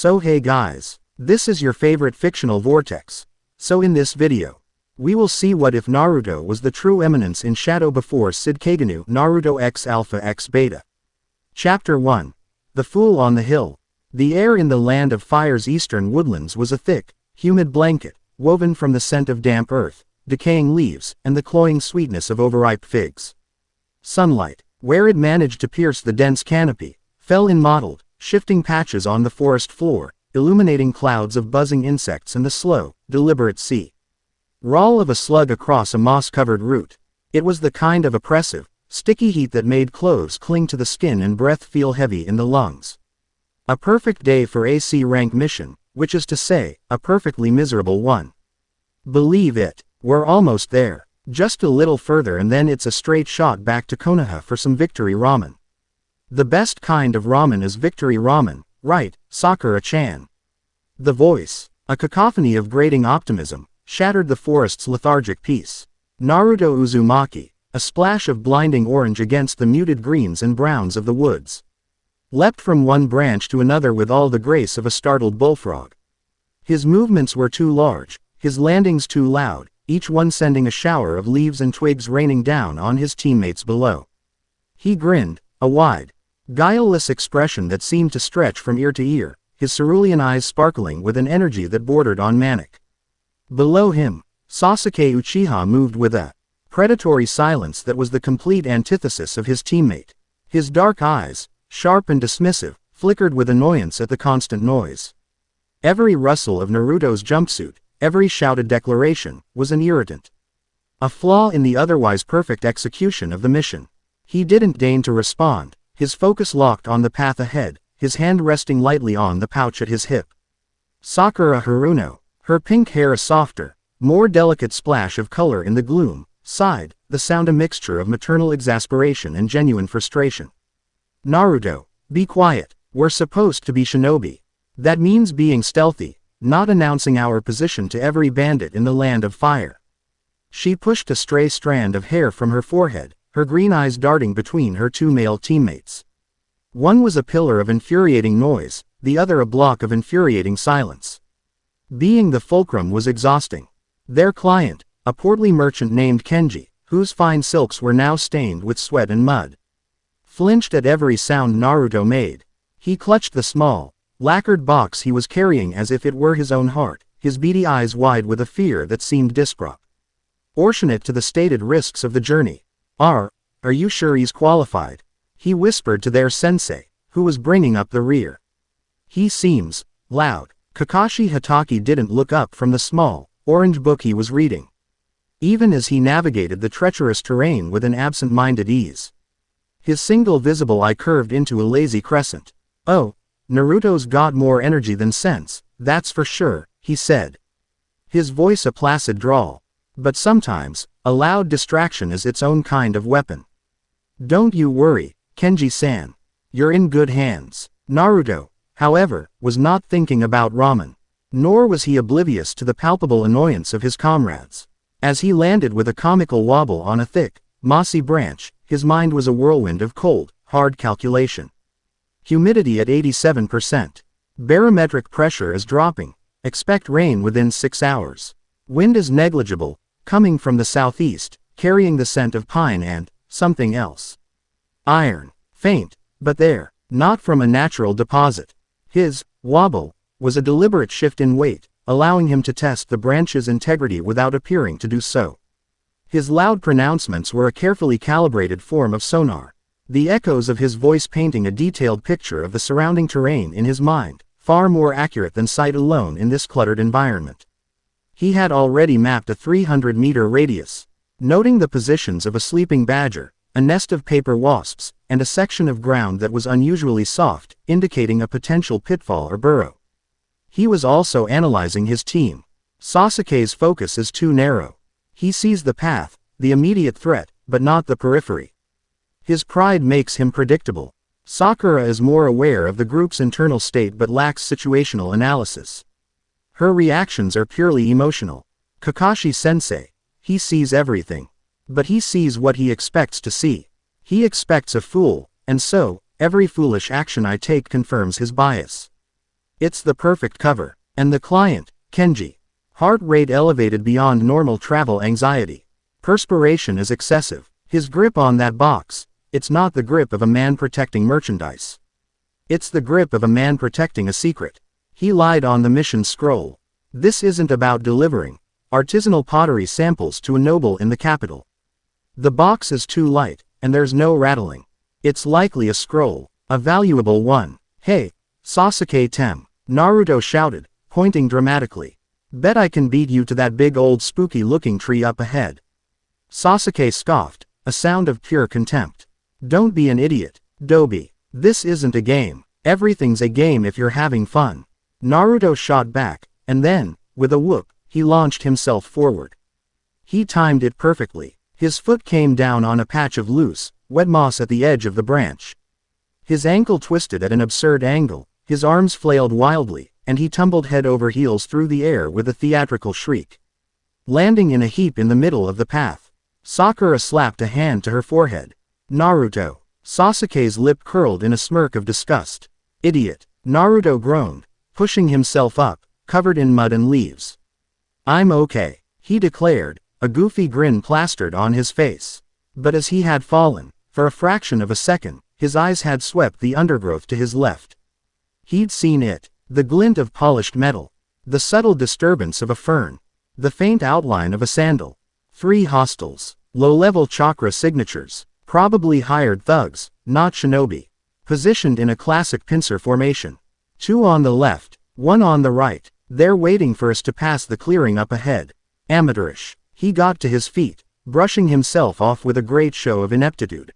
So hey guys, this is your favorite fictional vortex. So in this video, we will see what if Naruto was the true Eminence in shadow before Cid Kagenou Naruto X Alpha X Beta. Chapter 1. The Fool on the Hill. The air in the land of fire's eastern woodlands was a thick, humid blanket, woven from the scent of damp earth, decaying leaves, and the cloying sweetness of overripe figs. Sunlight, where it managed to pierce the dense canopy, fell in mottled, shifting patches on the forest floor, illuminating clouds of buzzing insects and the slow, deliberate roll of a slug across a moss-covered root. It was the kind of oppressive, sticky heat that made clothes cling to the skin and breath feel heavy in the lungs. A perfect day for a C-rank mission, which is to say, a perfectly miserable one. Believe it, we're almost there. Just a little further and then it's a straight shot back to Konoha for some victory ramen. The best kind of ramen is victory ramen, right, Sakura-chan? The voice, a cacophony of grating optimism, shattered the forest's lethargic peace. Naruto Uzumaki, a splash of blinding orange against the muted greens and browns of the woods, leapt from one branch to another with all the grace of a startled bullfrog. His movements were too large, his landings too loud, each one sending a shower of leaves and twigs raining down on his teammates below. He grinned, a wide, guileless expression that seemed to stretch from ear to ear, his cerulean eyes sparkling with an energy that bordered on manic. Below him, Sasuke Uchiha moved with a predatory silence that was the complete antithesis of his teammate. His dark eyes, sharp and dismissive, flickered with annoyance at the constant noise. Every rustle of Naruto's jumpsuit, every shouted declaration, was an irritant. A flaw in the otherwise perfect execution of the mission. He didn't deign to respond, his focus locked on the path ahead, his hand resting lightly on the pouch at his hip. Sakura Haruno, her pink hair a softer, more delicate splash of color in the gloom, sighed, the sound a mixture of maternal exasperation and genuine frustration. Naruto, be quiet, we're supposed to be shinobi. That means being stealthy, not announcing our position to every bandit in the land of fire. She pushed a stray strand of hair from her forehead, her green eyes darting between her two male teammates. One was a pillar of infuriating noise, the other a block of infuriating silence. Being the fulcrum was exhausting. Their client, a portly merchant named Kenji, whose fine silks were now stained with sweat and mud, flinched at every sound Naruto made. He clutched the small, lacquered box he was carrying as if it were his own heart, his beady eyes wide with a fear that seemed disproportionate to the stated risks of the journey. Are you sure he's qualified? He whispered to their sensei, who was bringing up the rear. He seems loud. Kakashi Hatake didn't look up from the small, orange book he was reading, even as he navigated the treacherous terrain with an absent-minded ease. His single visible eye curved into a lazy crescent. Oh, Naruto's got more energy than sense, that's for sure, he said. His voice a placid drawl. But sometimes, a loud distraction is its own kind of weapon. Don't you worry, Kenji-san. You're in good hands. Naruto, however, was not thinking about ramen. Nor was he oblivious to the palpable annoyance of his comrades. As he landed with a comical wobble on a thick, mossy branch, his mind was a whirlwind of cold, hard calculation. Humidity at 87%. Barometric pressure is dropping. Expect rain within 6 hours. Wind is negligible, coming from the southeast, carrying the scent of pine and something else. Iron. Faint, but there, not from a natural deposit. His wobble was a deliberate shift in weight, allowing him to test the branch's integrity without appearing to do so. His loud pronouncements were a carefully calibrated form of sonar, the echoes of his voice painting a detailed picture of the surrounding terrain in his mind, far more accurate than sight alone in this cluttered environment. He had already mapped a 300-meter radius, noting the positions of a sleeping badger, a nest of paper wasps, and a section of ground that was unusually soft, indicating a potential pitfall or burrow. He was also analyzing his team. Sasuke's focus is too narrow. He sees the path, the immediate threat, but not the periphery. His pride makes him predictable. Sakura is more aware of the group's internal state but lacks situational analysis. Her reactions are purely emotional. Kakashi-sensei, he sees everything. But he sees what he expects to see. He expects a fool, and so, every foolish action I take confirms his bias. It's the perfect cover. And the client, Kenji. Heart rate elevated beyond normal travel anxiety. Perspiration is excessive. His grip on that box. It's not the grip of a man protecting merchandise. It's the grip of a man protecting a secret. He lied on the mission scroll. This isn't about delivering artisanal pottery samples to a noble in the capital. The box is too light, and there's no rattling. It's likely a scroll, a valuable one. Hey, Sasuke Tem, Naruto shouted, pointing dramatically. Bet I can beat you to that big old spooky-looking tree up ahead. Sasuke scoffed, a sound of pure contempt. Don't be an idiot, Dobi. This isn't a game. Everything's a game if you're having fun. Naruto shot back, and then, with a whoop, he launched himself forward. He timed it perfectly. His foot came down on a patch of loose, wet moss at the edge of the branch. His ankle twisted at an absurd angle, his arms flailed wildly, and he tumbled head over heels through the air with a theatrical shriek. Landing in a heap in the middle of the path, Sakura slapped a hand to her forehead. Naruto. Sasuke's lip curled in a smirk of disgust. Idiot. Naruto groaned, pushing himself up, covered in mud and leaves. I'm okay, he declared, a goofy grin plastered on his face. But as he had fallen, for a fraction of a second, his eyes had swept the undergrowth to his left. He'd seen it, the glint of polished metal, the subtle disturbance of a fern, the faint outline of a sandal. 3 hostiles, low-level chakra signatures, probably hired thugs, not shinobi, positioned in a classic pincer formation. 2 on the left, 1 on the right, they're waiting for us to pass the clearing up ahead. Amateurish. He got to his feet, brushing himself off with a great show of ineptitude.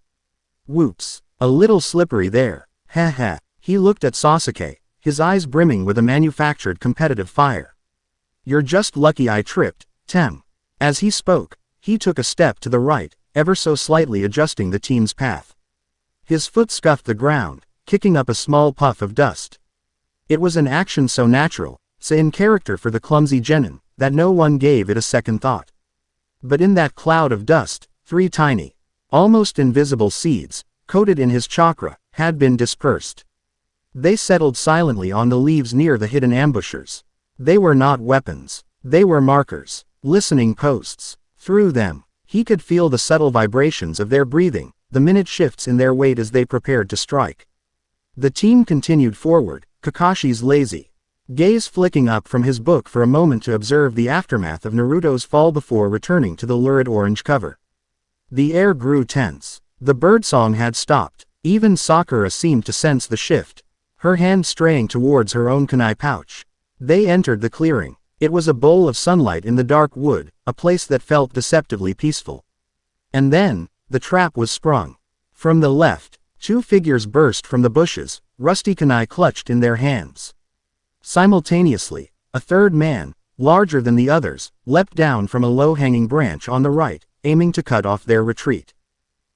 Whoops, a little slippery there, ha ha. He looked at Sasuke, his eyes brimming with a manufactured competitive fire. You're just lucky I tripped, Tem. As he spoke, he took a step to the right, ever so slightly adjusting the team's path. His foot scuffed the ground, kicking up a small puff of dust. It was an action so natural, so in character for the clumsy genin, that no one gave it a second thought. But in that cloud of dust, 3 tiny, almost invisible seeds, coated in his chakra, had been dispersed. They settled silently on the leaves near the hidden ambushers. They were not weapons. They were markers, listening posts. Through them, he could feel the subtle vibrations of their breathing, the minute shifts in their weight as they prepared to strike. The team continued forward, Kakashi's lazy gaze flicking up from his book for a moment to observe the aftermath of Naruto's fall before returning to the lurid orange cover. The air grew tense. The birdsong had stopped. Even Sakura seemed to sense the shift, her hand straying towards her own kunai pouch. They entered the clearing. It was a bowl of sunlight in the dark wood, a place that felt deceptively peaceful. And then, the trap was sprung. From the left, 2 figures burst from the bushes, rusty kunai clutched in their hands. Simultaneously, a third man, larger than the others, leapt down from a low-hanging branch on the right, aiming to cut off their retreat.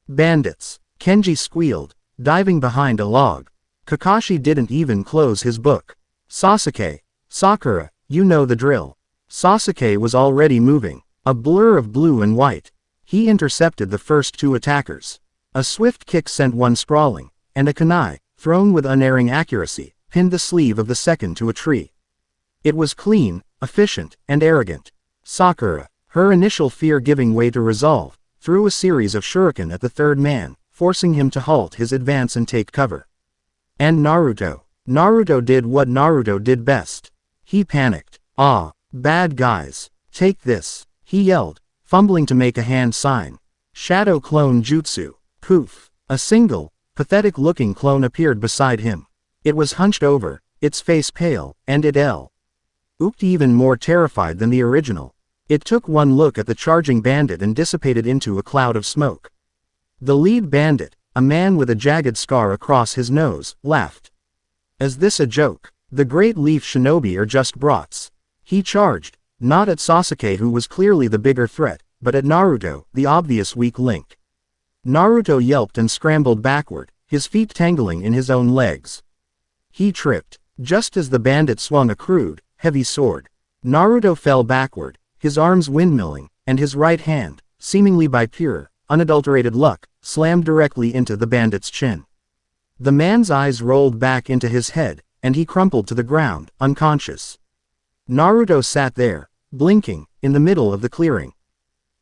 Bandits, Kenji squealed, diving behind a log. Kakashi didn't even close his book. Sasuke, Sakura, you know the drill. Sasuke was already moving, a blur of blue and white. He intercepted the first 2 attackers. A swift kick sent one sprawling, and a kunai, thrown with unerring accuracy, pinned the sleeve of the second to a tree. It was clean, efficient, and arrogant. Sakura, her initial fear giving way to resolve, threw a series of shuriken at the third man, forcing him to halt his advance and take cover. And Naruto. Naruto did what Naruto did best. He panicked. Ah, bad guys. Take this, he yelled, fumbling to make a hand sign. Shadow clone jutsu. Poof. A single, pathetic-looking clone appeared beside him. It was hunched over, its face pale, and it looked even more terrified than the original. It took one look at the charging bandit and dissipated into a cloud of smoke. The lead bandit, a man with a jagged scar across his nose, laughed. Is this a joke? The Great Leaf Shinobi are just brats. He charged, not at Sasuke who was clearly the bigger threat, but at Naruto, the obvious weak link. Naruto yelped and scrambled backward, his feet tangling in his own legs. He tripped, just as the bandit swung a crude, heavy sword. Naruto fell backward, his arms windmilling, and his right hand, seemingly by pure, unadulterated luck, slammed directly into the bandit's chin. The man's eyes rolled back into his head, and he crumpled to the ground, unconscious. Naruto sat there, blinking, in the middle of the clearing.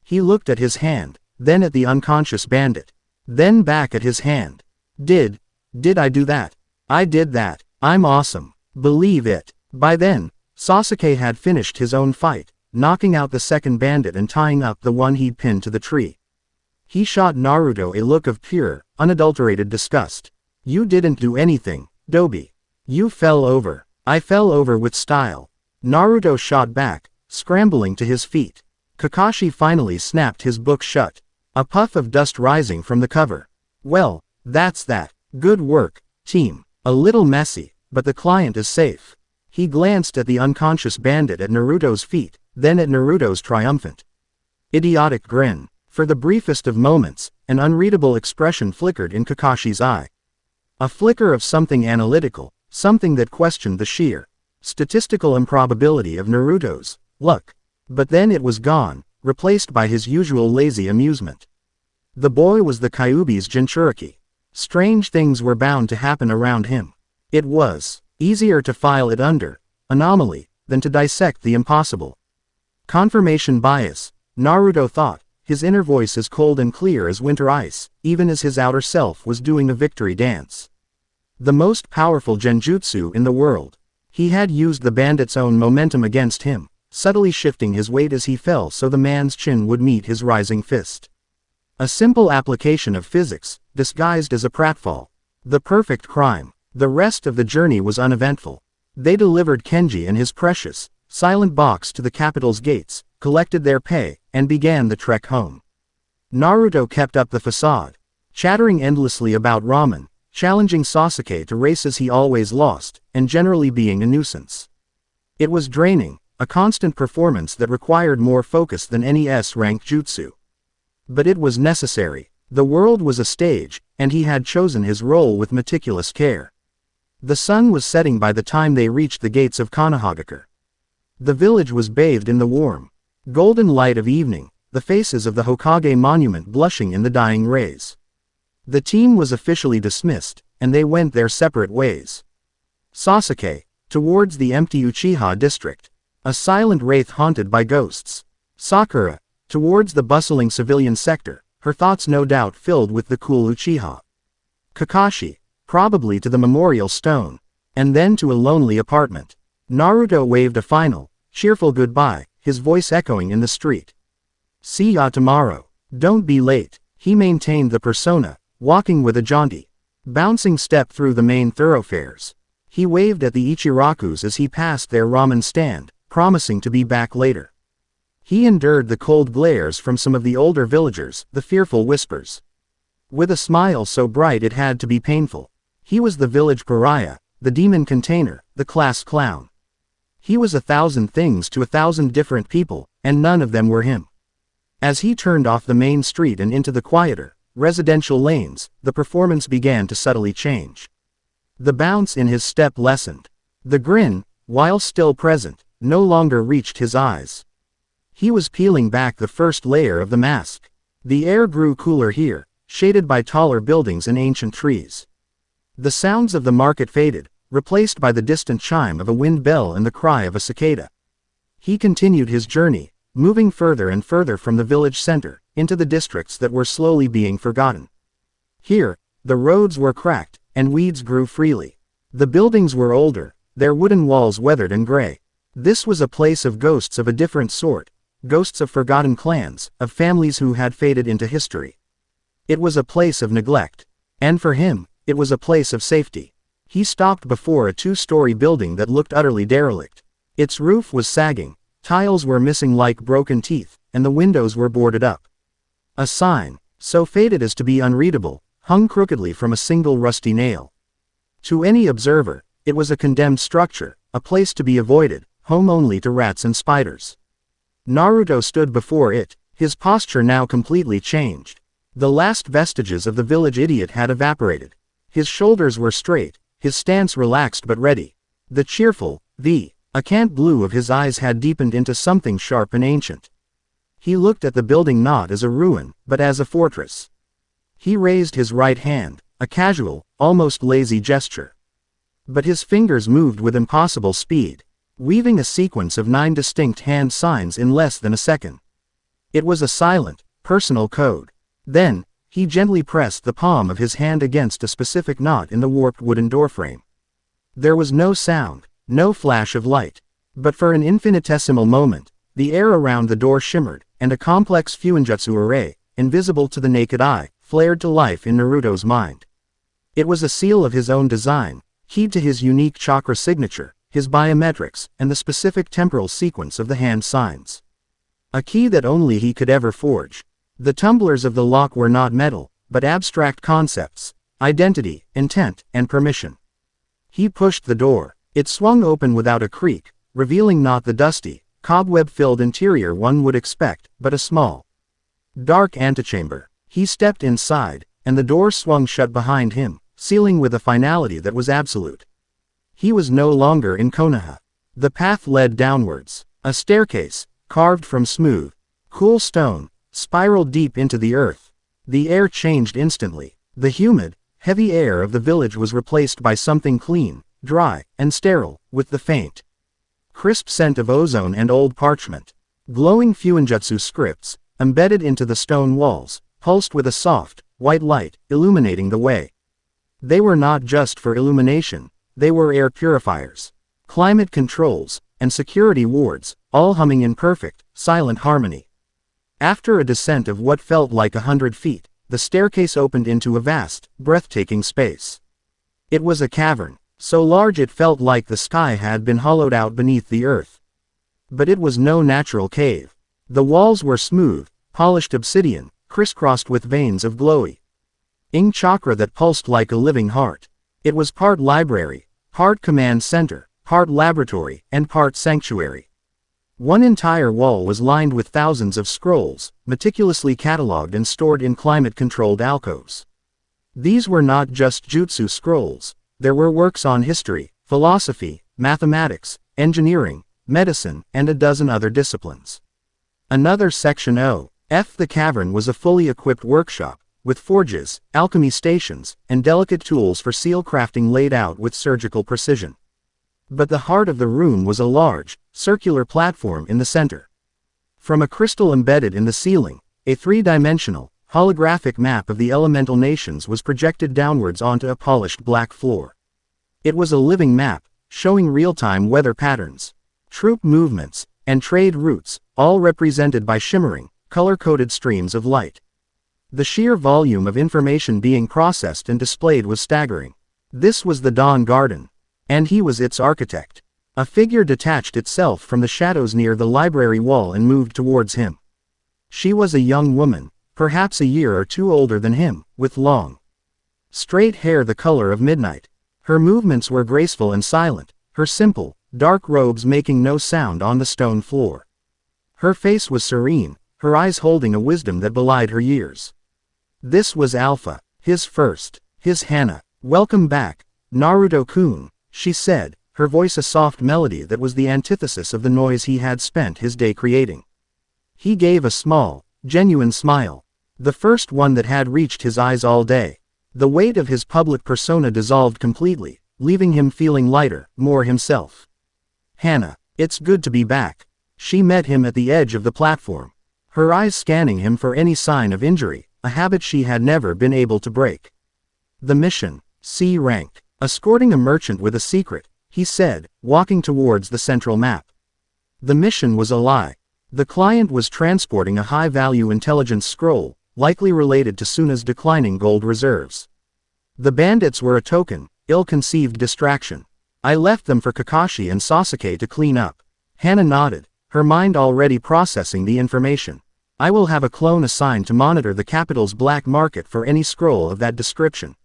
He looked at his hand, then at the unconscious bandit. Then back at his hand. Did I do that? I did that. I'm awesome. Believe it. By then, Sasuke had finished his own fight, knocking out the second bandit and tying up the one he'd pinned to the tree. He shot Naruto a look of pure, unadulterated disgust. You didn't do anything, Dobi. You fell over. I fell over with style. Naruto shot back, scrambling to his feet. Kakashi finally snapped his book shut. A puff of dust rising from the cover. Well, that's that. Good work, team. A little messy, but the client is safe. He glanced at the unconscious bandit at Naruto's feet, then at Naruto's triumphant, idiotic grin. For the briefest of moments, an unreadable expression flickered in Kakashi's eye. A flicker of something analytical, something that questioned the sheer, statistical improbability of Naruto's luck. But then it was gone, replaced by his usual lazy amusement. The boy was the Kyuubi's Jinchuriki. Strange things were bound to happen around him. It was easier to file it under anomaly than to dissect the impossible. Confirmation bias, Naruto thought, his inner voice as cold and clear as winter ice, even as his outer self was doing a victory dance. The most powerful genjutsu in the world. He had used the bandit's own momentum against him, subtly shifting his weight as he fell so the man's chin would meet his rising fist. A simple application of physics, disguised as a pratfall. The perfect crime. The rest of the journey was uneventful. They delivered Kenji and his precious, silent box to the capital's gates, collected their pay, and began the trek home. Naruto kept up the facade, chattering endlessly about ramen, challenging Sasuke to races he always lost, and generally being a nuisance. It was draining, a constant performance that required more focus than any S-rank jutsu. But it was necessary. The world was a stage, and he had chosen his role with meticulous care. The sun was setting by the time they reached the gates of Konohagakure. The village was bathed in the warm, golden light of evening, the faces of the Hokage monument blushing in the dying rays. The team was officially dismissed, and they went their separate ways. Sasuke, towards the empty Uchiha district, a silent wraith haunted by ghosts. Sakura, towards the bustling civilian sector, her thoughts no doubt filled with the cool Uchiha. Kakashi, probably to the memorial stone, and then to a lonely apartment. Naruto waved a final, cheerful goodbye, his voice echoing in the street. See ya tomorrow. Don't be late. He maintained the persona, walking with a jaunty, bouncing step through the main thoroughfares. He waved at the Ichirakus as he passed their ramen stand, promising to be back later. He endured the cold glares from some of the older villagers, the fearful whispers. With a smile so bright it had to be painful. He was the village pariah, the demon container, the class clown. He was 1,000 things to 1,000 different people, and none of them were him. As he turned off the main street and into the quieter, residential lanes, the performance began to subtly change. The bounce in his step lessened. The grin, while still present, no longer reached his eyes. He was peeling back the first layer of the mask. The air grew cooler here, shaded by taller buildings and ancient trees. The sounds of the market faded, replaced by the distant chime of a wind bell and the cry of a cicada. He continued his journey, moving further and further from the village center, into the districts that were slowly being forgotten. Here, the roads were cracked, and weeds grew freely. The buildings were older, their wooden walls weathered and gray. This was a place of ghosts of a different sort, ghosts of forgotten clans, of families who had faded into history. It was a place of neglect. And for him, it was a place of safety. He stopped before a 2-story building that looked utterly derelict. Its roof was sagging, tiles were missing like broken teeth, and the windows were boarded up. A sign, so faded as to be unreadable, hung crookedly from a single rusty nail. To any observer, it was a condemned structure, a place to be avoided, home only to rats and spiders. Naruto stood before it, his posture now completely changed. The last vestiges of the village idiot had evaporated. His shoulders were straight, his stance relaxed but ready. The cheerful, acant blue of his eyes had deepened into something sharp and ancient. He looked at the building not as a ruin, but as a fortress. He raised his right hand, a casual, almost lazy gesture. But his fingers moved with impossible speed, weaving a sequence of 9 distinct hand signs in less than a second. It was a silent, personal code. Then, he gently pressed the palm of his hand against a specific knot in the warped wooden doorframe. There was no sound, no flash of light. But for an infinitesimal moment, the air around the door shimmered, and a complex fuinjutsu array, invisible to the naked eye, flared to life in Naruto's mind. It was a seal of his own design, keyed to his unique chakra signature, his biometrics, and the specific temporal sequence of the hand signs. A key that only he could ever forge. The tumblers of the lock were not metal, but abstract concepts: identity, intent, and permission. He pushed the door. It swung open without a creak, revealing not the dusty, cobweb-filled interior one would expect, but a small, dark antechamber. He stepped inside, and the door swung shut behind him, sealing with a finality that was absolute. He was no longer in Konoha. The path led downwards. A staircase, carved from smooth, cool stone, spiraled deep into the earth. The air changed instantly. The humid, heavy air of the village was replaced by something clean, dry, and sterile, with the faint, crisp scent of ozone and old parchment. Glowing fuinjutsu scripts, embedded into the stone walls, pulsed with a soft, white light, illuminating the way. They were not just for illumination, they were air purifiers, climate controls, and security wards, all humming in perfect, silent harmony. After a descent of what felt like 100 feet, the staircase opened into a vast, breathtaking space. It was a cavern, so large it felt like the sky had been hollowed out beneath the earth. But it was no natural cave. The walls were smooth, polished obsidian, crisscrossed with veins of glowy ing chakra that pulsed like a living heart. It was part library, part command center, part laboratory, and part sanctuary. One entire wall was lined with thousands of scrolls, meticulously catalogued and stored in climate-controlled alcoves. These were not just jutsu scrolls. There were works on history, philosophy, mathematics, engineering, medicine, and a dozen other disciplines. Another section O.F. The cavern was a fully equipped workshop, with forges, alchemy stations, and delicate tools for seal crafting laid out with surgical precision. But the heart of the room was a large, circular platform in the center. From a crystal embedded in the ceiling, a three-dimensional, holographic map of the elemental nations was projected downwards onto a polished black floor. It was a living map, showing real-time weather patterns, troop movements, and trade routes, all represented by shimmering, color-coded streams of light. The sheer volume of information being processed and displayed was staggering. This was the Dawn Garden, and he was its architect. A figure detached itself from the shadows near the library wall and moved towards him. She was a young woman, perhaps a year or two older than him, with long, straight hair the color of midnight. Her movements were graceful and silent, her simple, dark robes making no sound on the stone floor. Her face was serene, her eyes holding a wisdom that belied her years. This was Alpha, his Hana. "Welcome back, Naruto-kun," she said, her voice a soft melody that was the antithesis of the noise he had spent his day creating. He gave a small, genuine smile. The first one that had reached his eyes all day. The weight of his public persona dissolved completely, leaving him feeling lighter, more himself. "Hana, it's good to be back." She met him at the edge of the platform, her eyes scanning him for any sign of injury, a habit she had never been able to break. "The mission, C rank. Escorting a merchant with a secret," he said, walking towards the central map. The mission was a lie. The client was transporting a high-value intelligence scroll, likely related to Suna's declining gold reserves. The bandits were a token, ill-conceived distraction. "I left them for Kakashi and Sasuke to clean up." Hana nodded, her mind already processing the information. "I will have a clone assigned to monitor the capital's black market for any scroll of that description.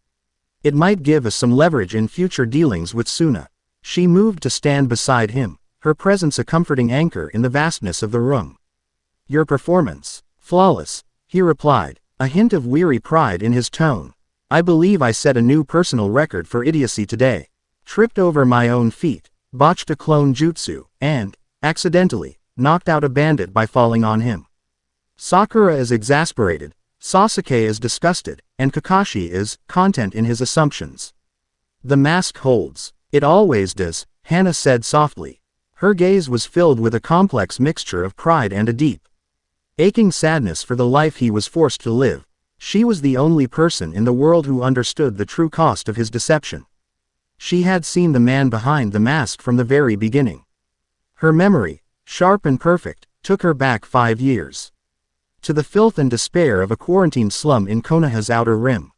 It might give us some leverage in future dealings with Suna." She moved to stand beside him, her presence a comforting anchor in the vastness of the room. "Your performance, flawless," he replied, a hint of weary pride in his tone. "I believe I set a new personal record for idiocy today. Tripped over my own feet, botched a clone jutsu, and, accidentally, knocked out a bandit by falling on him. Sakura is exasperated, Sasuke is disgusted, and Kakashi is content in his assumptions. The mask holds. It always does, Hannah said softly. Her gaze was filled with a complex mixture of pride and a deep, aching sadness for the life he was forced to live. She was the only person in the world who understood the true cost of his deception. She had seen the man behind the mask from the very beginning. Her memory, sharp and perfect, took her back 5 years. To the filth and despair of a quarantine slum in Konoha's outer rim.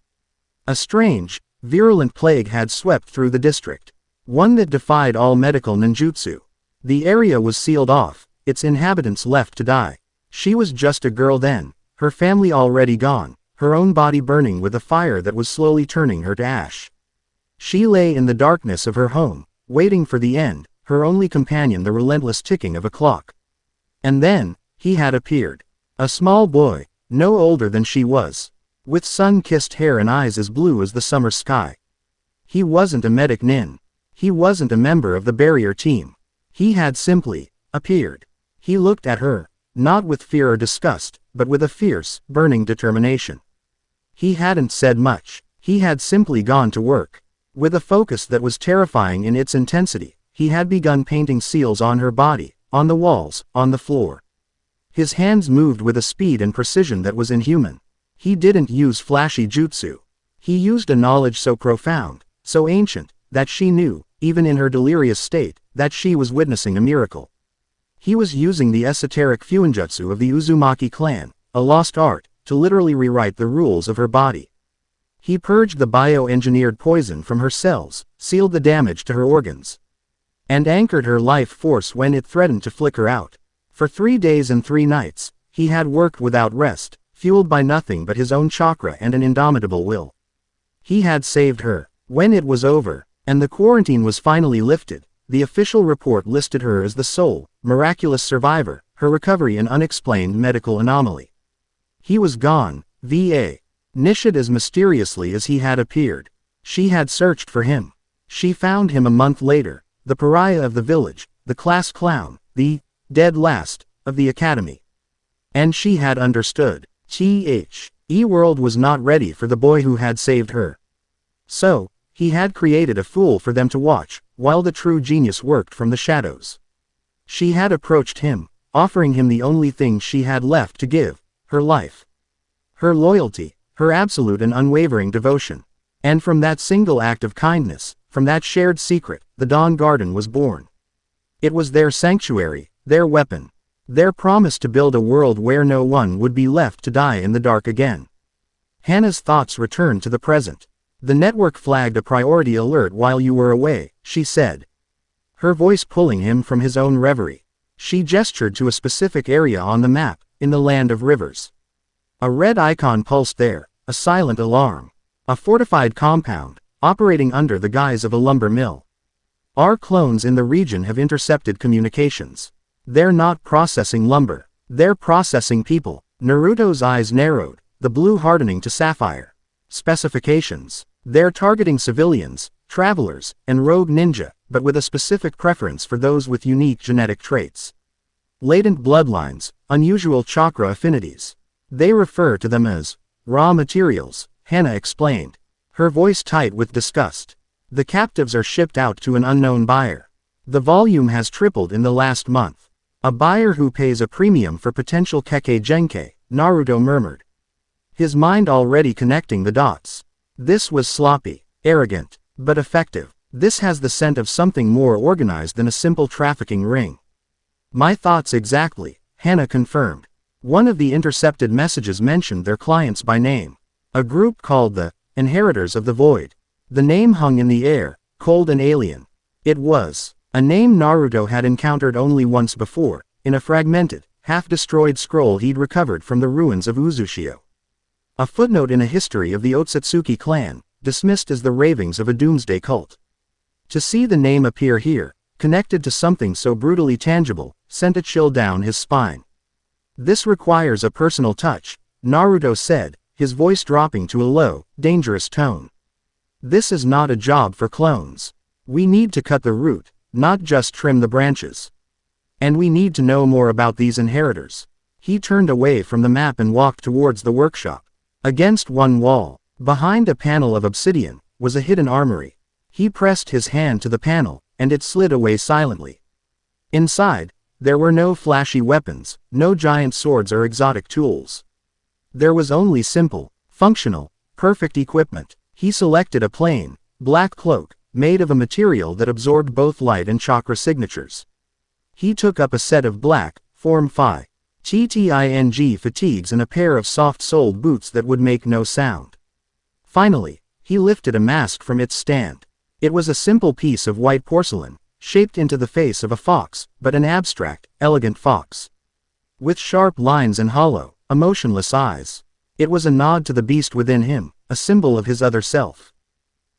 A strange, virulent plague had swept through the district. One that defied all medical ninjutsu. The area was sealed off, its inhabitants left to die. She was just a girl then, her family already gone, her own body burning with a fire that was slowly turning her to ash. She lay in the darkness of her home, waiting for the end, her only companion the relentless ticking of a clock. And then, he had appeared. A small boy, no older than she was. With sun-kissed hair and eyes as blue as the summer sky. He wasn't a medic nin. He wasn't a member of the barrier team. He had simply appeared. He looked at her, not with fear or disgust, but with a fierce, burning determination. He hadn't said much. He had simply gone to work. With a focus that was terrifying in its intensity, he had begun painting seals on her body, on the walls, on the floor. His hands moved with a speed and precision that was inhuman. He didn't use flashy jutsu. He used a knowledge so profound, so ancient, that she knew, even in her delirious state, that she was witnessing a miracle. He was using the esoteric fuinjutsu of the Uzumaki clan, a lost art, to literally rewrite the rules of her body. He purged the bioengineered poison from her cells, sealed the damage to her organs, and anchored her life force when it threatened to flicker out. For 3 days and 3 nights, he had worked without rest, fueled by nothing but his own chakra and an indomitable will. He had saved her. When it was over, and the quarantine was finally lifted, the official report listed her as the sole, miraculous survivor, her recovery an unexplained medical anomaly. He was gone, va. Nishid as mysteriously as he had appeared. She had searched for him. She found him a month later, the pariah of the village, the class clown, the dead last of the academy. And she had understood. E-World was not ready for the boy who had saved her. So, he had created a fool for them to watch, while the true genius worked from the shadows. She had approached him, offering him the only thing she had left to give, her life. Her loyalty, her absolute and unwavering devotion. And from that single act of kindness, from that shared secret, the Dawn Garden was born. It was their sanctuary, their weapon. Their promise to build a world where no one would be left to die in the dark again. Hannah's thoughts returned to the present. The network flagged a priority alert while you were away, she said. Her voice pulling him from his own reverie. She gestured to a specific area on the map, in the land of rivers. A red icon pulsed there, a silent alarm. A fortified compound, operating under the guise of a lumber mill. Our clones in the region have intercepted communications. They're not processing lumber. They're processing people. Naruto's eyes narrowed, the blue hardening to sapphire. Specifications. They're targeting civilians, travelers, and rogue ninja, but with a specific preference for those with unique genetic traits. Latent bloodlines, unusual chakra affinities. They refer to them as raw materials, Hannah explained, her voice tight with disgust. The captives are shipped out to an unknown buyer. The volume has tripled in the last month. A buyer who pays a premium for potential Kekkei Genkai, Naruto murmured. His mind already connecting the dots. This was sloppy, arrogant, but effective. This has the scent of something more organized than a simple trafficking ring. My thoughts exactly, Hannah confirmed. One of the intercepted messages mentioned their clients by name. A group called the Inheritors of the Void. The name hung in the air, cold and alien. It was a name Naruto had encountered only once before, in a fragmented, half-destroyed scroll he'd recovered from the ruins of Uzushio. A footnote in a history of the Otsutsuki clan, dismissed as the ravings of a doomsday cult. To see the name appear here, connected to something so brutally tangible, sent a chill down his spine. This requires a personal touch, Naruto said, his voice dropping to a low, dangerous tone. This is not a job for clones. We need to cut the root, not just trim the branches. And we need to know more about these inheritors. He turned away from the map and walked towards the workshop. Against one wall, behind a panel of obsidian, was a hidden armory. He pressed his hand to the panel, and it slid away silently. Inside, there were no flashy weapons, no giant swords or exotic tools. There was only simple, functional, perfect equipment. He selected a plain, black cloak, made of a material that absorbed both light and chakra signatures. He took up a set of black, Form Phi TTING fatigues and a pair of soft-soled boots that would make no sound. Finally, he lifted a mask from its stand. It was a simple piece of white porcelain, shaped into the face of a fox, but an abstract, elegant fox. With sharp lines and hollow, emotionless eyes. It was a nod to the beast within him, a symbol of his other self.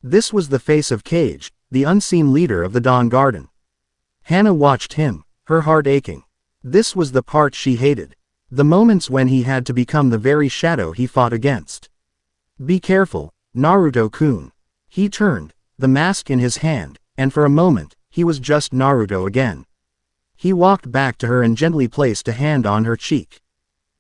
This was the face of Cage, the unseen leader of the Dawn Garden. Hannah watched him, her heart aching. This was the part she hated. The moments when he had to become the very shadow he fought against. Be careful, Naruto-kun. He turned, the mask in his hand, and for a moment, he was just Naruto again. He walked back to her and gently placed a hand on her cheek.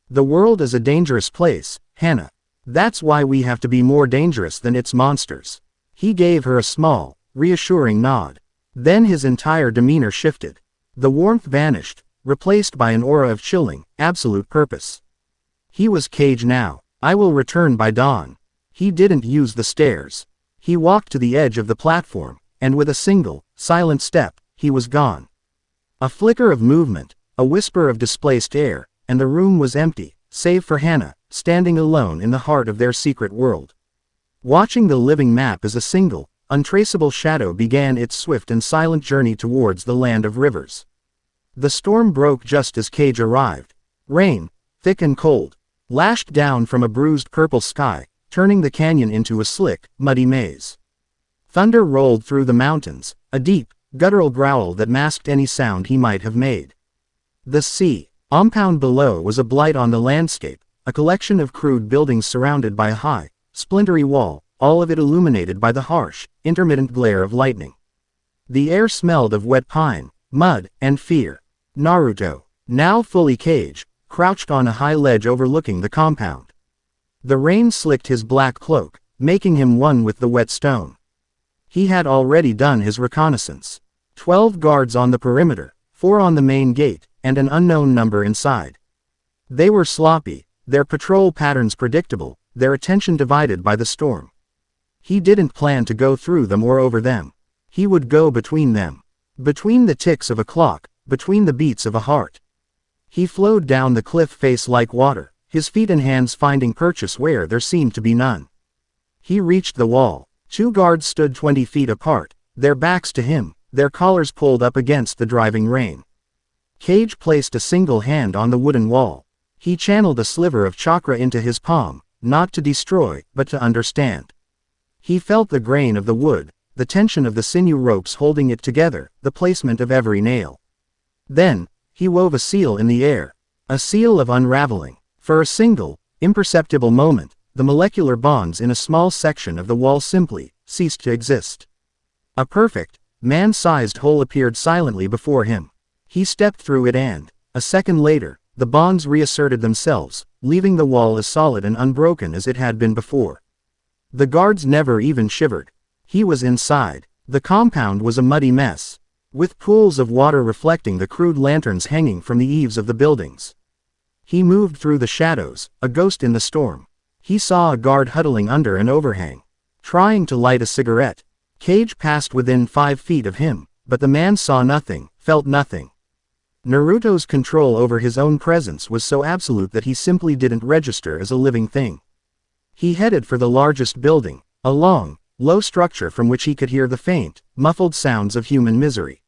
The world is a dangerous place, Hannah. That's why we have to be more dangerous than its monsters. He gave her a small, reassuring nod. Then his entire demeanor shifted. The warmth vanished, replaced by an aura of chilling, absolute purpose. He was Cage now. I will return by dawn. He didn't use the stairs. He walked to the edge of the platform, and with a single, silent step, he was gone. A flicker of movement, a whisper of displaced air, and the room was empty, save for Hannah, standing alone in the heart of their secret world. Watching the living map as a single, untraceable shadow began its swift and silent journey towards the land of rivers. The storm broke just as Cage arrived. Rain, thick and cold, lashed down from a bruised purple sky, turning the canyon into a slick, muddy maze. Thunder rolled through the mountains, a deep, guttural growl that masked any sound he might have made. The sea, compound below was a blight on the landscape, a collection of crude buildings surrounded by a high, splintery wall, all of it illuminated by the harsh, intermittent glare of lightning. The air smelled of wet pine, mud, and fear. Naruto, now fully Cage, crouched on a high ledge overlooking the compound. The rain slicked his black cloak, making him one with the wet stone. He had already done his reconnaissance. 12 guards on the perimeter, 4 on the main gate, and an unknown number inside. They were sloppy, their patrol patterns predictable, their attention divided by the storm. He didn't plan to go through them or over them. He would go between them. Between the ticks of a clock, between the beats of a heart. He flowed down the cliff face like water, his feet and hands finding purchase where there seemed to be none. He reached the wall. 2 guards stood 20 feet apart, their backs to him, their collars pulled up against the driving rain. Cage placed a single hand on the wooden wall. He channeled a sliver of chakra into his palm, not to destroy, but to understand. He felt the grain of the wood, the tension of the sinew ropes holding it together, the placement of every nail. Then, he wove a seal in the air, a seal of unraveling. For a single, imperceptible moment, the molecular bonds in a small section of the wall simply ceased to exist. A perfect, man-sized hole appeared silently before him. He stepped through it and, a second later, the bonds reasserted themselves, leaving the wall as solid and unbroken as it had been before. The guards never even shivered. He was inside. The compound was a muddy mess, with pools of water reflecting the crude lanterns hanging from the eaves of the buildings. He moved through the shadows, a ghost in the storm. He saw a guard huddling under an overhang, trying to light a cigarette. Cage passed within 5 feet of him, but the man saw nothing, felt nothing. Naruto's control over his own presence was so absolute that he simply didn't register as a living thing. He headed for the largest building, a long, low structure from which he could hear the faint, muffled sounds of human misery.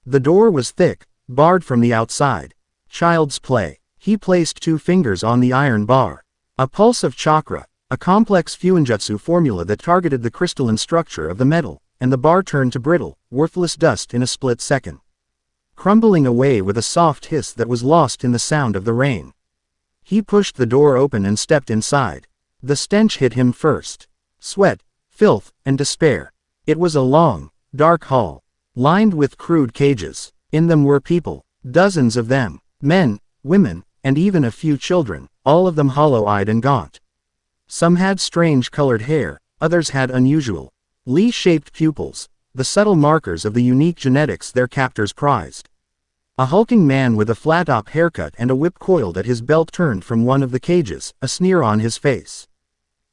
The door was thick, barred from the outside. Child's play. He placed 2 fingers on the iron bar. A pulse of chakra, a complex fuinjutsu formula that targeted the crystalline structure of the metal, and the bar turned to brittle, worthless dust in a split second, crumbling away with a soft hiss that was lost in the sound of the rain. He pushed the door open and stepped inside. The stench hit him first. Sweat, filth, and despair. It was a long, dark hall, lined with crude cages. In them were people, dozens of them, men, women, and even a few children, all of them hollow-eyed and gaunt. Some had strange colored hair, others had unusual, Lee-shaped pupils, the subtle markers of the unique genetics their captors prized. A hulking man with a flat-top haircut and a whip coiled at his belt turned from one of the cages, a sneer on his face.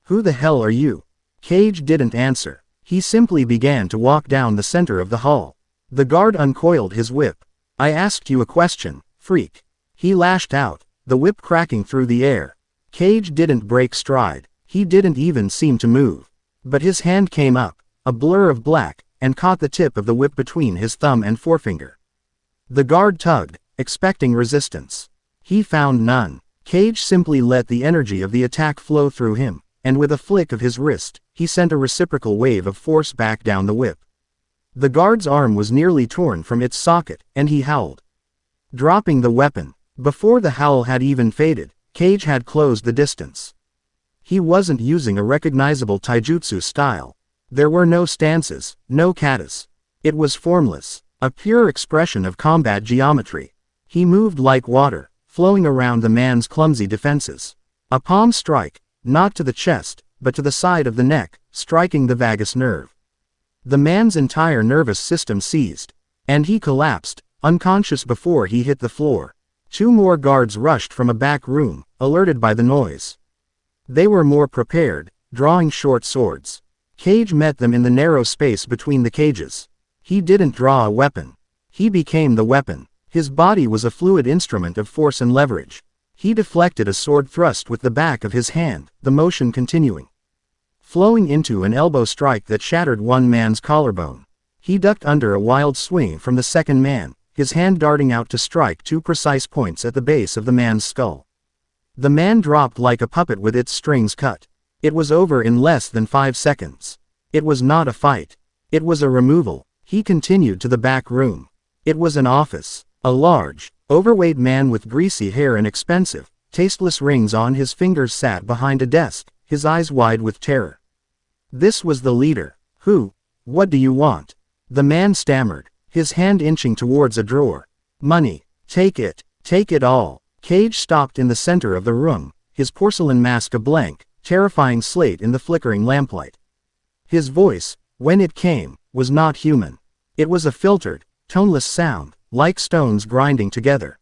"Who the hell are you?" Cage didn't answer. He simply began to walk down the center of the hall. The guard uncoiled his whip. "I asked you a question, freak." He lashed out, the whip cracking through the air. Cage didn't break stride. He didn't even seem to move. But his hand came up, a blur of black, and caught the tip of the whip between his thumb and forefinger. The guard tugged, expecting resistance. He found none. Cage simply let the energy of the attack flow through him, and with a flick of his wrist, he sent a reciprocal wave of force back down the whip. The guard's arm was nearly torn from its socket, and he howled. Dropping the weapon. Before the howl had even faded, Cage had closed the distance. He wasn't using a recognizable taijutsu style. There were no stances, no katas. It was formless, a pure expression of combat geometry. He moved like water, flowing around the man's clumsy defenses. A palm strike, not to the chest, but to the side of the neck, striking the vagus nerve. The man's entire nervous system seized, and he collapsed, unconscious before he hit the floor. Two more guards rushed from a back room, alerted by the noise. They were more prepared, drawing short swords. Cage met them in the narrow space between the cages. He didn't draw a weapon. He became the weapon. His body was a fluid instrument of force and leverage. He deflected a sword thrust with the back of his hand, the motion continuing. Flowing into an elbow strike that shattered one man's collarbone. He ducked under a wild swing from the second man, his hand darting out to strike two precise points at the base of the man's skull. The man dropped like a puppet with its strings cut. It was over in less than 5 seconds. It was not a fight. It was a removal. He continued to the back room. It was an office. A large, overweight man with greasy hair and expensive, tasteless rings on his fingers sat behind a desk, his eyes wide with terror. This was the leader. "Who? What do you want?" The man stammered, his hand inching towards a drawer. "Money. Take it all." Cage stopped in the center of the room, his porcelain mask a blank, terrifying slate in the flickering lamplight. His voice, when it came, was not human. It was a filtered, toneless sound, like stones grinding together.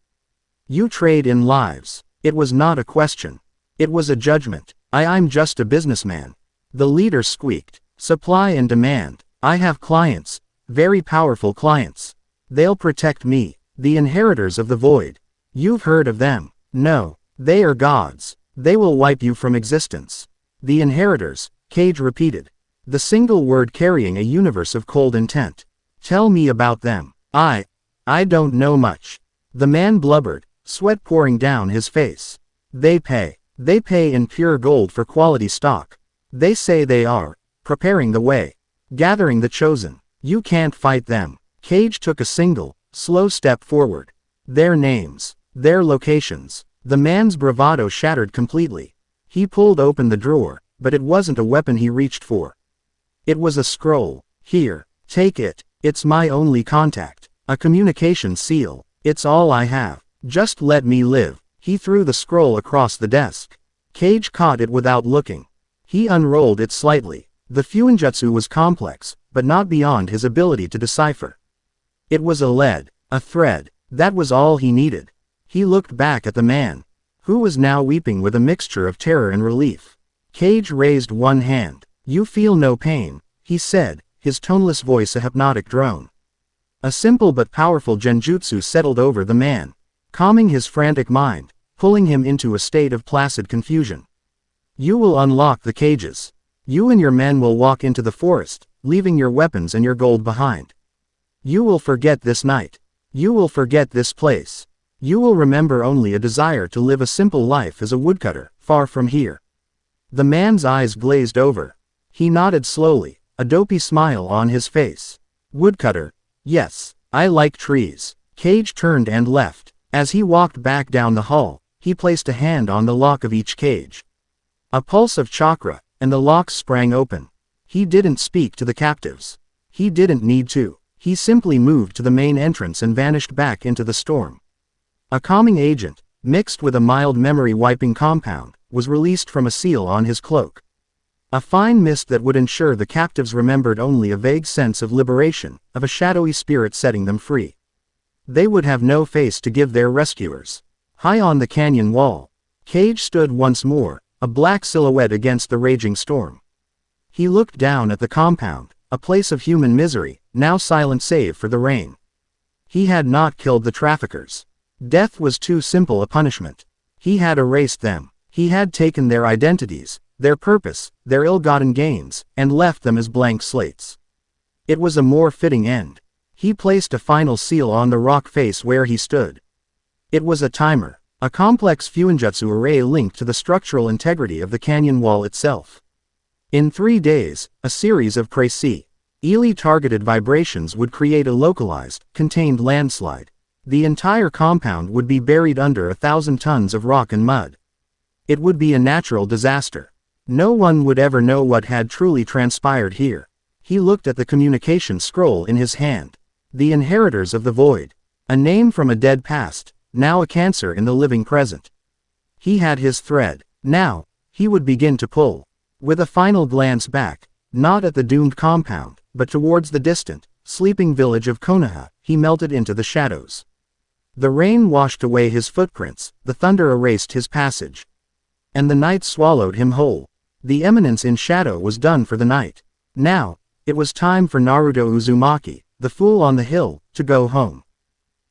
"You trade in lives." It was not a question. It was a judgment. I'm just a businessman." The leader squeaked. "Supply and demand. I have clients. Very powerful clients. They'll protect me. The inheritors of the void. You've heard of them. No. They are gods. They will wipe you from existence." "The inheritors," Cage repeated. The single word carrying a universe of cold intent. "Tell me about them." I don't know much." The man blubbered, sweat pouring down his face. They pay in pure gold for quality stock. They say they are preparing the way, gathering the chosen. You can't fight them." Cage took a single, slow step forward. Their names, their locations. The man's bravado shattered completely. He pulled open the drawer, but it wasn't a weapon he reached for. It was a scroll. "Here, take it. It's my only contact. A communication seal. It's all I have. Just let me live." He threw the scroll across the desk. Cage caught it without looking. He unrolled it slightly. The fuinjutsu was complex, but not beyond his ability to decipher. It was a thread. That was all he needed. He looked back at the man, who was now weeping with a mixture of terror and relief. Cage raised one hand. "You feel no pain," he said, his toneless voice a hypnotic drone. A simple but powerful genjutsu settled over the man, calming his frantic mind, pulling him into a state of placid confusion. "You will unlock the cages. You and your men will walk into the forest, leaving your weapons and your gold behind. You will forget this night. You will forget this place. You will remember only a desire to live a simple life as a woodcutter, far from here." The man's eyes glazed over. He nodded slowly, a dopey smile on his face. "Woodcutter. Yes, I like trees." Cage turned and left. As he walked back down the hall, he placed a hand on the lock of each cage. A pulse of chakra, and the locks sprang open. He didn't speak to the captives. He didn't need to. He simply moved to the main entrance and vanished back into the storm. A calming agent, mixed with a mild memory-wiping compound, was released from a seal on his cloak. A fine mist that would ensure the captives remembered only a vague sense of liberation, of a shadowy spirit setting them free. They would have no face to give their rescuers. High on the canyon wall, Cage stood once more, a black silhouette against the raging storm. He looked down at the compound, a place of human misery, now silent save for the rain. He had not killed the traffickers. Death was too simple a punishment. He had erased them. He had taken their identities, their purpose, their ill-gotten gains, and left them as blank slates. It was a more fitting end. He placed a final seal on the rock face where he stood. It was a timer, a complex fuinjutsu array linked to the structural integrity of the canyon wall itself. In 3 days, a series of precisely targeted vibrations would create a localized, contained landslide. The entire compound would be buried under 1,000 tons of rock and mud. It would be a natural disaster. No one would ever know what had truly transpired here. He looked at the communication scroll in his hand. The Inheritors of the Void. A name from a dead past, now a cancer in the living present. He had his thread. Now, he would begin to pull. With a final glance back, not at the doomed compound, but towards the distant, sleeping village of Konoha, he melted into the shadows. The rain washed away his footprints, the thunder erased his passage. And the night swallowed him whole. The Eminence in shadow was done for the night. Now, it was time for Naruto Uzumaki, the fool on the hill, to go home.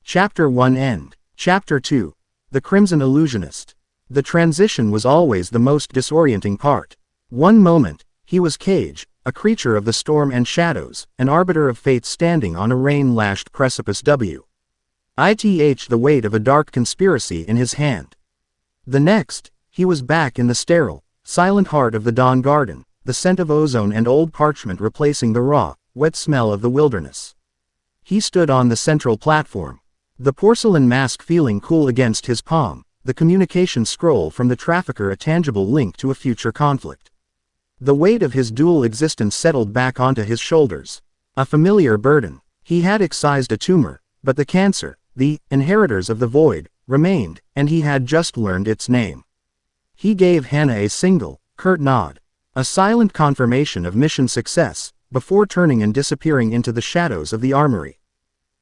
Chapter 1 End. Chapter 2. The Crimson Illusionist. The transition was always the most disorienting part. One moment, he was Cage, a creature of the storm and shadows, an arbiter of fate standing on a rain-lashed precipice with the weight of a dark conspiracy in his hand. The next, he was back in the sterile, silent heart of the Dawn Garden, the scent of ozone and old parchment replacing the raw, wet smell of the wilderness. He stood on the central platform, the porcelain mask feeling cool against his palm, the communication scroll from the trafficker a tangible link to a future conflict. The weight of his dual existence settled back onto his shoulders. A familiar burden. He had excised a tumor, but the cancer, the Inheritors of the Void, remained, and he had just learned its name. He gave Hana a single, curt nod, a silent confirmation of mission success, before turning and disappearing into the shadows of the armory.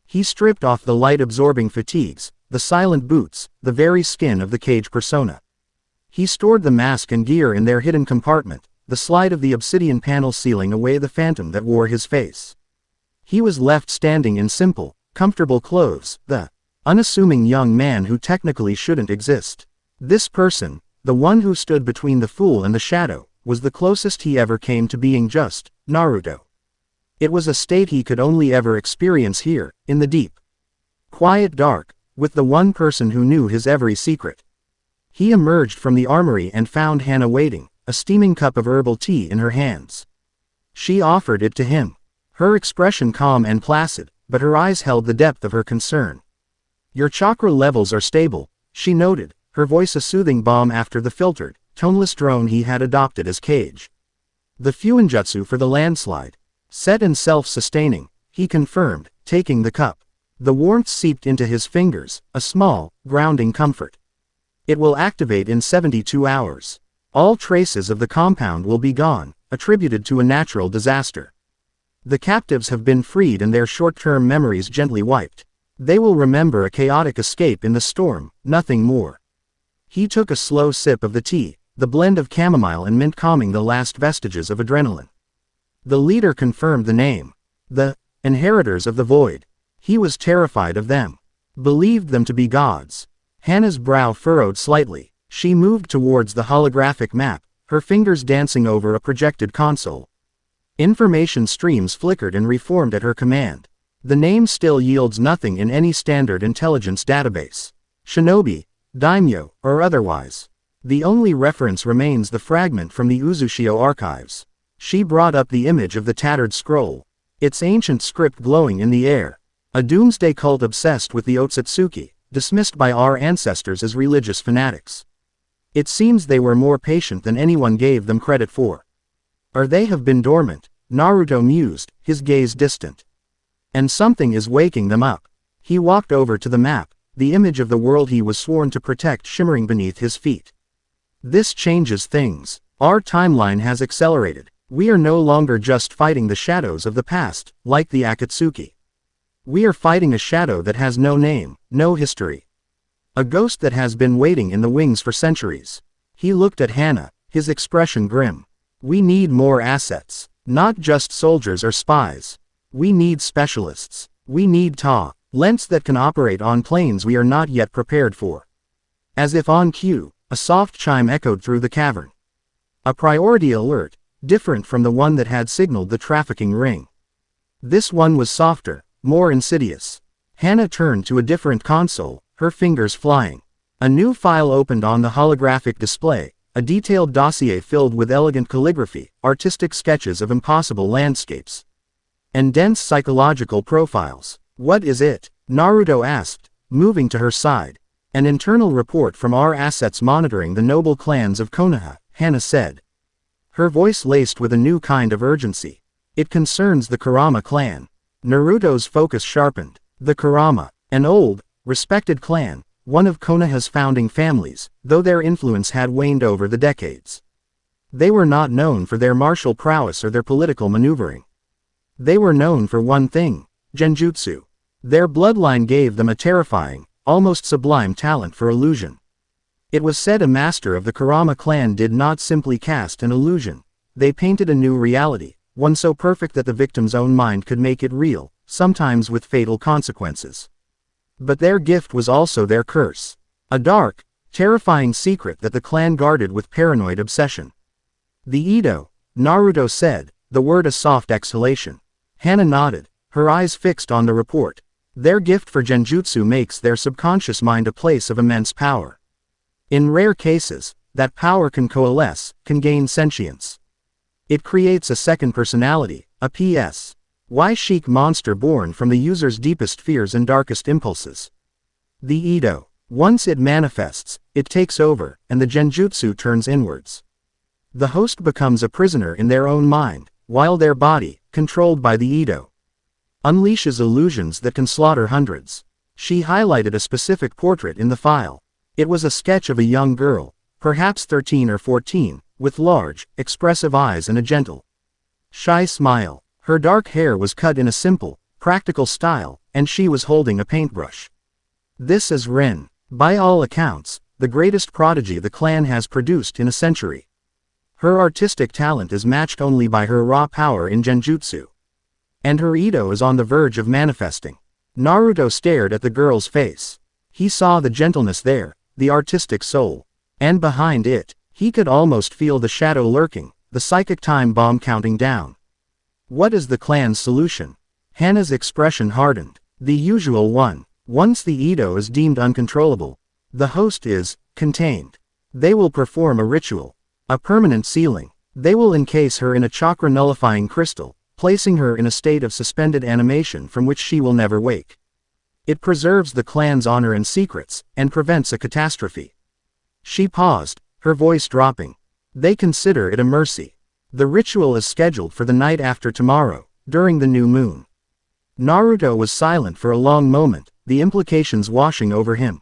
He stripped off the light-absorbing fatigues, the silent boots, the very skin of the Cage persona. He stored the mask and gear in their hidden compartment, the slide of the obsidian panel sealing away the phantom that wore his face. He was left standing in simple, comfortable clothes, the unassuming young man who technically shouldn't exist. This person, the one who stood between the fool and the shadow, was the closest he ever came to being just Naruto. It was a state he could only ever experience here, in the deep, quiet dark, with the one person who knew his every secret. He emerged from the armory and found Hana waiting, a steaming cup of herbal tea in her hands. She offered it to him. Her expression calm and placid, but her eyes held the depth of her concern. "Your chakra levels are stable," she noted, her voice a soothing balm after the filtered, toneless drone he had adopted as Cage. "The fuinjutsu for the landslide. Set and self-sustaining," he confirmed, taking the cup. The warmth seeped into his fingers, a small, grounding comfort. "It will activate in 72 hours. All traces of the compound will be gone, attributed to a natural disaster. The captives have been freed and their short-term memories gently wiped. They will remember a chaotic escape in the storm, nothing more." He took a slow sip of the tea, the blend of chamomile and mint calming the last vestiges of adrenaline. The leader confirmed the name. The Inheritors of the Void. He was terrified of them. Believed them to be gods. Hana's brow furrowed slightly. She moved towards the holographic map, her fingers dancing over a projected console. Information streams flickered and reformed at her command. The name still yields nothing in any standard intelligence database. Shinobi, daimyo, or otherwise. The only reference remains the fragment from the Uzushio archives. She brought up the image of the tattered scroll, its ancient script glowing in the air. A doomsday cult obsessed with the Otsutsuki, dismissed by our ancestors as religious fanatics. It seems they were more patient than anyone gave them credit for. Or they have been dormant, Naruto mused, his gaze distant. And something is waking them up. He walked over to the map, the image of the world he was sworn to protect shimmering beneath his feet. "This changes things," Our timeline has accelerated. We are no longer just fighting the shadows of the past, like the Akatsuki. We are fighting a shadow that has no name, no history. A ghost that has been waiting in the wings for centuries. He looked at Hana, his expression grim. We need more assets. Not just soldiers or spies. We need specialists. We need talents that can operate on planes we are not yet prepared for. As if on cue, a soft chime echoed through the cavern. A priority alert, different from the one that had signaled the trafficking ring. This one was softer, more insidious. Hana turned to a different console, her fingers flying. A new file opened on the holographic display, a detailed dossier filled with elegant calligraphy, artistic sketches of impossible landscapes, and dense psychological profiles. What is it? Naruto asked, moving to her side. An internal report from our assets monitoring the noble clans of Konoha, Hana said. Her voice laced with a new kind of urgency. It concerns the Kurama clan. Naruto's focus sharpened. The Kurama, an old, respected clan, one of Konoha's founding families, though their influence had waned over the decades. They were not known for their martial prowess or their political maneuvering. They were known for one thing, genjutsu. Their bloodline gave them a terrifying, almost sublime talent for illusion. It was said a master of the Kurama clan did not simply cast an illusion. They painted a new reality, one so perfect that the victim's own mind could make it real, sometimes with fatal consequences. But their gift was also their curse. A dark, terrifying secret that the clan guarded with paranoid obsession. The Edo, Naruto said, the word a soft exhalation. Hana nodded, her eyes fixed on the report. Their gift for genjutsu makes their subconscious mind a place of immense power. In rare cases, that power can coalesce, can gain sentience. It creates a second personality, a PS. Y chic monster born from the user's deepest fears and darkest impulses. The Edo. Once it manifests, it takes over, and the genjutsu turns inwards. The host becomes a prisoner in their own mind, while their body, controlled by the Edo, unleashes illusions that can slaughter hundreds. She highlighted a specific portrait in the file. It was a sketch of a young girl, perhaps 13 or 14, with large, expressive eyes and a gentle, shy smile. Her dark hair was cut in a simple, practical style, and she was holding a paintbrush. This is Rin, by all accounts, the greatest prodigy the clan has produced in a century. Her artistic talent is matched only by her raw power in genjutsu. And her Edo is on the verge of manifesting. Naruto stared at the girl's face. He saw the gentleness there, the artistic soul. And behind it, he could almost feel the shadow lurking, the psychic time bomb counting down. What is the clan's solution? Hana's expression hardened. The usual one. Once the Edo is deemed uncontrollable, the host is contained. They will perform a ritual. A permanent sealing. They will encase her in a chakra-nullifying crystal, placing her in a state of suspended animation from which she will never wake. It preserves the clan's honor and secrets, and prevents a catastrophe. She paused, her voice dropping. They consider it a mercy. The ritual is scheduled for the night after tomorrow, during the new moon. Naruto was silent for a long moment, the implications washing over him.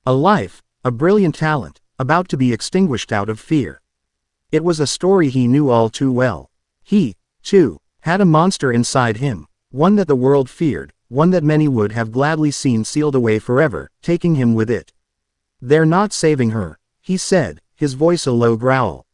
A life, a brilliant talent, about to be extinguished out of fear. It was a story he knew all too well. He, too, had a monster inside him, one that the world feared, one that many would have gladly seen sealed away forever, taking him with it. They're not saving her, he said, his voice a low growl.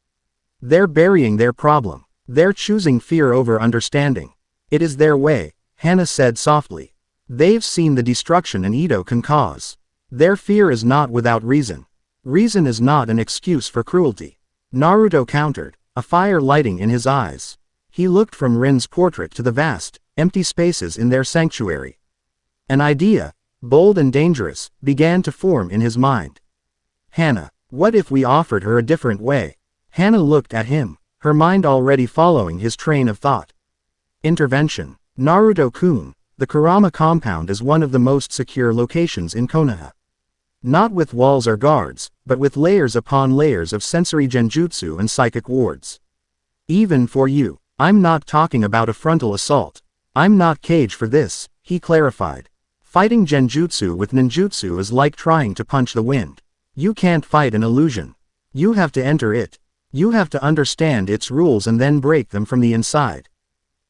They're burying their problem. They're choosing fear over understanding. It is their way, Hana said softly. They've seen the destruction an Edo can cause. Their fear is not without reason. Reason is not an excuse for cruelty. Naruto countered, a fire lighting in his eyes. He looked from Rin's portrait to the vast, empty spaces in their sanctuary. An idea, bold and dangerous, began to form in his mind. Hana, what if we offered her a different way? Hana looked at him, her mind already following his train of thought. Intervention. Naruto-kun, the Kurama compound is one of the most secure locations in Konoha. Not with walls or guards, but with layers upon layers of sensory genjutsu and psychic wards. Even for you, I'm not talking about a frontal assault. I'm not caged for this, he clarified. Fighting genjutsu with ninjutsu is like trying to punch the wind. You can't fight an illusion. You have to enter it. You have to understand its rules and then break them from the inside.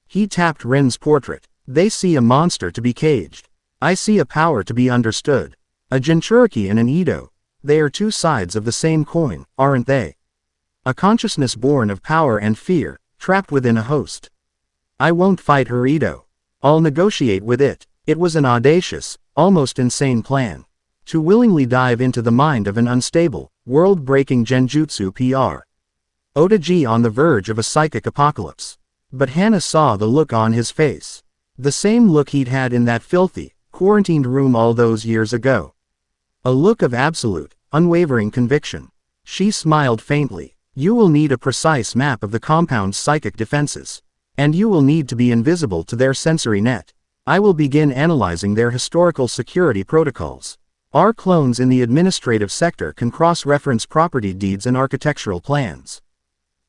He tapped Rin's portrait. They see a monster to be caged. I see a power to be understood. A Jinchuriki and an Edo. They are two sides of the same coin, aren't they? A consciousness born of power and fear, trapped within a host. I won't fight her Edo. I'll negotiate with it. It was an audacious, almost insane plan. To willingly dive into the mind of an unstable, world-breaking genjutsu PR. Otaji on the verge of a psychic apocalypse. But Hana saw the look on his face. The same look he'd had in that filthy, quarantined room all those years ago. A look of absolute, unwavering conviction. She smiled faintly. You will need a precise map of the compound's psychic defenses. And you will need to be invisible to their sensory net. I will begin analyzing their historical security protocols. Our clones in the administrative sector can cross-reference property deeds and architectural plans.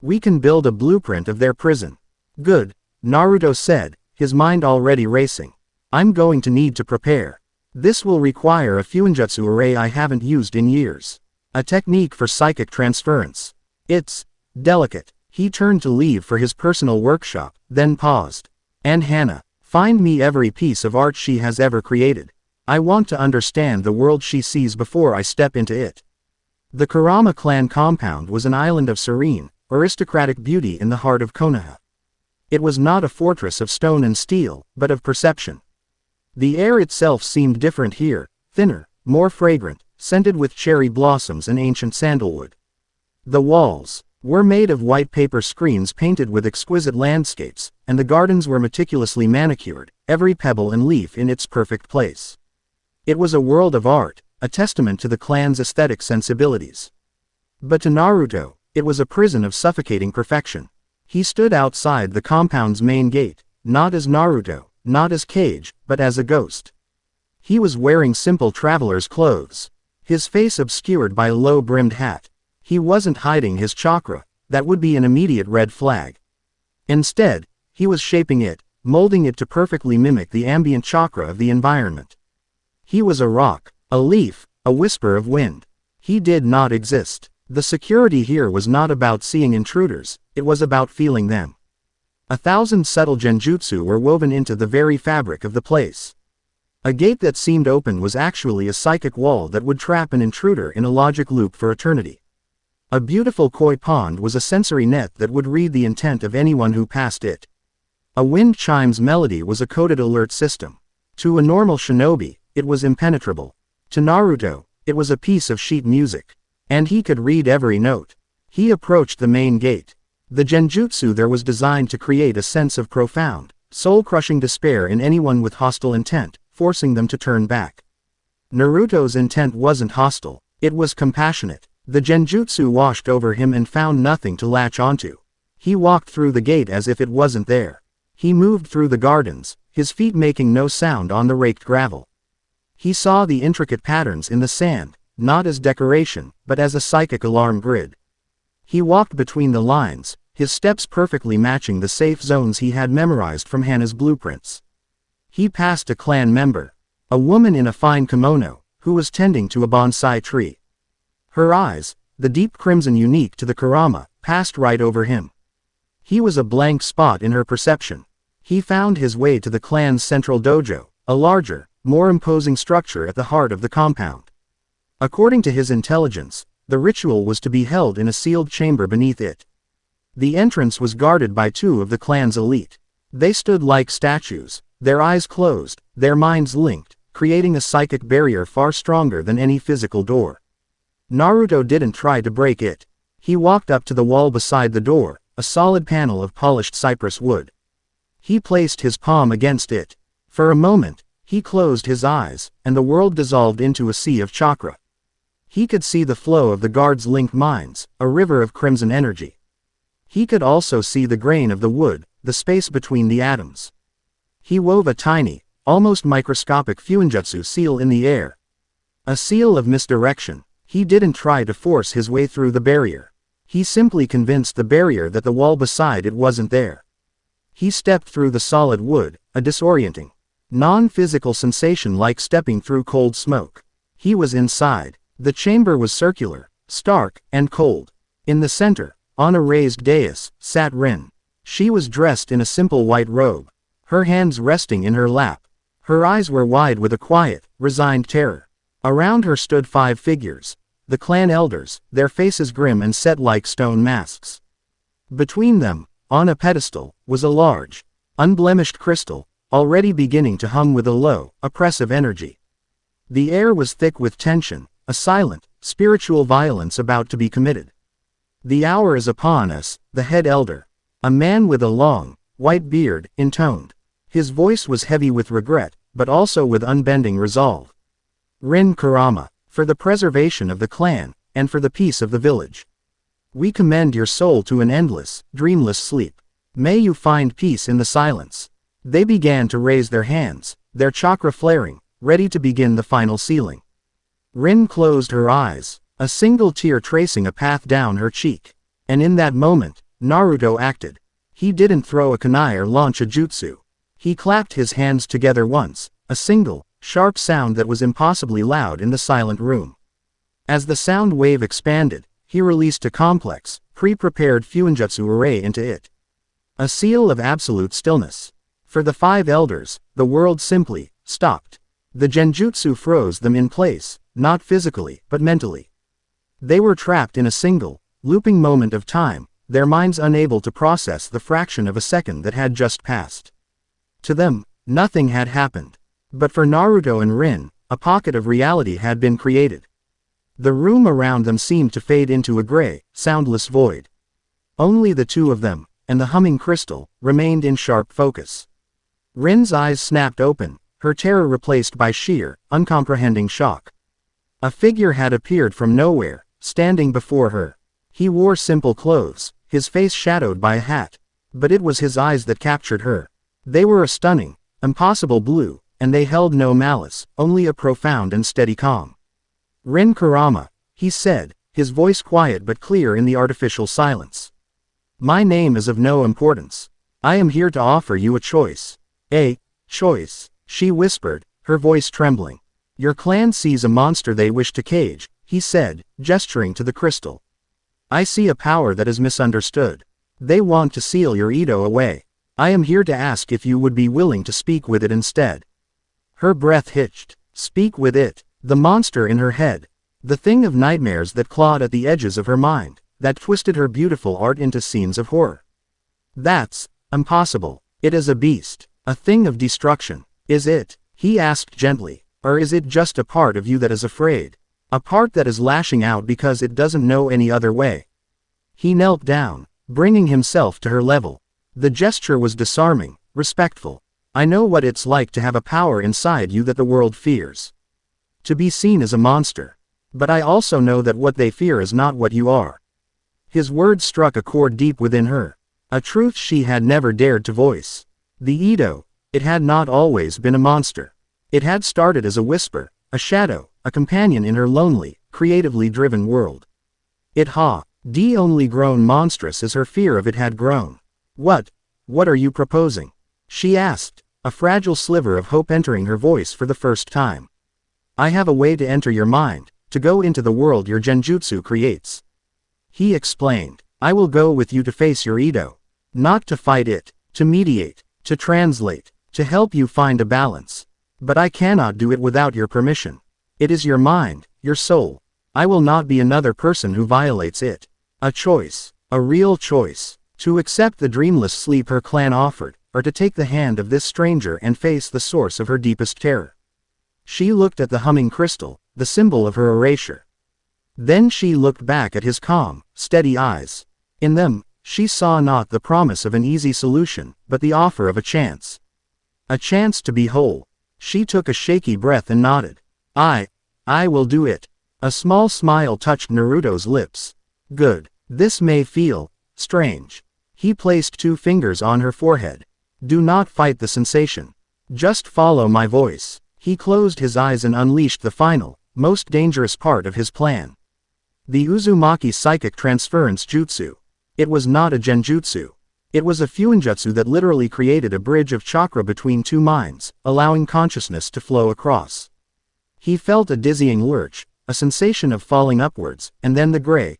We can build a blueprint of their prison. Good, Naruto said, his mind already racing. I'm going to need to prepare. This will require a fuinjutsu array I haven't used in years. A technique for psychic transference. It's delicate. He turned to leave for his personal workshop, then paused. And Hana, find me every piece of art she has ever created. I want to understand the world she sees before I step into it. The Kurama clan compound was an island of serene, aristocratic beauty in the heart of Konoha. It was not a fortress of stone and steel, but of perception. The air itself seemed different here, thinner, more fragrant, scented with cherry blossoms and ancient sandalwood. The walls were made of white paper screens painted with exquisite landscapes, and the gardens were meticulously manicured, every pebble and leaf in its perfect place. It was a world of art, a testament to the clan's aesthetic sensibilities. But to Naruto, it was a prison of suffocating perfection. He stood outside the compound's main gate, not as Naruto, not as Cage, but as a ghost. He was wearing simple traveler's clothes, his face obscured by a low-brimmed hat. He wasn't hiding his chakra, that would be an immediate red flag. Instead, he was shaping it, molding it to perfectly mimic the ambient chakra of the environment. He was a rock, a leaf, a whisper of wind. He did not exist. The security here was not about seeing intruders, it was about feeling them. 1,000 subtle genjutsu were woven into the very fabric of the place. A gate that seemed open was actually a psychic wall that would trap an intruder in a logic loop for eternity. A beautiful koi pond was a sensory net that would read the intent of anyone who passed it. A wind chime's melody was a coded alert system. To a normal shinobi, it was impenetrable. To Naruto, it was a piece of sheet music. And he could read every note. He approached the main gate. The genjutsu there was designed to create a sense of profound, soul-crushing despair in anyone with hostile intent, forcing them to turn back. Naruto's intent wasn't hostile, it was compassionate. The genjutsu washed over him and found nothing to latch onto. He walked through the gate as if it wasn't there. He moved through the gardens, his feet making no sound on the raked gravel. He saw the intricate patterns in the sand, not as decoration, but as a psychic alarm grid. He walked between the lines, his steps perfectly matching the safe zones he had memorized from Hana's blueprints. He passed a clan member, a woman in a fine kimono, who was tending to a bonsai tree. Her eyes, the deep crimson unique to the Kurama, passed right over him. He was a blank spot in her perception. He found his way to the clan's central dojo, a larger, more imposing structure at the heart of the compound. According to his intelligence, the ritual was to be held in a sealed chamber beneath it. The entrance was guarded by 2 of the clan's elite. They stood like statues, their eyes closed, their minds linked, creating a psychic barrier far stronger than any physical door. Naruto didn't try to break it. He walked up to the wall beside the door, a solid panel of polished cypress wood. He placed his palm against it. For a moment, he closed his eyes, and the world dissolved into a sea of chakra. He could see the flow of the guards' linked minds, a river of crimson energy. He could also see the grain of the wood, the space between the atoms. He wove a tiny, almost microscopic fuinjutsu seal in the air. A seal of misdirection. He didn't try to force his way through the barrier. He simply convinced the barrier that the wall beside it wasn't there. He stepped through the solid wood, a disorienting, non-physical sensation like stepping through cold smoke. He was inside. The chamber was circular, stark, and cold. In the center, On a raised dais, sat Rin. She was dressed in a simple white robe, her hands resting in her lap. Her eyes were wide with a quiet, resigned terror. Around her stood 5 figures, the clan elders, their faces grim and set like stone masks. Between them, on a pedestal, was a large, unblemished crystal, already beginning to hum with a low, oppressive energy. The air was thick with tension, a silent, spiritual violence about to be committed. "The hour is upon us," the head elder, a man with a long, white beard, intoned. His voice was heavy with regret, but also with unbending resolve. "Rin Kurama, for the preservation of the clan, and for the peace of the village. We commend your soul to an endless, dreamless sleep. May you find peace in the silence." They began to raise their hands, their chakra flaring, ready to begin the final sealing. Rin closed her eyes, a single tear tracing a path down her cheek. And in that moment, Naruto acted. He didn't throw a kunai or launch a jutsu. He clapped his hands together once, a single, sharp sound that was impossibly loud in the silent room. As the sound wave expanded, he released a complex, pre-prepared fuinjutsu array into it. A seal of absolute stillness. For the 5 elders, the world simply stopped. The genjutsu froze them in place, not physically, but mentally. They were trapped in a single, looping moment of time, their minds unable to process the fraction of a second that had just passed. To them, nothing had happened. But for Naruto and Rin, a pocket of reality had been created. The room around them seemed to fade into a gray, soundless void. Only the 2 of them, and the humming crystal, remained in sharp focus. Rin's eyes snapped open, her terror replaced by sheer, uncomprehending shock. A figure had appeared from nowhere, standing before her. He wore simple clothes, his face shadowed by a hat. But it was his eyes that captured her. They were a stunning, impossible blue, and they held no malice, only a profound and steady calm. "Rin Kurama," he said, his voice quiet but clear in the artificial silence. "My name is of no importance. I am here to offer you a choice." "A choice," she whispered, her voice trembling. "Your clan sees a monster they wish to cage," he said, gesturing to the crystal. "I see a power that is misunderstood. They want to seal your Edo away. I am here to ask if you would be willing to speak with it instead." Her breath hitched. Speak with it. The monster in her head. The thing of nightmares that clawed at the edges of her mind, that twisted her beautiful art into scenes of horror. "That's impossible. It is a beast, a thing of destruction." "Is it?" he asked gently. "Or is it just a part of you that is afraid? A part that is lashing out because it doesn't know any other way?" He knelt down, bringing himself to her level. The gesture was disarming, respectful. "I know what it's like to have a power inside you that the world fears. To be seen as a monster. But I also know that what they fear is not what you are." His words struck a chord deep within her. A truth she had never dared to voice. The Edo, it had not always been a monster. It had started as a whisper, a shadow, a companion in her lonely, creatively driven world. It had only grown monstrous as her fear of it had grown. What are you proposing?" she asked, a fragile sliver of hope entering her voice for the first time. "I have a way to enter your mind, to go into the world your genjutsu creates," he explained. "I will go with you to face your Edo. Not to fight it, to mediate, to translate, to help you find a balance. But I cannot do it without your permission. It is your mind, your soul. I will not be another person who violates it." A choice, a real choice, to accept the dreamless sleep her clan offered, or to take the hand of this stranger and face the source of her deepest terror. She looked at the humming crystal, the symbol of her erasure. Then she looked back at his calm, steady eyes. In them, she saw not the promise of an easy solution, but the offer of a chance. A chance to be whole. She took a shaky breath and nodded. I will do it." A small smile touched Naruto's lips. "Good. This may feel strange." He placed 2 fingers on her forehead. "Do not fight the sensation. Just follow my voice." He closed his eyes and unleashed the final, most dangerous part of his plan. The Uzumaki Psychic Transference Jutsu. It was not a genjutsu. It was a fuinjutsu that literally created a bridge of chakra between 2 minds, allowing consciousness to flow across. He felt a dizzying lurch, a sensation of falling upwards, and then the gray,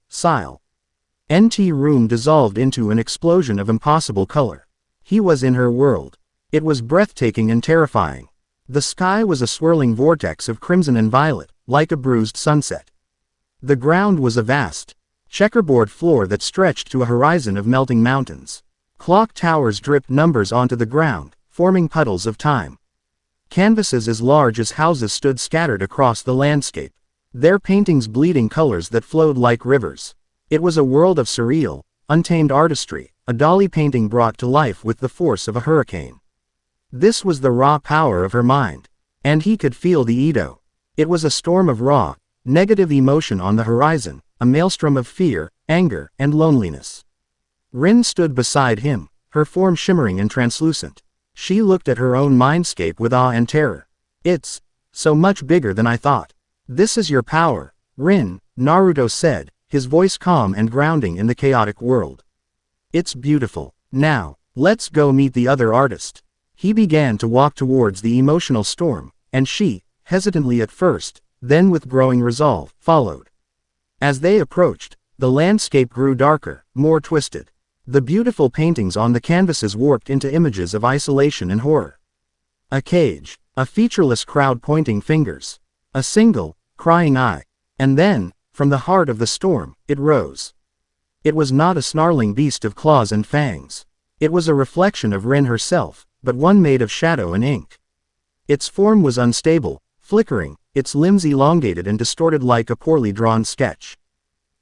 NT room dissolved into an explosion of impossible color. He was in her world. It was breathtaking and terrifying. The sky was a swirling vortex of crimson and violet, like a bruised sunset. The ground was a vast, checkerboard floor that stretched to a horizon of melting mountains. Clock towers dripped numbers onto the ground, forming puddles of time. Canvases as large as houses stood scattered across the landscape, their paintings bleeding colors that flowed like rivers. It was a world of surreal, untamed artistry, a Dali painting brought to life with the force of a hurricane. This was the raw power of her mind. And he could feel the Edo. It was a storm of raw, negative emotion on the horizon, a maelstrom of fear, anger, and loneliness. Rin stood beside him, her form shimmering and translucent. She looked at her own mindscape with awe and terror. It's so much bigger than I thought. This is your power, Rin, Naruto said, his voice calm and grounding in the chaotic world. It's beautiful. Now, let's go meet the other artist. He began to walk towards the emotional storm, and she, hesitantly at first, then with growing resolve, followed. As they approached, the landscape grew darker, more twisted. The beautiful paintings on the canvases warped into images of isolation and horror. A cage, a featureless crowd pointing fingers, a single, crying eye. And then, from the heart of the storm, it rose. It was not a snarling beast of claws and fangs. It was a reflection of Rin herself, but one made of shadow and ink. Its form was unstable, flickering, its limbs elongated and distorted like a poorly drawn sketch.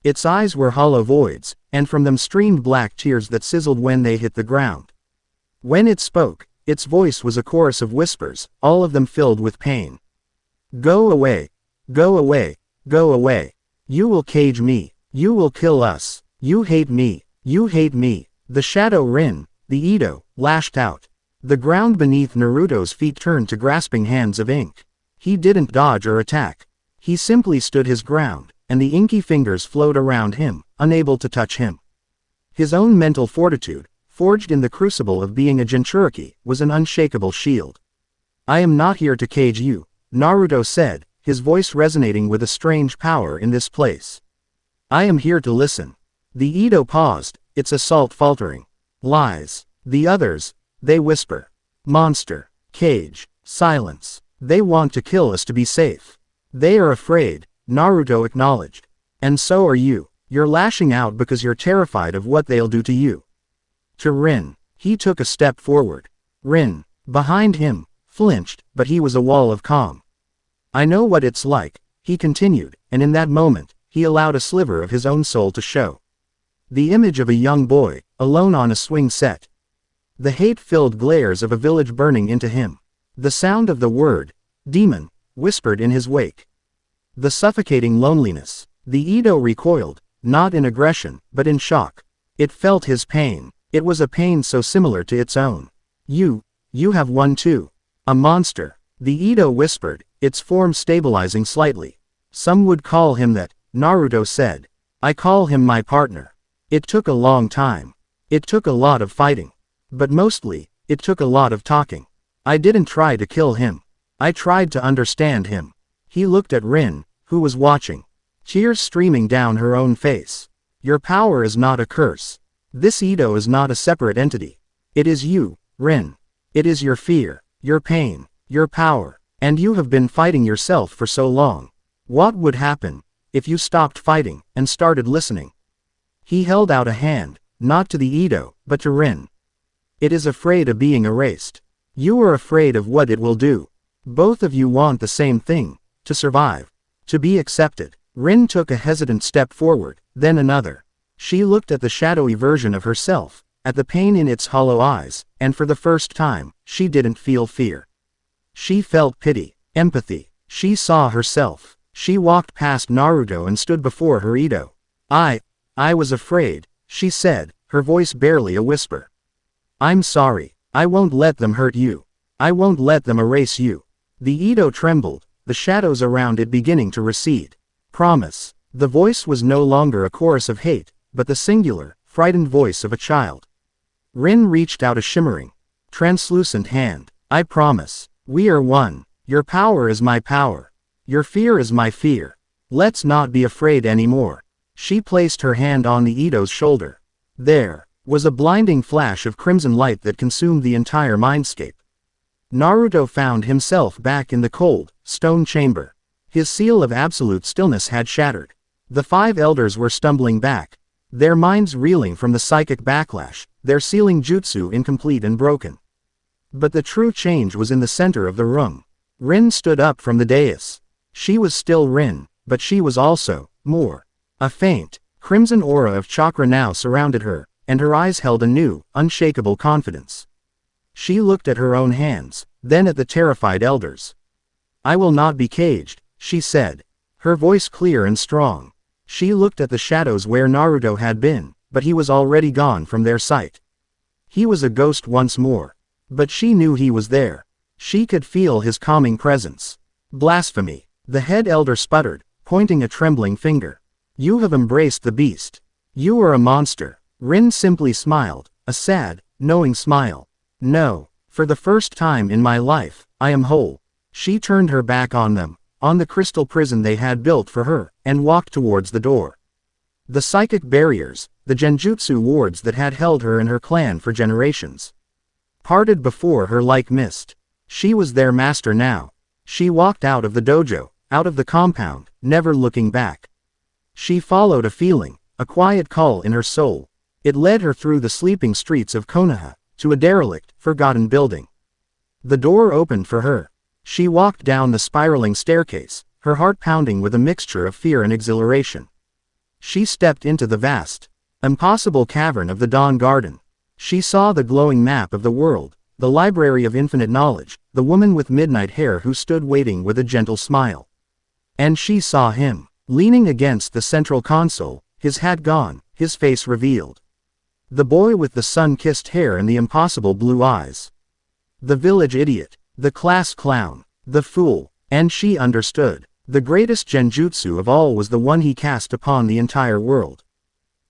Its eyes were hollow voids, and from them streamed black tears that sizzled when they hit the ground. When it spoke, its voice was a chorus of whispers, all of them filled with pain. Go away. Go away. Go away. You will cage me. You will kill us. You hate me. You hate me. The shadow Rin, the Edo, lashed out. The ground beneath Naruto's feet turned to grasping hands of ink. He didn't dodge or attack. He simply stood his ground, and the inky fingers flowed around him, unable to touch him. His own mental fortitude, forged in the crucible of being a Jinchuriki, was an unshakable shield. I am not here to cage you, Naruto said, his voice resonating with a strange power in this place. I am here to listen. The Edo paused, its assault faltering. Lies. The others, they whisper. Monster. Cage. Silence. They want to kill us to be safe. They are afraid, Naruto acknowledged. And so are you. You're lashing out because you're terrified of what they'll do to you. To Rin, he took a step forward. Rin, behind him, flinched, but he was a wall of calm. I know what it's like, he continued, and in that moment, he allowed a sliver of his own soul to show. The image of a young boy, alone on a swing set. The hate-filled glares of a village burning into him. The sound of the word, demon, whispered in his wake. The suffocating loneliness. The Edo recoiled, not in aggression, but in shock. It felt his pain. It was a pain so similar to its own. You have one too. A monster. The Edo whispered, its form stabilizing slightly. Some would call him that, Naruto said. I call him my partner. It took a long time. It took a lot of fighting. But mostly, it took a lot of talking. I didn't try to kill him. I tried to understand him. He looked at Rin, who was watching. Tears streaming down her own face. Your power is not a curse. This Edo is not a separate entity. It is you, Rin. It is your fear, your pain, your power, and you have been fighting yourself for so long. What would happen if you stopped fighting and started listening? He held out a hand, not to the Edo, but to Rin. It is afraid of being erased. You are afraid of what it will do. Both of you want the same thing, to survive, to be accepted. Rin took a hesitant step forward, then another. She looked at the shadowy version of herself, at the pain in its hollow eyes, and for the first time, she didn't feel fear. She felt pity, empathy. She saw herself. She walked past Naruto and stood before her Edo. I was afraid, she said, her voice barely a whisper. I'm sorry. I won't let them hurt you. I won't let them erase you. The Edo trembled, the shadows around it beginning to recede. Promise. The voice was no longer a chorus of hate, but the singular, frightened voice of a child. Rin reached out a shimmering, translucent hand. I promise. We are one. Your power is my power. Your fear is my fear. Let's not be afraid anymore. She placed her hand on the Ito's shoulder. There was a blinding flash of crimson light that consumed the entire mindscape. Naruto found himself back in the cold, stone chamber. His seal of absolute stillness had shattered. The 5 elders were stumbling back, their minds reeling from the psychic backlash, their sealing jutsu incomplete and broken. But the true change was in the center of the room. Rin stood up from the dais. She was still Rin, but she was also more. A faint, crimson aura of chakra now surrounded her, and her eyes held a new, unshakable confidence. She looked at her own hands, then at the terrified elders. "I will not be caged," she said, her voice clear and strong. She looked at the shadows where Naruto had been, but he was already gone from their sight. He was a ghost once more. But she knew he was there. She could feel his calming presence. "Blasphemy," the head elder sputtered, pointing a trembling finger. "You have embraced the beast. You are a monster." Rin simply smiled, a sad, knowing smile. "No, for the first time in my life, I am whole." She turned her back on them, on the crystal prison they had built for her, and walked towards the door. The psychic barriers, the genjutsu wards that had held her and her clan for generations, parted before her like mist. She was their master now. She walked out of the dojo, out of the compound, never looking back. She followed a feeling, a quiet call in her soul. It led her through the sleeping streets of Konoha, to a derelict, forgotten building. The door opened for her. She walked down the spiraling staircase, her heart pounding with a mixture of fear and exhilaration. She stepped into the vast, impossible cavern of the Dawn Garden. She saw the glowing map of the world, the library of infinite knowledge, the woman with midnight hair who stood waiting with a gentle smile. And she saw him, leaning against the central console, his hat gone, his face revealed. The boy with the sun-kissed hair and the impossible blue eyes. The village idiot, the class clown, the fool, and she understood. The greatest genjutsu of all was the one he cast upon the entire world.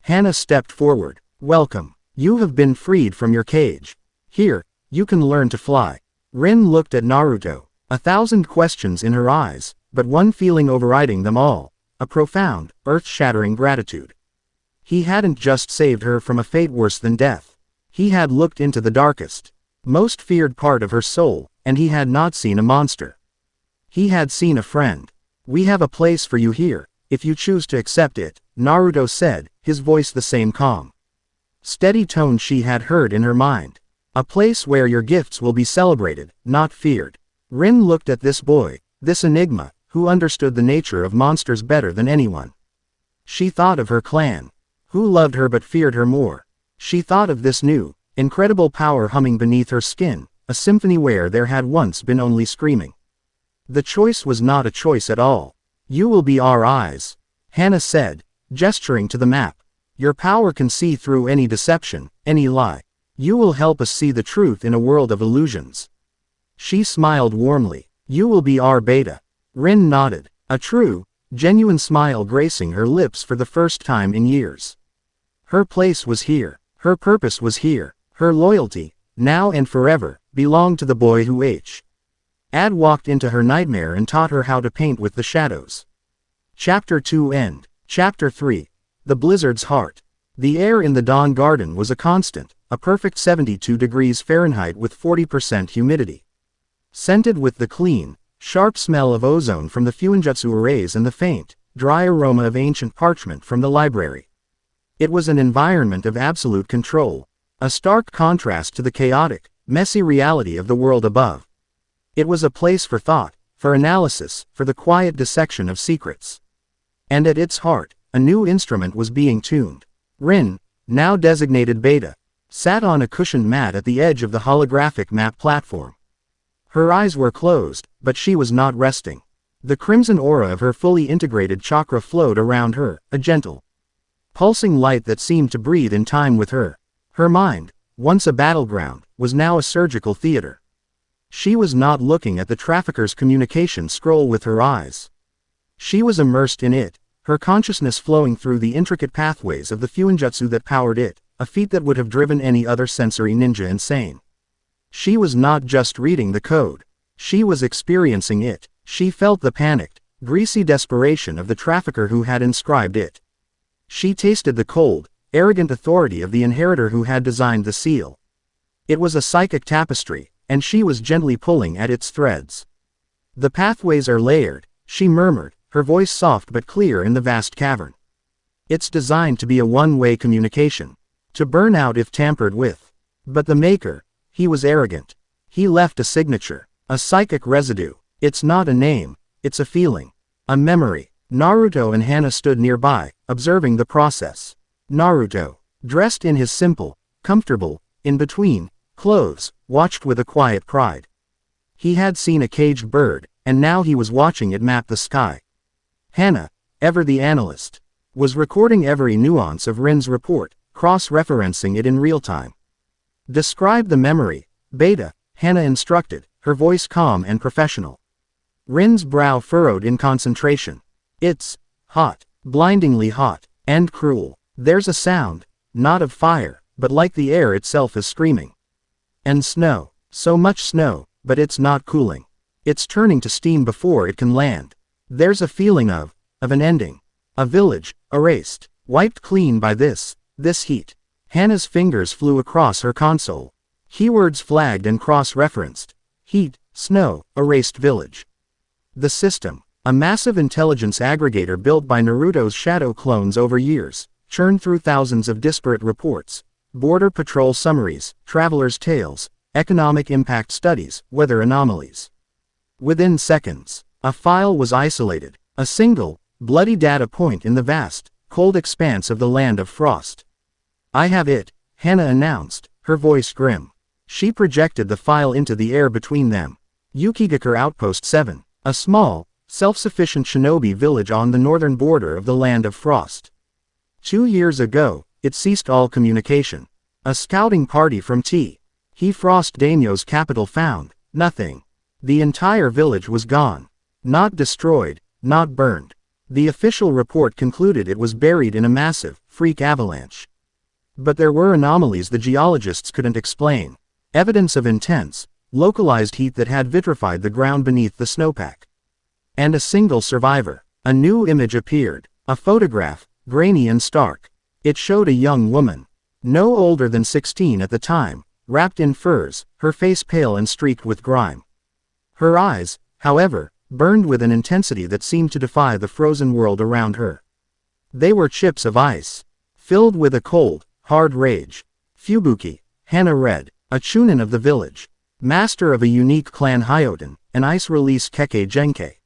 Hana stepped forward. "Welcome. You have been freed from your cage. Here, you can learn to fly." Rin looked at Naruto, 1,000 questions in her eyes, but one feeling overriding them all, a profound, earth-shattering gratitude. He hadn't just saved her from a fate worse than death. He had looked into the darkest, most feared part of her soul, and he had not seen a monster. He had seen a friend. "We have a place for you here, if you choose to accept it," Naruto said, his voice the same calm, steady tone she had heard in her mind. "A place where your gifts will be celebrated, not feared." Rin looked at this boy, this enigma, who understood the nature of monsters better than anyone. She thought of her clan, who loved her but feared her more. She thought of this new, incredible power humming beneath her skin, a symphony where there had once been only screaming. The choice was not a choice at all. "You will be our eyes," Hana said, gesturing to the map. "Your power can see through any deception, any lie. You will help us see the truth in a world of illusions." She smiled warmly. "You will be our beta." Rin nodded, a true, genuine smile gracing her lips for the first time in years. Her place was here. Her purpose was here. Her loyalty, now and forever, belonged to the boy who had walked into her nightmare and taught her how to paint with the shadows. Chapter 2 End. Chapter 3. The Blizzard's Heart. The air in the Dawn Garden was a constant, a perfect 72 degrees Fahrenheit with 40% humidity. Scented with the clean, sharp smell of ozone from the fuinjutsu arrays and the faint, dry aroma of ancient parchment from the library. It was an environment of absolute control, a stark contrast to the chaotic, messy reality of the world above. It was a place for thought, for analysis, for the quiet dissection of secrets. And at its heart, a new instrument was being tuned. Rin, now designated Beta, sat on a cushioned mat at the edge of the holographic map platform. Her eyes were closed, but she was not resting. The crimson aura of her fully integrated chakra flowed around her, a gentle, pulsing light that seemed to breathe in time with her. Her mind, once a battleground, was now a surgical theater. She was not looking at the trafficker's communication scroll with her eyes. She was immersed in it, her consciousness flowing through the intricate pathways of the fuinjutsu that powered it, a feat that would have driven any other sensory ninja insane. She was not just reading the code. She was experiencing it. She felt the panicked, greasy desperation of the trafficker who had inscribed it. She tasted the cold, arrogant authority of the inheritor who had designed the seal. It was a psychic tapestry, and she was gently pulling at its threads. The pathways are layered, she murmured, her voice soft but clear in the vast cavern. It's designed to be a one-way communication. To burn out if tampered with. But the maker, he was arrogant. He left a signature, a psychic residue. It's not a name, it's a feeling. A memory. Naruto and Hana stood nearby, observing the process. Naruto, dressed in his simple, comfortable, in-between, clothes, watched with a quiet pride. He had seen a caged bird, and now he was watching it map the sky. Hana, ever the analyst, was recording every nuance of Rin's report, cross-referencing it in real time. Describe the memory, Beta, Hana instructed, her voice calm and professional. Rin's brow furrowed in concentration. It's hot, blindingly hot, and cruel. There's a sound, not of fire, but like the air itself is screaming. And snow, so much snow, but it's not cooling. It's turning to steam before it can land. There's a feeling of an ending. A village, erased, wiped clean by this heat. Hana's fingers flew across her console. Keywords flagged and cross-referenced. Heat, snow, erased village. The system, a massive intelligence aggregator built by Naruto's shadow clones over years, churned through thousands of disparate reports, border patrol summaries, travelers' tales, economic impact studies, weather anomalies. Within seconds, a file was isolated, a single, bloody data point in the vast, cold expanse of the land of frost. I have it, Hana announced, her voice grim. She projected the file into the air between them. Yukigakure Outpost 7, a small, self-sufficient shinobi village on the northern border of the land of frost. 2 years ago, it ceased all communication. A scouting party from He Frost Daimyo's capital found nothing. The entire village was gone. Not destroyed, not burned. The official report concluded it was buried in a massive, freak avalanche. But there were anomalies the geologists couldn't explain. Evidence of intense, localized heat that had vitrified the ground beneath the snowpack. And a single survivor. A new image appeared. A photograph, grainy and stark. It showed a young woman. No older than 16 at the time, wrapped in furs, her face pale and streaked with grime. Her eyes, however, burned with an intensity that seemed to defy the frozen world around her. They were chips of ice, filled with a cold, hard rage. Fubuki, Hana read, a chunin of the village, master of a unique clan Hyoten, an ice-release Kekkei Genkei.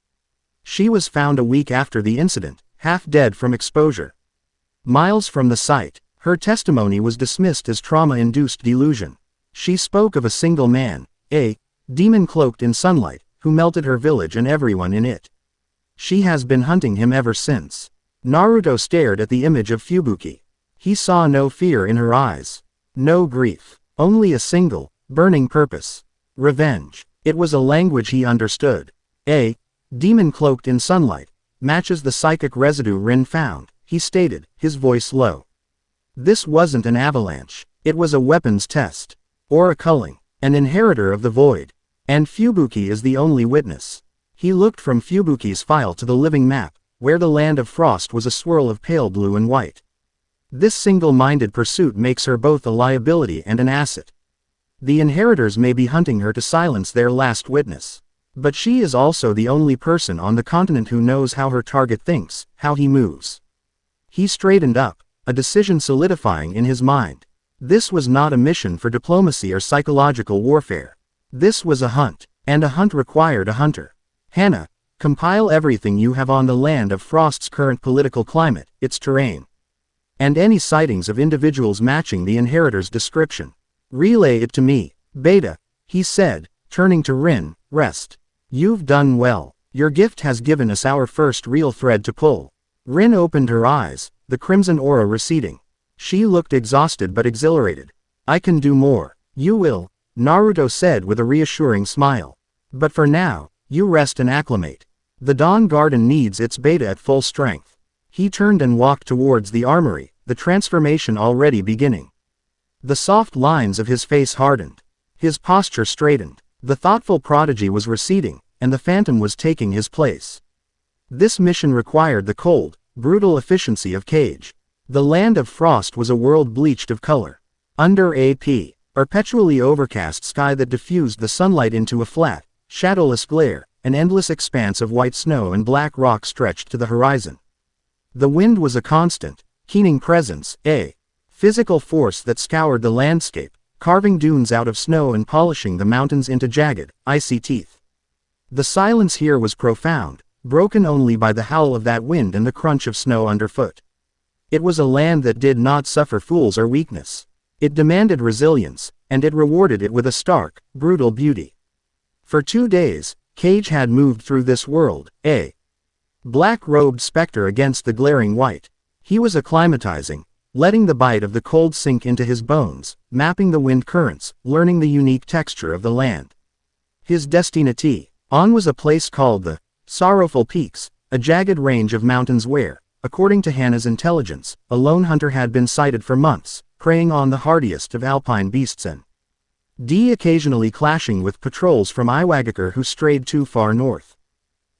She was found a week after the incident, half dead from exposure. Miles from the site, her testimony was dismissed as trauma-induced delusion. She spoke of a single man, a demon cloaked in sunlight, who melted her village and everyone in it. She has been hunting him ever since. Naruto stared at the image of Fubuki. He saw no fear in her eyes. No grief. Only a single, burning purpose. Revenge. It was a language he understood. A demon cloaked in sunlight matches the psychic residue Rin found, he stated, his voice low. This wasn't an avalanche. It was a weapons test. Or a culling. An inheritor of the void. And Fubuki is the only witness. He looked from Fubuki's file to the living map, where the land of frost was a swirl of pale blue and white. This single-minded pursuit makes her both a liability and an asset. The inheritors may be hunting her to silence their last witness. But she is also the only person on the continent who knows how her target thinks, how he moves. He straightened up, a decision solidifying in his mind. This was not a mission for diplomacy or psychological warfare. This was a hunt, and a hunt required a hunter. Hana, compile everything you have on the land of Frost's current political climate, its terrain. And any sightings of individuals matching the inheritor's description. Relay it to me, Beta, he said, turning to Rin. Rest. You've done well. Your gift has given us our first real thread to pull. Rin opened her eyes, the crimson aura receding. She looked exhausted but exhilarated. I can do more. You will, Naruto said with a reassuring smile. But for now, you rest and acclimate. The Dawn Garden needs its Beta at full strength. He turned and walked towards the armory, the transformation already beginning. The soft lines of his face hardened. His posture straightened. The thoughtful prodigy was receding, and the phantom was taking his place. This mission required the cold, brutal efficiency of Cage. The land of frost was a world bleached of color. Under a perpetually overcast sky that diffused the sunlight into a flat, shadowless glare, an endless expanse of white snow and black rock stretched to the horizon. The wind was a constant, keening presence, a physical force that scoured the landscape, carving dunes out of snow and polishing the mountains into jagged, icy teeth. The silence here was profound, broken only by the howl of that wind and the crunch of snow underfoot. It was a land that did not suffer fools or weakness. It demanded resilience, and it rewarded it with a stark, brutal beauty. For 2 days, Cage had moved through this world, a black-robed specter against the glaring white. He was acclimatizing, letting the bite of the cold sink into his bones, mapping the wind currents, learning the unique texture of the land. His destination on was a place called the Sorrowful Peaks, a jagged range of mountains where, according to Hannah's intelligence, a lone hunter had been sighted for months, preying on the hardiest of alpine beasts and occasionally clashing with patrols from Iwagakure who strayed too far north.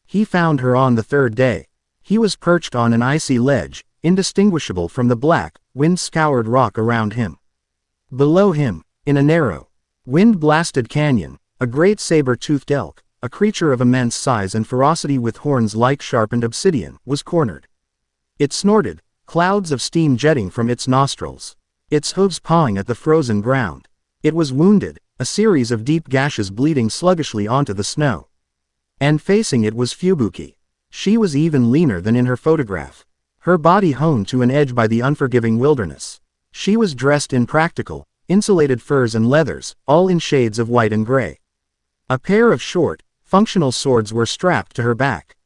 He found her on the 3rd day. He was perched on an icy ledge, indistinguishable from the black, wind-scoured rock around him. Below him, in a narrow, wind-blasted canyon, a great saber-toothed elk, a creature of immense size and ferocity with horns like sharpened obsidian, was cornered. It snorted, clouds of steam jetting from its nostrils, its hooves pawing at the frozen ground. It was wounded, a series of deep gashes bleeding sluggishly onto the snow. And facing it was Fubuki. She was even leaner than in her photograph, her body honed to an edge by the unforgiving wilderness. She was dressed in practical, insulated furs and leathers, all in shades of white and gray. A pair of short, functional swords were strapped to her back.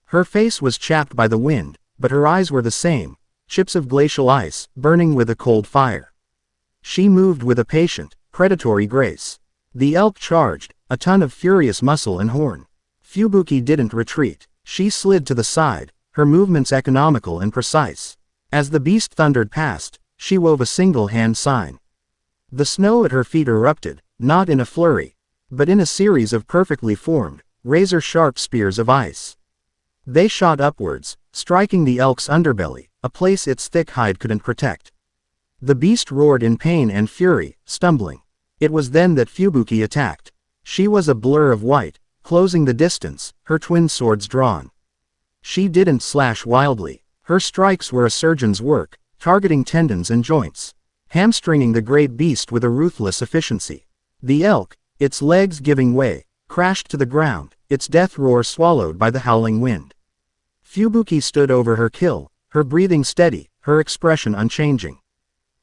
Her face was chapped by the wind, but her eyes were the same, chips of glacial ice, burning with a cold fire. She moved with a patient, predatory grace. The elk charged, a ton of furious muscle and horn. Fubuki didn't retreat. She slid to the side, her movements economical and precise. As the beast thundered past, she wove a single-hand sign. The snow at her feet erupted, not in a flurry, but in a series of perfectly formed, razor-sharp spears of ice. They shot upwards, striking the elk's underbelly, a place its thick hide couldn't protect. The beast roared in pain and fury, stumbling. It was then that Fubuki attacked. She was a blur of white, closing the distance, her twin swords drawn. She didn't slash wildly. Her strikes were a surgeon's work, targeting tendons and joints, hamstringing the great beast with a ruthless efficiency. The elk, its legs giving way, crashed to the ground, its death roar swallowed by the howling wind. Fubuki stood over her kill, her breathing steady, her expression unchanging.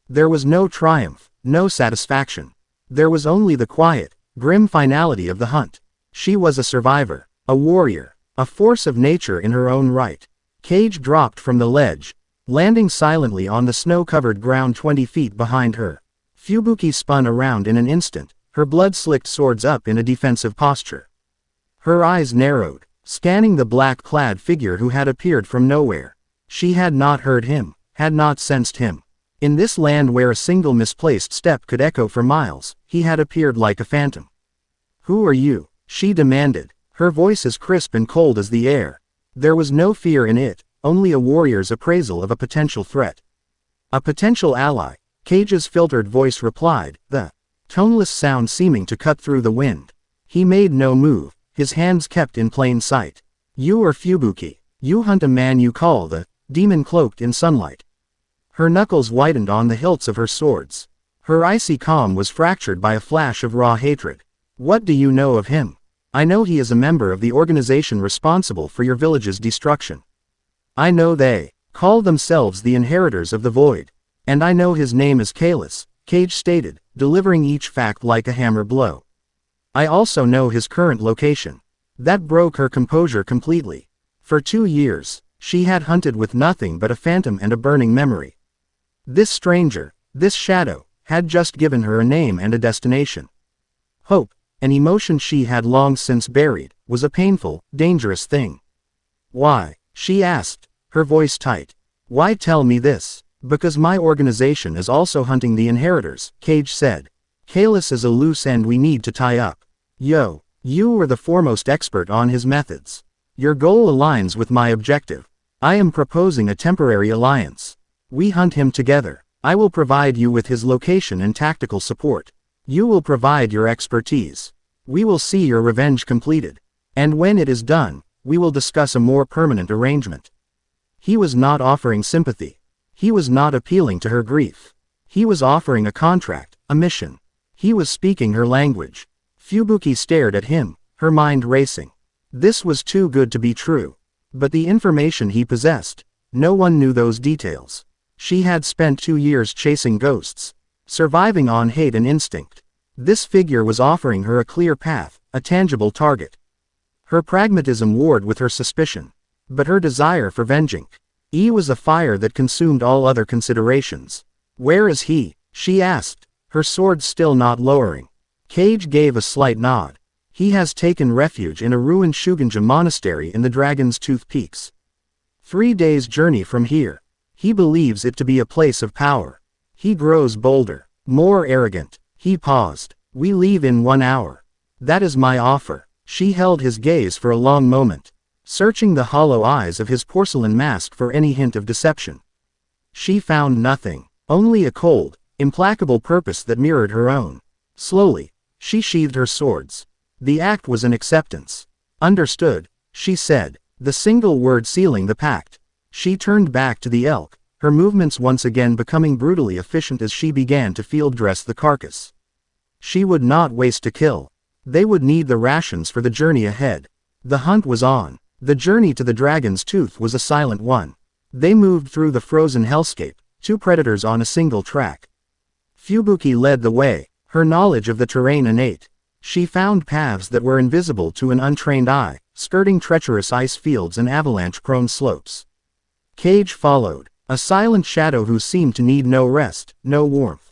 There was no triumph, no satisfaction. There was only the quiet, grim finality of the hunt. She was a survivor, a warrior, a force of nature in her own right. Cage dropped from the ledge, landing silently on the snow-covered ground 20 feet behind her. Fubuki spun around in an instant, her blood-slicked swords up in a defensive posture. Her eyes narrowed, scanning the black-clad figure who had appeared from nowhere. She had not heard him, had not sensed him. In this land where a single misplaced step could echo for miles, he had appeared like a phantom. "Who are you?" she demanded, her voice as crisp and cold as the air. There was no fear in it, only a warrior's appraisal of a potential threat. "A potential ally," Cage's filtered voice replied, the toneless sound seeming to cut through the wind. He made no move, his hands kept in plain sight. "You are Fubuki. You hunt a man you call the demon cloaked in sunlight." Her knuckles whitened on the hilts of her swords. Her icy calm was fractured by a flash of raw hatred. "What do you know of him?" "I know he is a member of the organization responsible for your village's destruction. I know they call themselves the Inheritors of the Void. And I know his name is Kalis," Cage stated, delivering each fact like a hammer blow. "I also know his current location." That broke her composure completely. For 2 years, she had hunted with nothing but a phantom and a burning memory. This stranger, this shadow, had just given her a name and a destination. Hope, an emotion she had long since buried, was a painful, dangerous thing. "Why?" she asked, her voice tight. "Why tell me this?" "Because my organization is also hunting the Inheritors," Cage said. "Kalis is a loose end we need to tie up. You are the foremost expert on his methods. Your goal aligns with my objective. I am proposing a temporary alliance." We hunt him together. I will provide you with his location and tactical support. You will provide your expertise. We will see your revenge completed. And when it is done, we will discuss a more permanent arrangement. He was not offering sympathy. He was not appealing to her grief. He was offering a contract, a mission. He was speaking her language. Fubuki stared at him, her mind racing. This was too good to be true. But the information he possessed, no one knew those details. She had spent 2 years chasing ghosts, surviving on hate and instinct. This figure was offering her a clear path, a tangible target. Her pragmatism warred with her suspicion. But her desire for vengeance was a fire that consumed all other considerations. Where is he? She asked, her sword still not lowering. Cage gave a slight nod. He has taken refuge in a ruined Shugenja monastery in the Dragon's Tooth Peaks. 3 days' journey from here. He believes it to be a place of power. He grows bolder, more arrogant. He paused. We leave in 1 hour. That is my offer. She held his gaze for a long moment, searching the hollow eyes of his porcelain mask for any hint of deception. She found nothing, only a cold, implacable purpose that mirrored her own. Slowly, she sheathed her swords. The act was an acceptance. Understood, she said, the single word sealing the pact. She turned back to the elk, her movements once again becoming brutally efficient as she began to field dress the carcass. She would not waste a kill. They would need the rations for the journey ahead. The hunt was on. The journey to the Dragon's Tooth was a silent one. They moved through the frozen hellscape, 2 predators on a single track. Fubuki led the way, her knowledge of the terrain innate. She found paths that were invisible to an untrained eye, skirting treacherous ice fields and avalanche-prone slopes. Cage followed, a silent shadow who seemed to need no rest, no warmth.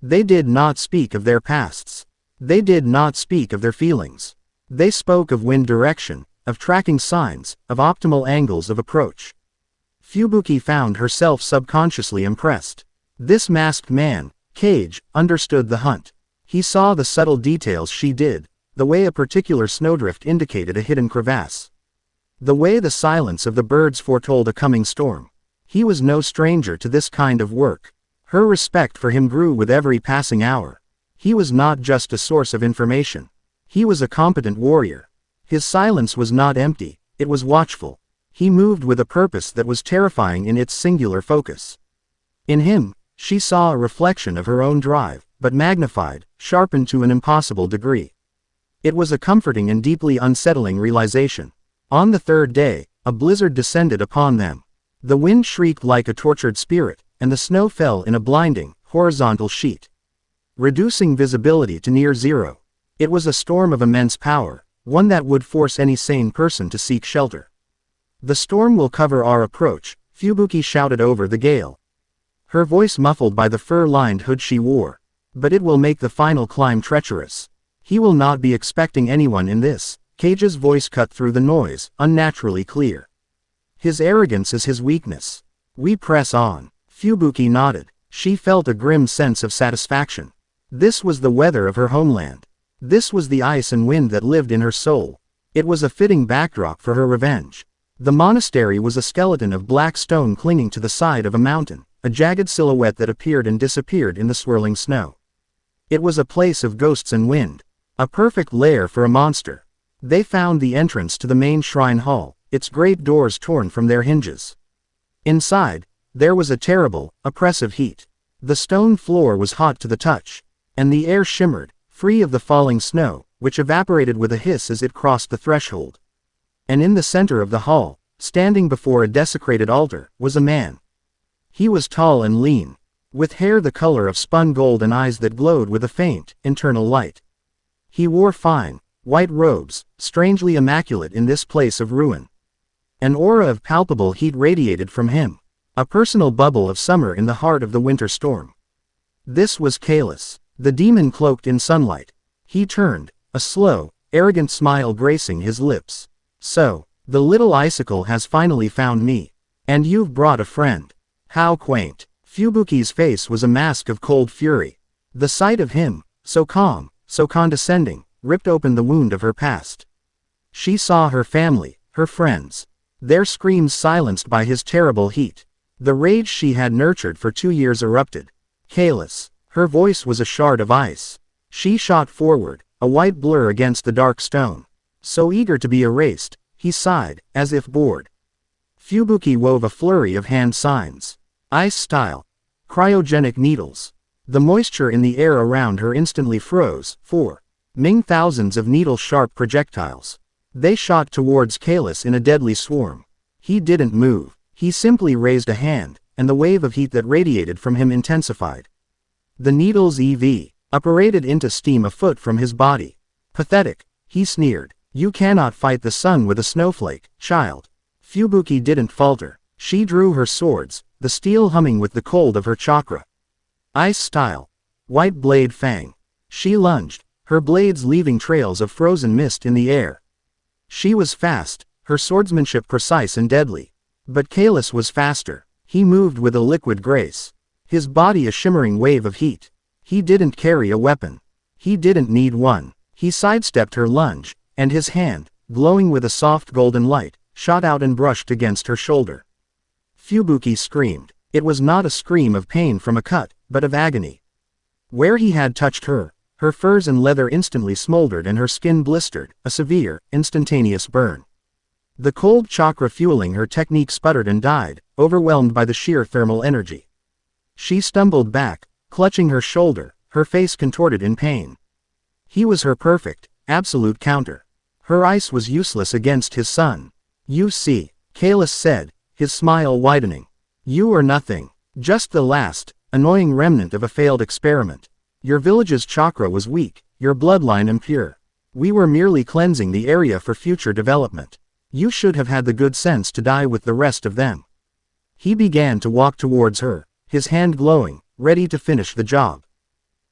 They did not speak of their pasts. They did not speak of their feelings. They spoke of wind direction, of tracking signs, of optimal angles of approach. Fubuki found herself subconsciously impressed. This masked man, Cage, understood the hunt. He saw the subtle details she did, the way a particular snowdrift indicated a hidden crevasse. The way the silence of the birds foretold a coming storm. He was no stranger to this kind of work. Her respect for him grew with every passing hour. He was not just a source of information. He was a competent warrior. His silence was not empty, it was watchful. He moved with a purpose that was terrifying in its singular focus. In him, she saw a reflection of her own drive, but magnified, sharpened to an impossible degree. It was a comforting and deeply unsettling realization. On the 3rd day, a blizzard descended upon them. The wind shrieked like a tortured spirit, and the snow fell in a blinding, horizontal sheet, reducing visibility to near zero. It was a storm of immense power, one that would force any sane person to seek shelter. The storm will cover our approach, Fubuki shouted over the gale. Her voice muffled by the fur-lined hood she wore. But it will make the final climb treacherous. He will not be expecting anyone in this. Cage's voice cut through the noise, unnaturally clear. His arrogance is his weakness. We press on. Fubuki nodded. She felt a grim sense of satisfaction. This was the weather of her homeland. This was the ice and wind that lived in her soul. It was a fitting backdrop for her revenge. The monastery was a skeleton of black stone clinging to the side of a mountain, a jagged silhouette that appeared and disappeared in the swirling snow. It was a place of ghosts and wind, a perfect lair for a monster. They found the entrance to the main shrine hall, its great doors torn from their hinges. Inside, there was a terrible, oppressive heat. The stone floor was hot to the touch, and the air shimmered, free of the falling snow, which evaporated with a hiss as it crossed the threshold. And in the center of the hall, standing before a desecrated altar, was a man. He was tall and lean, with hair the color of spun gold and eyes that glowed with a faint, internal light. He wore fine, white robes, strangely immaculate in this place of ruin. An aura of palpable heat radiated from him, a personal bubble of summer in the heart of the winter storm. This was Kalis, the demon cloaked in sunlight. He turned, a slow, arrogant smile gracing his lips. So, the little icicle has finally found me. And you've brought a friend. How quaint. Fubuki's face was a mask of cold fury. The sight of him, so calm, so condescending, ripped open the wound of her past. She saw her family, her friends, their screams silenced by his terrible heat. The rage she had nurtured for 2 years erupted. Kalis. Her voice was a shard of ice. She shot forward, a white blur against the dark stone. So eager to be erased, he sighed, as if bored. Fubuki wove a flurry of hand signs. Ice style. Cryogenic needles. The moisture in the air around her instantly froze, forming thousands of needle-sharp projectiles. They shot towards Kalis in a deadly swarm. He didn't move. He simply raised a hand, and the wave of heat that radiated from him intensified. The needles evaporated into steam a foot from his body. Pathetic, he sneered. You cannot fight the sun with a snowflake, child. Fubuki didn't falter. She drew her swords, the steel humming with the cold of her chakra. Ice style. White blade fang. She lunged, her blades leaving trails of frozen mist in the air. She was fast, her swordsmanship precise and deadly. But Kalis was faster. He moved with a liquid grace. His body a shimmering wave of heat. He didn't carry a weapon. He didn't need one. He sidestepped her lunge, and his hand, glowing with a soft golden light, shot out and brushed against her shoulder. Fubuki screamed. It was not a scream of pain from a cut, but of agony. Where he had touched her, her furs and leather instantly smoldered and her skin blistered, a severe, instantaneous burn. The cold chakra fueling her technique sputtered and died, overwhelmed by the sheer thermal energy. She stumbled back, clutching her shoulder, her face contorted in pain. He was her perfect, absolute counter. Her ice was useless against his sun. You see, Kalis said, his smile widening. You are nothing. Just the last, annoying remnant of a failed experiment. Your village's chakra was weak, your bloodline impure. We were merely cleansing the area for future development. You should have had the good sense to die with the rest of them. He began to walk towards her, his hand glowing, ready to finish the job.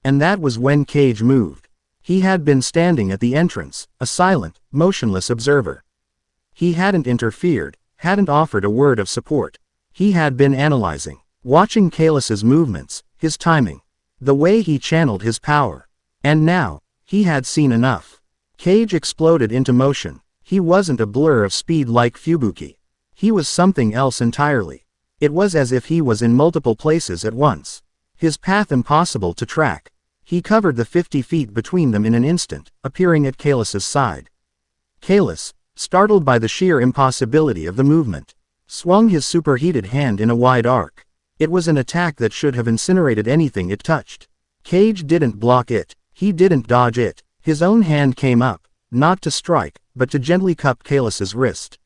And that was when Cage moved. He had been standing at the entrance, a silent, motionless observer. He hadn't interfered, hadn't offered a word of support. He had been analyzing, watching Kalis's movements, his timing, the way he channeled his power. And now, he had seen enough. Cage exploded into motion. He wasn't a blur of speed like Fubuki. He was something else entirely. It was as if he was in multiple places at once. His path impossible to track. He covered the 50 feet between them in an instant, appearing at Kalis's side. Kalis, startled by the sheer impossibility of the movement, swung his superheated hand in a wide arc. It was an attack that should have incinerated anything it touched. Cage didn't block it. He didn't dodge it. His own hand came up, not to strike, but to gently cup Kalis's wrist.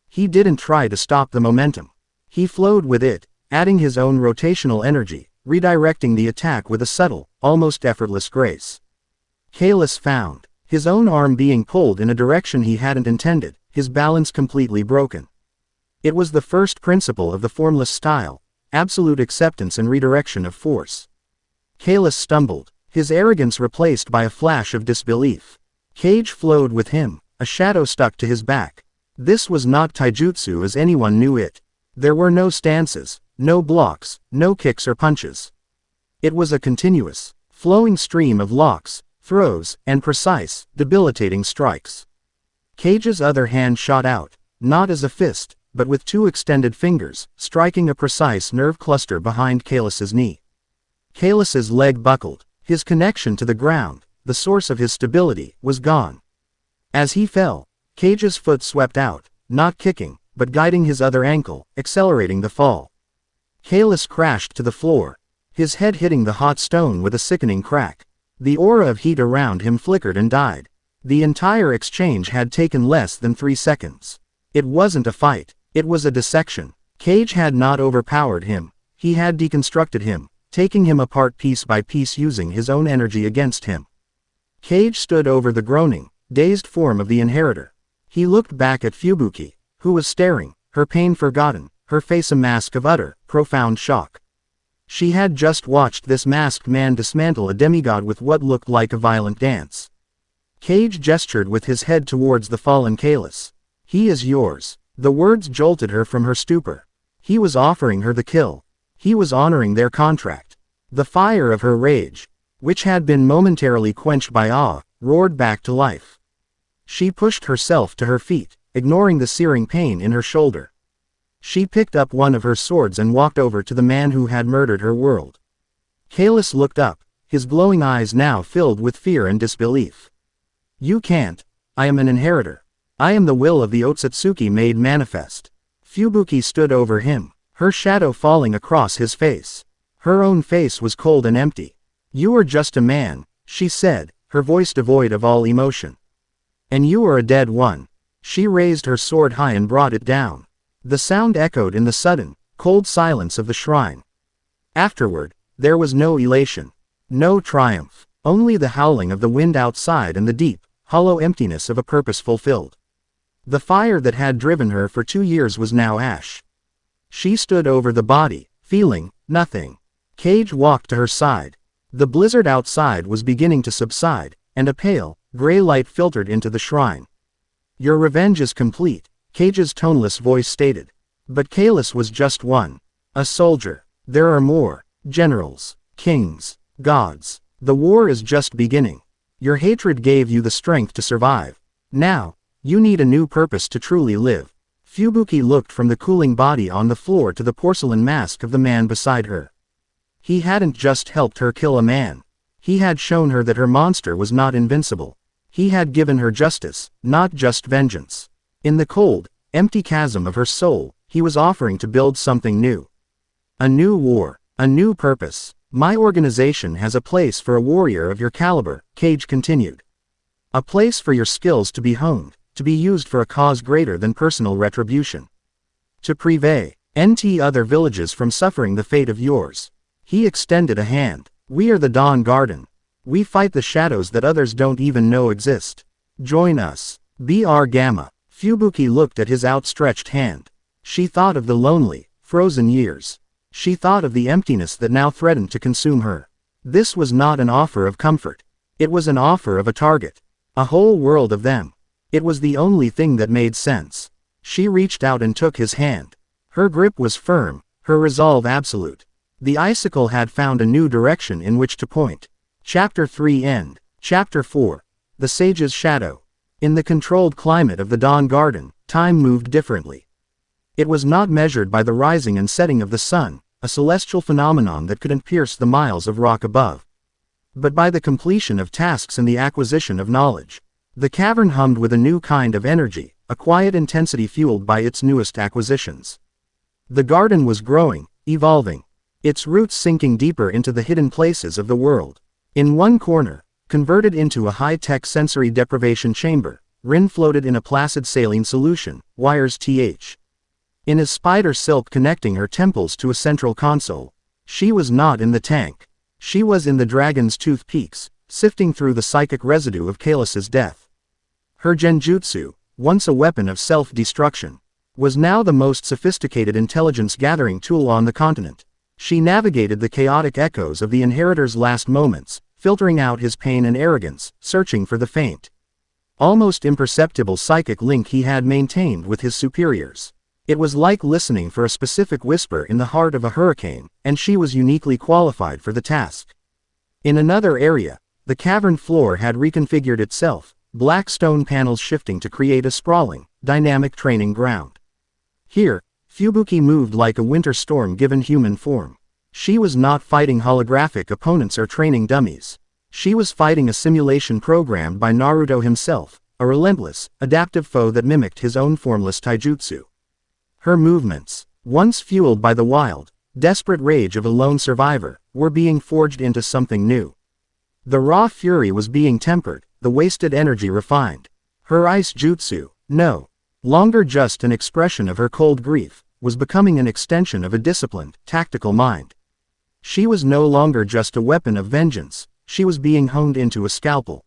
He didn't try to stop the momentum. He flowed with it, adding his own rotational energy, redirecting the attack with a subtle, almost effortless grace. Kalis found his own arm being pulled in a direction he hadn't intended, his balance completely broken. It was the first principle of the formless style, absolute acceptance and redirection of force. Kalis stumbled, his arrogance replaced by a flash of disbelief. Cage flowed with him, a shadow stuck to his back. This was not taijutsu as anyone knew it. There were no stances, no blocks, no kicks or punches. It was a continuous, flowing stream of locks, throws, and precise, debilitating strikes. Cage's other hand shot out, not as a fist, but with two extended fingers, striking a precise nerve cluster behind Kalis's knee. Kalis's leg buckled. His connection to the ground, the source of his stability, was gone. As he fell, Cage's foot swept out, not kicking, but guiding his other ankle, accelerating the fall. Kalis crashed to the floor, his head hitting the hot stone with a sickening crack. The aura of heat around him flickered and died. The entire exchange had taken less than 3 seconds. It wasn't a fight, it was a dissection. Cage had not overpowered him, he had deconstructed him, taking him apart piece by piece using his own energy against him. Cage stood over the groaning, dazed form of the inheritor. He looked back at Fubuki, who was staring, her pain forgotten, her face a mask of utter, profound shock. She had just watched this masked man dismantle a demigod with what looked like a violent dance. Cage gestured with his head towards the fallen Kalis. He is yours. The words jolted her from her stupor. He was offering her the kill. He was honoring their contract. The fire of her rage, which had been momentarily quenched by awe, roared back to life. She pushed herself to her feet, ignoring the searing pain in her shoulder. She picked up one of her swords and walked over to the man who had murdered her world. Kalis looked up, his glowing eyes now filled with fear and disbelief. You can't. I am an inheritor. I am the will of the Otsutsuki made manifest. Fubuki stood over him, her shadow falling across his face. Her own face was cold and empty. You are just a man, she said, her voice devoid of all emotion. And you are a dead one. She raised her sword high and brought it down. The sound echoed in the sudden, cold silence of the shrine. Afterward, there was no elation, no triumph, only the howling of the wind outside and the deep, hollow emptiness of a purpose fulfilled. The fire that had driven her for 2 years was now ash. She stood over the body, feeling nothing. Cage walked to her side. The blizzard outside was beginning to subside, and a pale, gray light filtered into the shrine. Your revenge is complete, Cage's toneless voice stated. But Kalis was just one. A soldier. There are more. Generals. Kings. Gods. The war is just beginning. Your hatred gave you the strength to survive. Now, you need a new purpose to truly live. Fubuki looked from the cooling body on the floor to the porcelain mask of the man beside her. He hadn't just helped her kill a man. He had shown her that her monster was not invincible. He had given her justice, not just vengeance. In the cold, empty chasm of her soul, he was offering to build something new. A new war, a new purpose. My organization has a place for a warrior of your caliber, Cage continued. A place for your skills to be honed, to be used for a cause greater than personal retribution. To prevent other villages from suffering the fate of yours. He extended a hand. We are the Dawn Garden. We fight the shadows that others don't even know exist. Join us. Br Gamma. Fubuki looked at his outstretched hand. She thought of the lonely, frozen years. She thought of the emptiness that now threatened to consume her. This was not an offer of comfort. It was an offer of a target. A whole world of them. It was the only thing that made sense. She reached out and took his hand. Her grip was firm, her resolve absolute. The icicle had found a new direction in which to point. Chapter 3 End. Chapter 4. The Sage's Shadow. In the controlled climate of the Dawn Garden, time moved differently. It was not measured by the rising and setting of the sun, a celestial phenomenon that couldn't pierce the miles of rock above. But by the completion of tasks and the acquisition of knowledge. The cavern hummed with a new kind of energy, a quiet intensity fueled by its newest acquisitions. The garden was growing, evolving, its roots sinking deeper into the hidden places of the world. In one corner, converted into a high-tech sensory deprivation chamber, Rin floated in a placid saline solution, wires th. In a spider silk connecting her temples to a central console. She was not in the tank. She was in the dragon's tooth peaks, sifting through the psychic residue of Kalis's death. Her genjutsu, once a weapon of self-destruction, was now the most sophisticated intelligence-gathering tool on the continent. She navigated the chaotic echoes of the inheritor's last moments, filtering out his pain and arrogance, searching for the faint, almost imperceptible psychic link he had maintained with his superiors. It was like listening for a specific whisper in the heart of a hurricane, and she was uniquely qualified for the task. In another area, the cavern floor had reconfigured itself, black stone panels shifting to create a sprawling, dynamic training ground. Here, Fubuki moved like a winter storm given human form. She was not fighting holographic opponents or training dummies. She was fighting a simulation programmed by Naruto himself, a relentless, adaptive foe that mimicked his own formless taijutsu. Her movements, once fueled by the wild, desperate rage of a lone survivor, were being forged into something new. The raw fury was being tempered, the wasted energy refined. Her ice jutsu, no longer just an expression of her cold grief, was becoming an extension of a disciplined, tactical mind. She was no longer just a weapon of vengeance, she was being honed into a scalpel.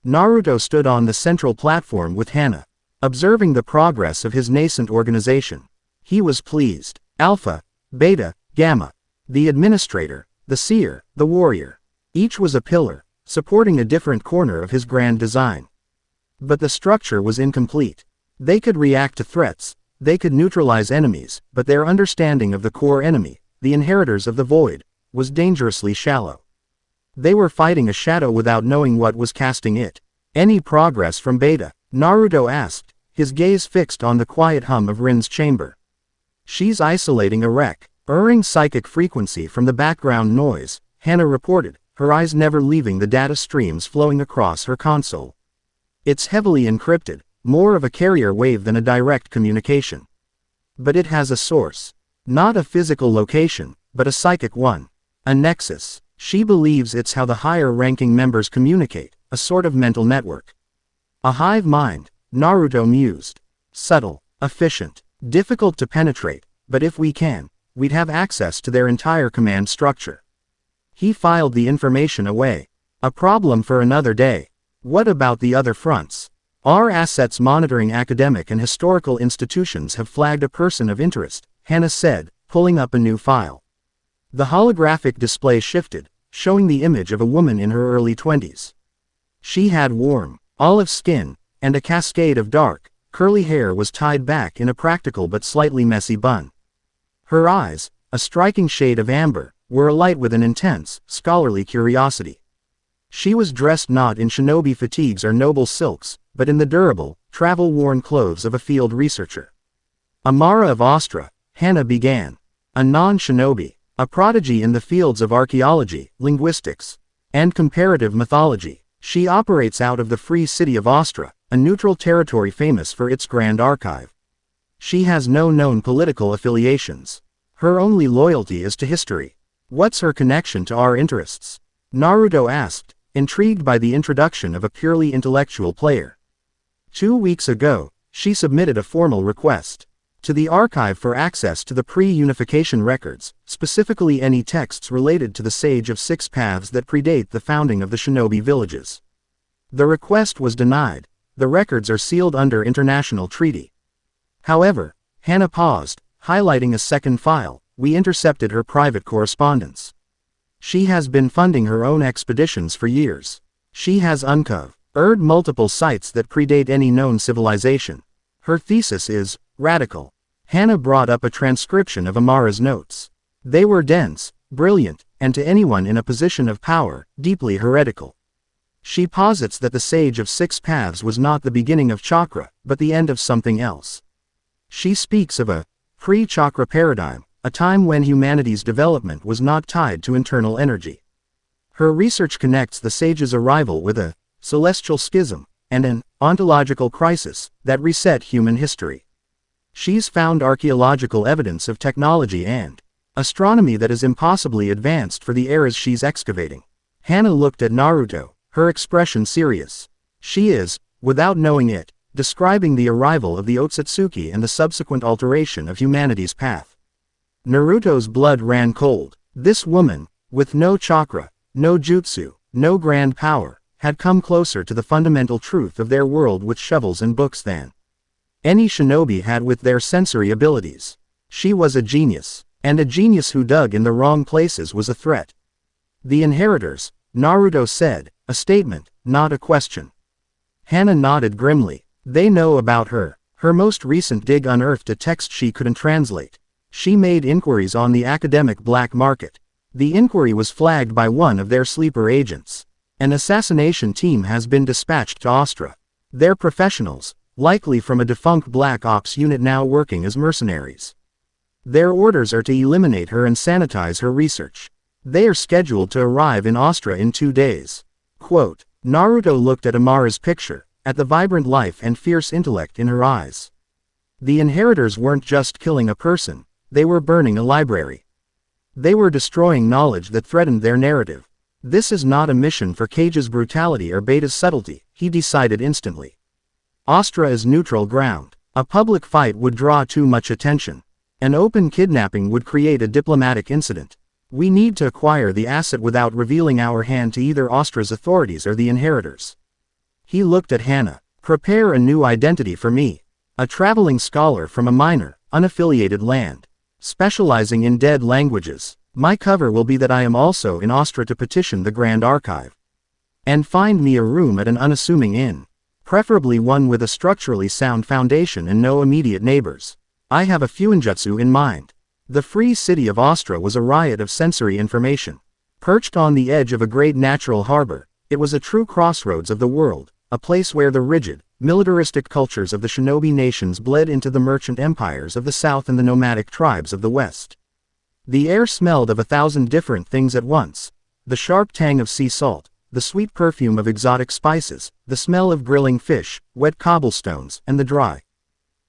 Naruto stood on the central platform with Hana, observing the progress of his nascent organization. He was pleased. Alpha, Beta, Gamma, the administrator, the seer, the warrior. Each was a pillar, supporting a different corner of his grand design. But the structure was incomplete. They could react to threats, they could neutralize enemies, but their understanding of the core enemy, the inheritors of the void, was dangerously shallow. They were fighting a shadow without knowing what was casting it. Any progress from Beta? Naruto asked, his gaze fixed on the quiet hum of Rin's chamber. She's isolating a erring psychic frequency from the background noise, Hannah reported, her eyes never leaving the data streams flowing across her console. It's heavily encrypted, more of a carrier wave than a direct communication. But it has a source. Not a physical location, but a psychic one. A nexus. She believes it's how the higher-ranking members communicate, a sort of mental network. A hive mind, Naruto mused. Subtle, efficient, difficult to penetrate, but if we can, we'd have access to their entire command structure. He filed the information away. A problem for another day. What about the other fronts? Our assets monitoring academic and historical institutions have flagged a person of interest, Hannah said, pulling up a new file. The holographic display shifted, showing the image of a woman in her early 20s. She had warm, olive skin, and a cascade of dark, curly hair was tied back in a practical but slightly messy bun. Her eyes, a striking shade of amber, were alight with an intense, scholarly curiosity. She was dressed not in shinobi fatigues or noble silks, but in the durable, travel-worn clothes of a field researcher. Amara of Ostra, Hannah began. A non-shinobi, a prodigy in the fields of archaeology, linguistics, and comparative mythology, she operates out of the free city of Ostra, a neutral territory famous for its grand archive. She has no known political affiliations. Her only loyalty is to history. What's her connection to our interests? Naruto asked, intrigued by the introduction of a purely intellectual player. 2 weeks ago, she submitted a formal request to the archive for access to the pre-unification records, specifically any texts related to the Sage of Six Paths that predate the founding of the shinobi villages. The request was denied. The records are sealed under international treaty. However, Hannah paused, highlighting a second file. We intercepted her private correspondence. She has been funding her own expeditions for years. She has uncovered multiple sites that predate any known civilization. Her thesis is radical. Hannah brought up a transcription of Amara's notes. They were dense, brilliant, and to anyone in a position of power, deeply heretical. She posits that the Sage of Six Paths was not the beginning of chakra, but the end of something else. She speaks of a pre-chakra paradigm, a time when humanity's development was not tied to internal energy. Her research connects the sage's arrival with a celestial schism and an ontological crisis that reset human history. She's found archaeological evidence of technology and astronomy that is impossibly advanced for the eras she's excavating. Hannah looked at Naruto, her expression serious. She is, without knowing it, describing the arrival of the Otsutsuki and the subsequent alteration of humanity's path. Naruto's blood ran cold. This woman, with no chakra, no jutsu, no grand power, had come closer to the fundamental truth of their world with shovels and books than any shinobi had with their sensory abilities. She was a genius, and a genius who dug in the wrong places was a threat. The inheritors, Naruto said, a statement, not a question. Hannah nodded grimly. They know about her. Her most recent dig unearthed a text she couldn't translate. She made inquiries on the academic black market. The inquiry was flagged by one of their sleeper agents. An assassination team has been dispatched to Ostra. They're professionals, likely from a defunct Black Ops unit now working as mercenaries. Their orders are to eliminate her and sanitize her research. They are scheduled to arrive in Ostra in 2 days. Quote, Naruto looked at Amara's picture, at the vibrant life and fierce intellect in her eyes. The inheritors weren't just killing a person, they were burning a library. They were destroying knowledge that threatened their narrative. This is not a mission for Cage's brutality or Beta's subtlety, he decided instantly. Ostra is neutral ground. A public fight would draw too much attention. An open kidnapping would create a diplomatic incident. We need to acquire the asset without revealing our hand to either Ostra's authorities or the inheritors. He looked at Hannah. Prepare a new identity for me. A traveling scholar from a minor, unaffiliated land, specializing in dead languages. My cover will be that I am also in Ostra to petition the Grand Archive. And find me a room at an unassuming inn. Preferably one with a structurally sound foundation and no immediate neighbors. I have a fuinjutsu in mind. The free city of Ostra was a riot of sensory information. Perched on the edge of a great natural harbor, it was a true crossroads of the world, a place where the rigid, militaristic cultures of the shinobi nations bled into the merchant empires of the south and the nomadic tribes of the west. The air smelled of 1,000 different things at once: the sharp tang of sea salt, the sweet perfume of exotic spices, the smell of grilling fish, wet cobblestones, and the dry,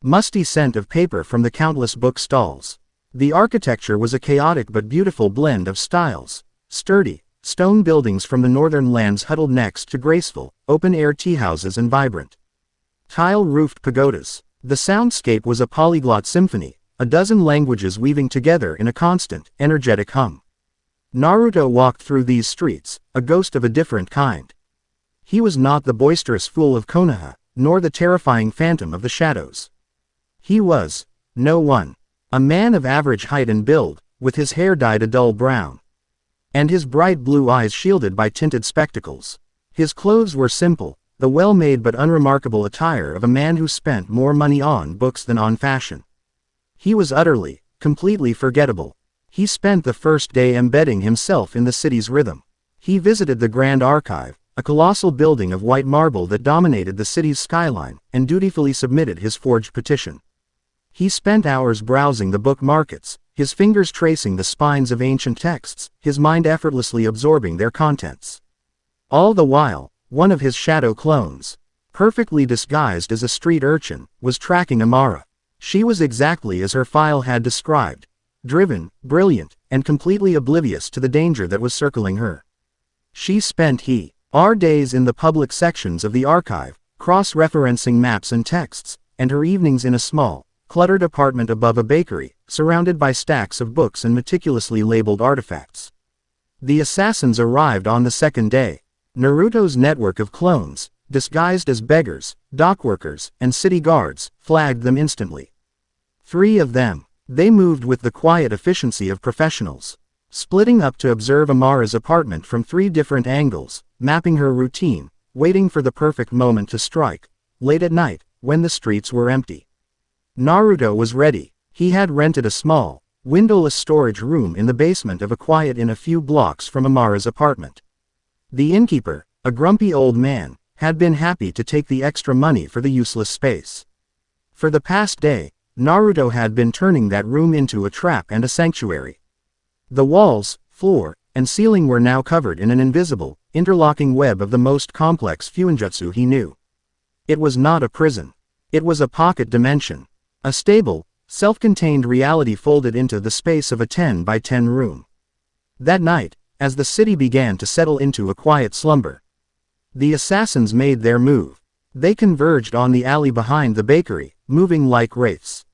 musty scent of paper from the countless book stalls. The architecture was a chaotic but beautiful blend of styles: sturdy, stone buildings from the northern lands huddled next to graceful, open-air teahouses and vibrant, tile-roofed pagodas. The soundscape was a polyglot symphony, a dozen languages weaving together in a constant, energetic hum. Naruto walked through these streets, a ghost of a different kind. He was not the boisterous fool of Konoha, nor the terrifying phantom of the shadows. He was no one. A man of average height and build, with his hair dyed a dull brown, and his bright blue eyes shielded by tinted spectacles. His clothes were simple, the well-made but unremarkable attire of a man who spent more money on books than on fashion. He was utterly, completely forgettable. He spent the first day embedding himself in the city's rhythm. He visited the Grand Archive, a colossal building of white marble that dominated the city's skyline, and dutifully submitted his forged petition. He spent hours browsing the book markets, his fingers tracing the spines of ancient texts, his mind effortlessly absorbing their contents. All the while, one of his shadow clones, perfectly disguised as a street urchin, was tracking Amara. She was exactly as her file had described: driven, brilliant, and completely oblivious to the danger that was circling her. She spent her days in the public sections of the archive, cross-referencing maps and texts, and her evenings in a small, cluttered apartment above a bakery, surrounded by stacks of books and meticulously labeled artifacts. The assassins arrived on the second day. Naruto's network of clones, disguised as beggars, dockworkers, and city guards, flagged them instantly. 3 of them. They moved with the quiet efficiency of professionals, splitting up to observe Amara's apartment from 3 different angles, mapping her routine, waiting for the perfect moment to strike, late at night, when the streets were empty. Naruto was ready. He had rented a small, windowless storage room in the basement of a quiet inn a few blocks from Amara's apartment. The innkeeper, a grumpy old man, had been happy to take the extra money for the useless space. For the past day, Naruto had been turning that room into a trap and a sanctuary. The walls, floor, and ceiling were now covered in an invisible, interlocking web of the most complex fuinjutsu he knew. It was not a prison. It was a pocket dimension. A stable, self-contained reality folded into the space of a 10 by 10 room. That night, as the city began to settle into a quiet slumber, the assassins made their move. They converged on the alley behind the bakery, moving like wraiths.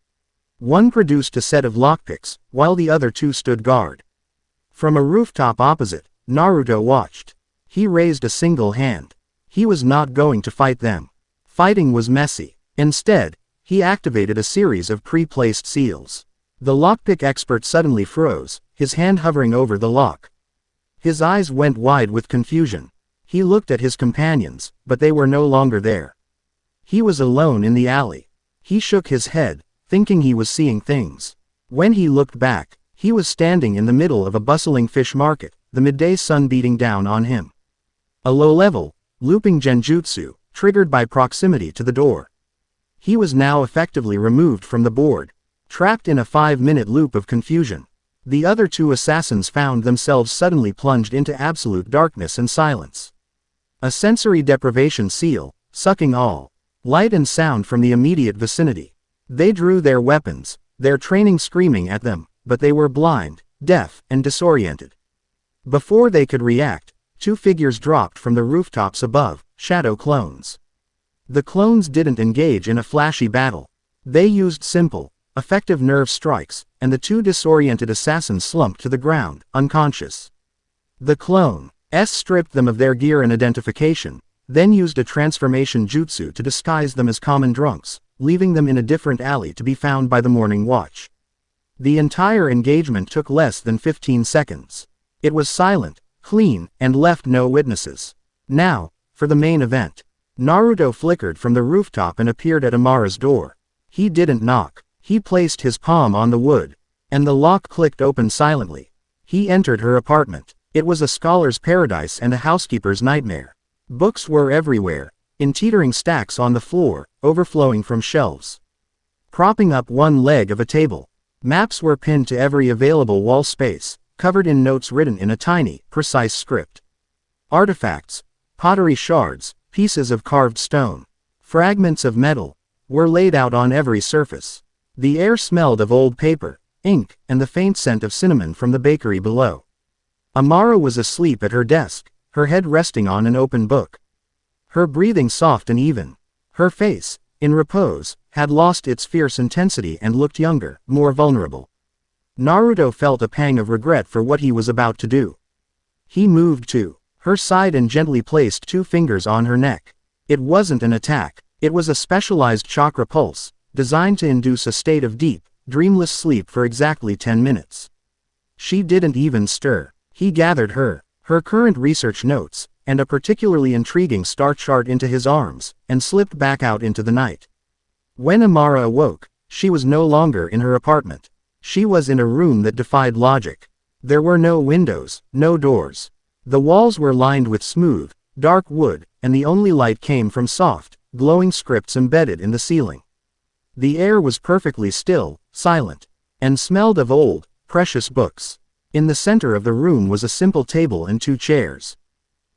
One produced a set of lockpicks, while the other 2 stood guard. From a rooftop opposite, Naruto watched. He raised a single hand. He was not going to fight them. Fighting was messy. Instead, he activated a series of pre-placed seals. The lockpick expert suddenly froze, his hand hovering over the lock. His eyes went wide with confusion. He looked at his companions, but they were no longer there. He was alone in the alley. He shook his head, thinking he was seeing things. When he looked back, he was standing in the middle of a bustling fish market, the midday sun beating down on him. A low-level, looping genjutsu, triggered by proximity to the door. He was now effectively removed from the board, trapped in a 5-minute loop of confusion. The other 2 assassins found themselves suddenly plunged into absolute darkness and silence. A sensory deprivation seal, sucking all light and sound from the immediate vicinity. They drew their weapons, their training screaming at them, but they were blind, deaf, and disoriented. Before they could react, 2 figures dropped from the rooftops above, shadow clones. The clones didn't engage in a flashy battle. They used simple, effective nerve strikes, and the 2 disoriented assassins slumped to the ground, unconscious. The clones stripped them of their gear and identification, then used a transformation jutsu to disguise them as common drunks, leaving them in a different alley to be found by the morning watch. The entire engagement took less than 15 seconds. It was silent, clean, and left no witnesses. Now, for the main event. Naruto flickered from the rooftop and appeared at Amara's door. He didn't knock. He placed his palm on the wood, and the lock clicked open silently. He entered her apartment. It was a scholar's paradise and a housekeeper's nightmare. Books were everywhere, in teetering stacks on the floor, overflowing from shelves. Propping up one leg of a table, maps were pinned to every available wall space, covered in notes written in a tiny, precise script. Artifacts, pottery shards, pieces of carved stone, fragments of metal, were laid out on every surface. The air smelled of old paper, ink, and the faint scent of cinnamon from the bakery below. Amara was asleep at her desk, her head resting on an open book. Her breathing soft and even. Her face, in repose, had lost its fierce intensity and looked younger, more vulnerable. Naruto felt a pang of regret for what he was about to do. He moved to her side and gently placed 2 fingers on her neck. It wasn't an attack, it was a specialized chakra pulse, designed to induce a state of deep, dreamless sleep for exactly 10 minutes. She didn't even stir. He gathered her current research notes, and a particularly intriguing star chart into his arms, and slipped back out into the night. When Amara awoke, she was no longer in her apartment. She was in a room that defied logic. There were no windows, no doors. The walls were lined with smooth, dark wood, and the only light came from soft, glowing scripts embedded in the ceiling. The air was perfectly still, silent, and smelled of old, precious books. In the center of the room was a simple table and 2 chairs.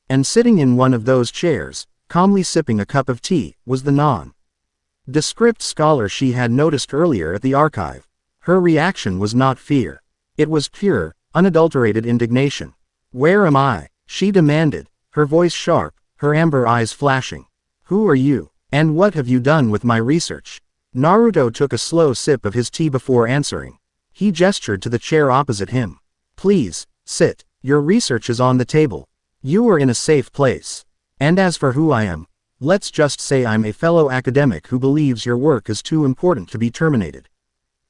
And sitting in one of those chairs, calmly sipping a cup of tea, was the nondescript scholar she had noticed earlier at the archive. Her reaction was not fear. It was pure, unadulterated indignation. "Where am I?" she demanded, her voice sharp, her amber eyes flashing. "Who are you? And what have you done with my research?" Naruto took a slow sip of his tea before answering. He gestured to the chair opposite him. "Please, sit. Your research is on the table. You are in a safe place. And as for who I am, let's just say I'm a fellow academic who believes your work is too important to be terminated."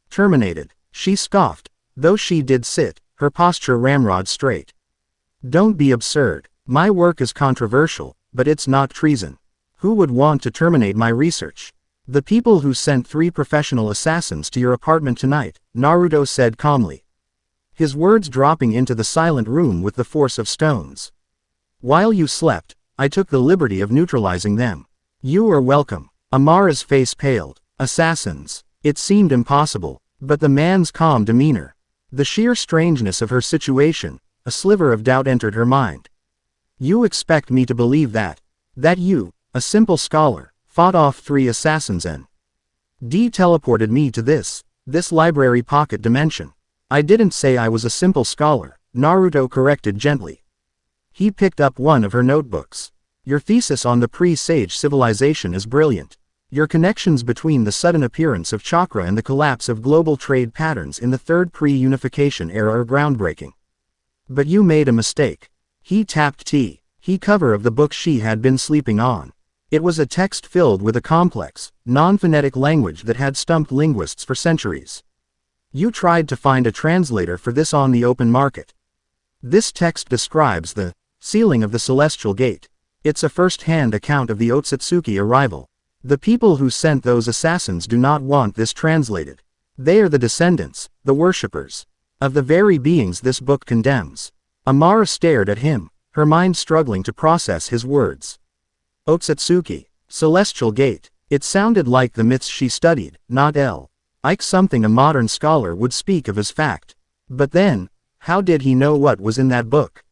"Terminated?" she scoffed, though she did sit, her posture ramrod straight. "Don't be absurd. My work is controversial, but it's not treason. Who would want to terminate my research?" "The people who sent 3 professional assassins to your apartment tonight," Naruto said calmly, his words dropping into the silent room with the force of stones. "While you slept, I took the liberty of neutralizing them. You are welcome." Amara's face paled. Assassins. It seemed impossible, but the man's calm demeanor, the sheer strangeness of her situation, a sliver of doubt entered her mind. "You expect me to believe that you, a simple scholar, fought off 3 assassins and teleported me to this library pocket dimension?" "I didn't say I was a simple scholar," Naruto corrected gently. He picked up one of her notebooks. "Your thesis on the pre-Sage civilization is brilliant. Your connections between the sudden appearance of chakra and the collapse of global trade patterns in the 3rd pre-unification era are groundbreaking. But you made a mistake." He tapped the cover of the book she had been sleeping on. It was a text filled with a complex, non-phonetic language that had stumped linguists for centuries. "You tried to find a translator for this on the open market. This text describes the sealing of the Celestial Gate. It's a first-hand account of the Otsutsuki arrival. The people who sent those assassins do not want this translated. They are the descendants, the worshippers, of the very beings this book condemns." Amara stared at him, her mind struggling to process his words. Otsutsuki, Celestial Gate. It sounded like the myths she studied, not like something a modern scholar would speak of as fact. But then, how did he know what was in that book?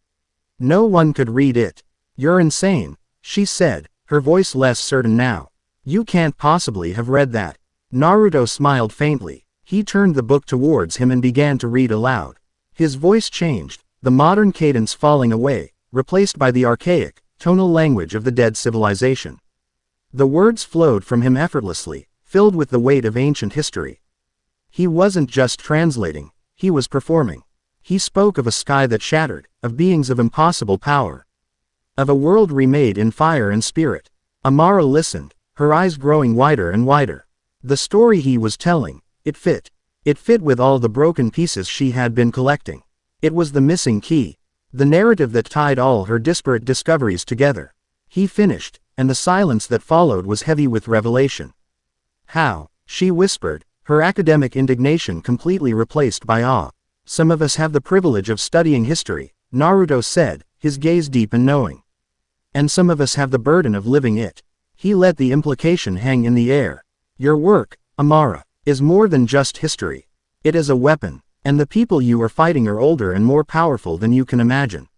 No one could read it. "You're insane," she said, her voice less certain now. "You can't possibly have read that." Naruto smiled faintly. He turned the book towards him and began to read aloud. His voice changed, the modern cadence falling away, replaced by the archaic, tonal language of the dead civilization. The words flowed from him effortlessly, filled with the weight of ancient history. He wasn't just translating, he was performing. He spoke of a sky that shattered, of beings of impossible power, of a world remade in fire and spirit. Amara listened, her eyes growing wider and wider. The story he was telling, it fit. It fit with all the broken pieces she had been collecting. It was the missing key, the narrative that tied all her disparate discoveries together. He finished, and the silence that followed was heavy with revelation. "How?" she whispered, her academic indignation completely replaced by awe. "Some of us have the privilege of studying history," Naruto said, his gaze deep and knowing. "And some of us have the burden of living it." He let the implication hang in the air. Your work, Amara, is more than just history. It is a weapon, and the people you are fighting are older and more powerful than you can imagine.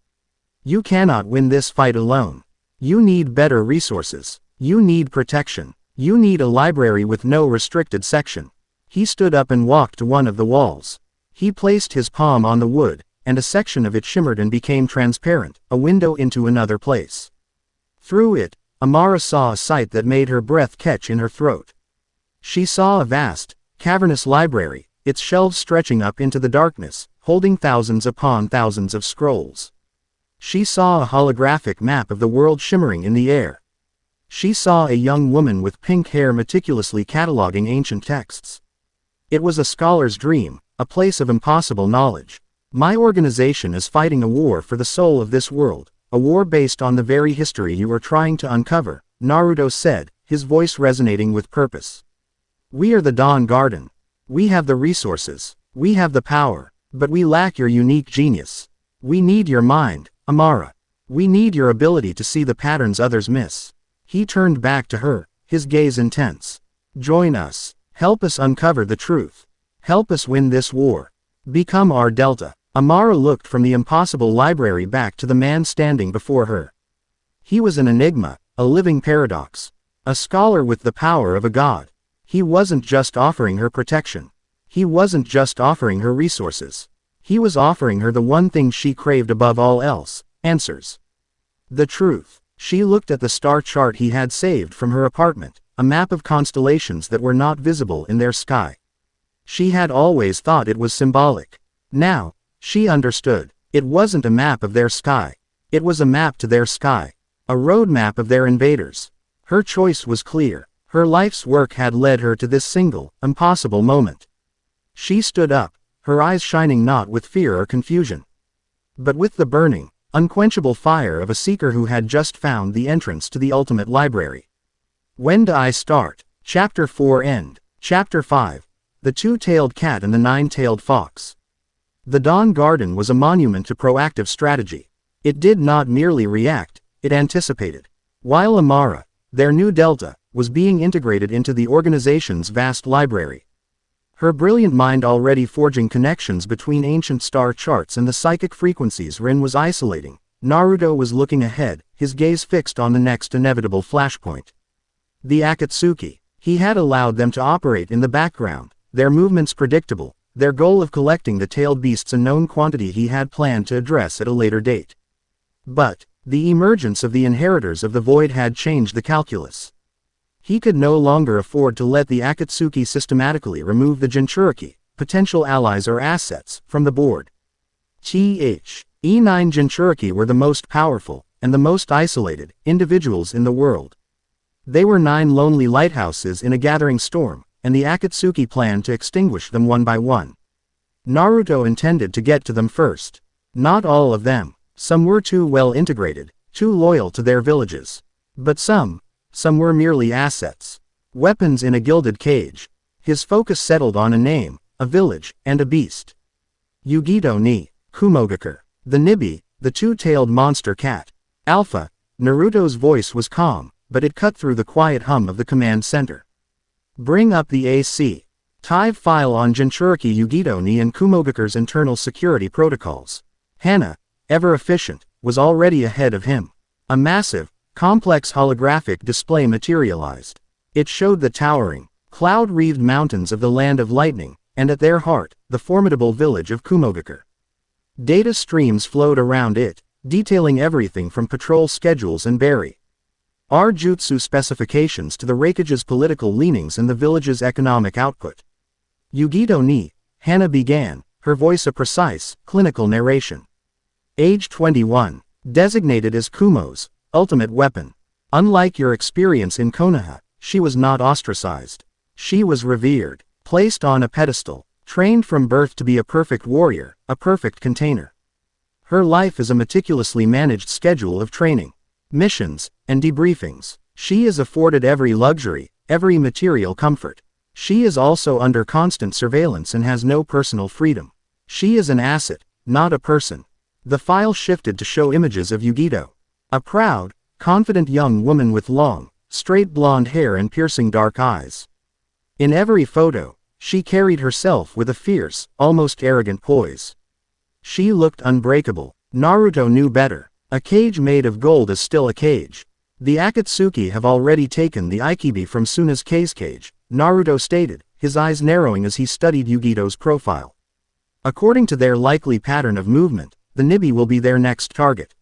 You cannot win this fight alone. You need better resources. You need protection. You need a library with no restricted section. He stood up and walked to one of the walls. He placed his palm on the wood, and a section of it shimmered and became transparent, a window into another place. Through it, Amara saw a sight that made her breath catch in her throat. She saw a vast, cavernous library, its shelves stretching up into the darkness, holding thousands upon thousands of scrolls. She saw a holographic map of the world shimmering in the air. She saw a young woman with pink hair meticulously cataloging ancient texts. It was a scholar's dream, a place of impossible knowledge. My organization is fighting a war for the soul of this world, a war based on the very history you are trying to uncover, Naruto said, his voice resonating with purpose. We are the Dawn Garden. We have the resources. We have the power. But we lack your unique genius. We need your mind, Amara. We need your ability to see the patterns others miss. He turned back to her, his gaze intense. Join us. Help us uncover the truth. Help us win this war. Become our Delta. Amara looked from the impossible library back to the man standing before her. He was an enigma, a living paradox. A scholar with the power of a god. He wasn't just offering her protection. He wasn't just offering her resources. He was offering her the one thing she craved above all else, answers. The truth. She looked at the star chart he had saved from her apartment, a map of constellations that were not visible in their sky. She had always thought it was symbolic. Now, she understood. It wasn't a map of their sky. It was a map to their sky. A roadmap of their invaders. Her choice was clear. Her life's work had led her to this single, impossible moment. She stood up, her eyes shining not with fear or confusion, but with the burning, unquenchable fire of a seeker who had just found the entrance to the ultimate library. When do I start? Chapter 4 End. Chapter 5. The Two-Tailed Cat and the Nine-Tailed Fox. The Dawn Garden was a monument to proactive strategy. It did not merely react, it anticipated. While Amara, their new Delta, was being integrated into the organization's vast library. Her brilliant mind already forging connections between ancient star charts and the psychic frequencies Rin was isolating, Naruto was looking ahead, his gaze fixed on the next inevitable flashpoint. The Akatsuki. He had allowed them to operate in the background, their movements predictable, their goal of collecting the tailed beasts a known quantity he had planned to address at a later date. But, the emergence of the inheritors of the void had changed the calculus. He could no longer afford to let the Akatsuki systematically remove the Jinchuriki, potential allies or assets, from the board. E9 Jinchuriki were the most powerful, and the most isolated, individuals in the world. They were 9 lonely lighthouses in a gathering storm, and the Akatsuki planned to extinguish them one by one. Naruto intended to get to them first. Not all of them. Some were too well integrated, too loyal to their villages. But some were merely assets. Weapons in a gilded cage. His focus settled on a name, a village, and a beast. Yugito ni Kumogakure. The Nibi, the two-tailed monster cat. Alpha. Naruto's voice was calm, but it cut through the quiet hum of the command center. Bring up the AC. Tive file on Jinchuriki Yugito ni and Kumogakure's internal security protocols. Hana, ever efficient, was already ahead of him. A massive, complex holographic display materialized. It showed the towering, cloud-wreathed mountains of the Land of Lightning, and at their heart, the formidable village of Kumogakure. Data streams flowed around it, detailing everything from patrol schedules and berry jutsu specifications to the Raikage's political leanings and the village's economic output. Yugito ni, Hana began, her voice a precise, clinical narration. Age 21. Designated as Kumo's ultimate weapon. Unlike your experience in Konoha, she was not ostracized. She was revered, placed on a pedestal, trained from birth to be a perfect warrior, a perfect container. Her life is a meticulously managed schedule of training, missions, and debriefings. She is afforded every luxury, every material comfort. She is also under constant surveillance and has no personal freedom. She is an asset, not a person. The file shifted to show images of Yugito. A proud, confident young woman with long, straight blonde hair and piercing dark eyes. In every photo, she carried herself with a fierce, almost arrogant poise. She looked unbreakable. Naruto knew better. A cage made of gold is still a cage. The Akatsuki have already taken the Ikibi from Tsuna's cage, Naruto stated, his eyes narrowing as he studied Yugito's profile. According to their likely pattern of movement, the Nibi will be their next target.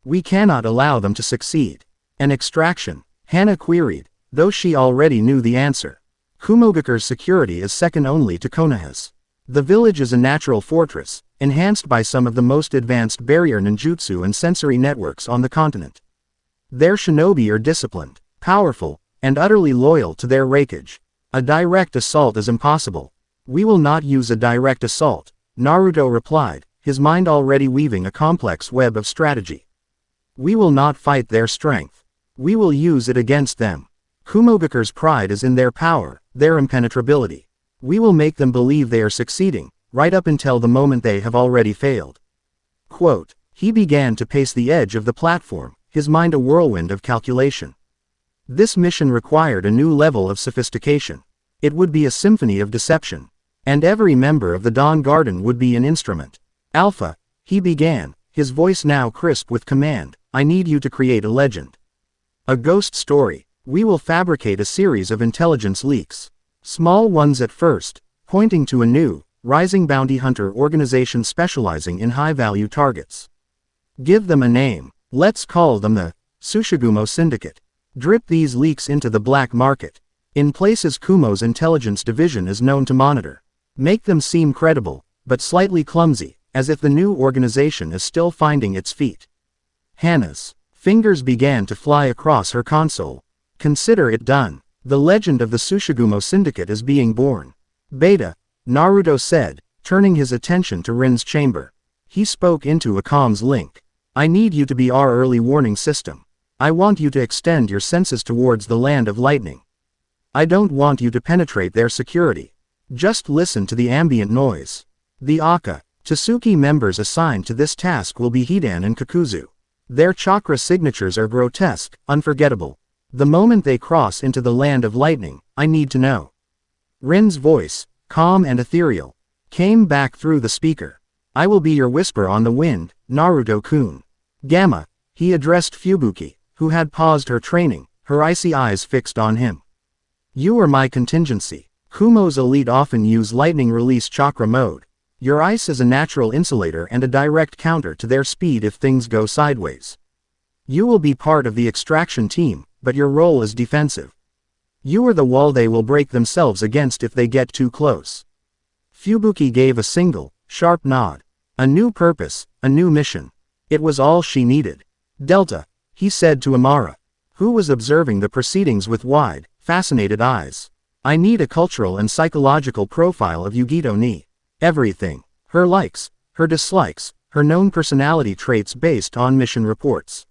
We cannot allow them to succeed. An extraction? Hana queried, though she already knew the answer. Kumogakure's security is second only to Konoha's. The village is a natural fortress, enhanced by some of the most advanced barrier ninjutsu and sensory networks on the continent. Their shinobi are disciplined, powerful, and utterly loyal to their raikage. A direct assault is impossible. We will not use a direct assault, Naruto replied, his mind already weaving a complex web of strategy. We will not fight their strength. We will use it against them. Kumogakure's pride is in their power, their impenetrability. We will make them believe they are succeeding, right up until the moment they have already failed. Quote, he began to pace the edge of the platform, his mind a whirlwind of calculation. This mission required a new level of sophistication. It would be a symphony of deception. And every member of the Dawn Garden would be an instrument. Alpha, he began, his voice now crisp with command, I need you to create a legend. A ghost story. We will fabricate a series of intelligence leaks. Small ones at first, pointing to a new, rising bounty hunter organization specializing in high-value targets. Give them a name. Let's call them the Tsushigumo Syndicate. Drip these leaks into the black market. In places Kumo's intelligence division is known to monitor. Make them seem credible, but slightly clumsy, as if the new organization is still finding its feet. Hana's fingers began to fly across her console. Consider it done. The legend of the Tsushigumo Syndicate is being born. Beta, Naruto said, turning his attention to Rin's chamber. He spoke into a comms link. I need you to be our early warning system. I want you to extend your senses towards the land of lightning. I don't want you to penetrate their security. Just listen to the ambient noise. The Akatsuki members assigned to this task will be Hidan and Kakuzu. Their chakra signatures are grotesque, unforgettable. The moment they cross into the land of lightning, I need to know. Rin's voice, calm and ethereal, came back through the speaker. I will be your whisper on the wind, Naruto-kun. Gamma, he addressed Fubuki, who had paused her training, her icy eyes fixed on him. You are my contingency. Kumo's elite often use lightning release chakra mode. Your ice is a natural insulator and a direct counter to their speed if things go sideways. You will be part of the extraction team, but your role is defensive. You are the wall they will break themselves against if they get too close. Fubuki gave a single, sharp nod. A new purpose, a new mission. It was all she needed. Delta, he said to Amara, who was observing the proceedings with wide, fascinated eyes. I need a cultural and psychological profile of Yugito ni. Everything. Her likes, her dislikes, her known personality traits based on mission reports.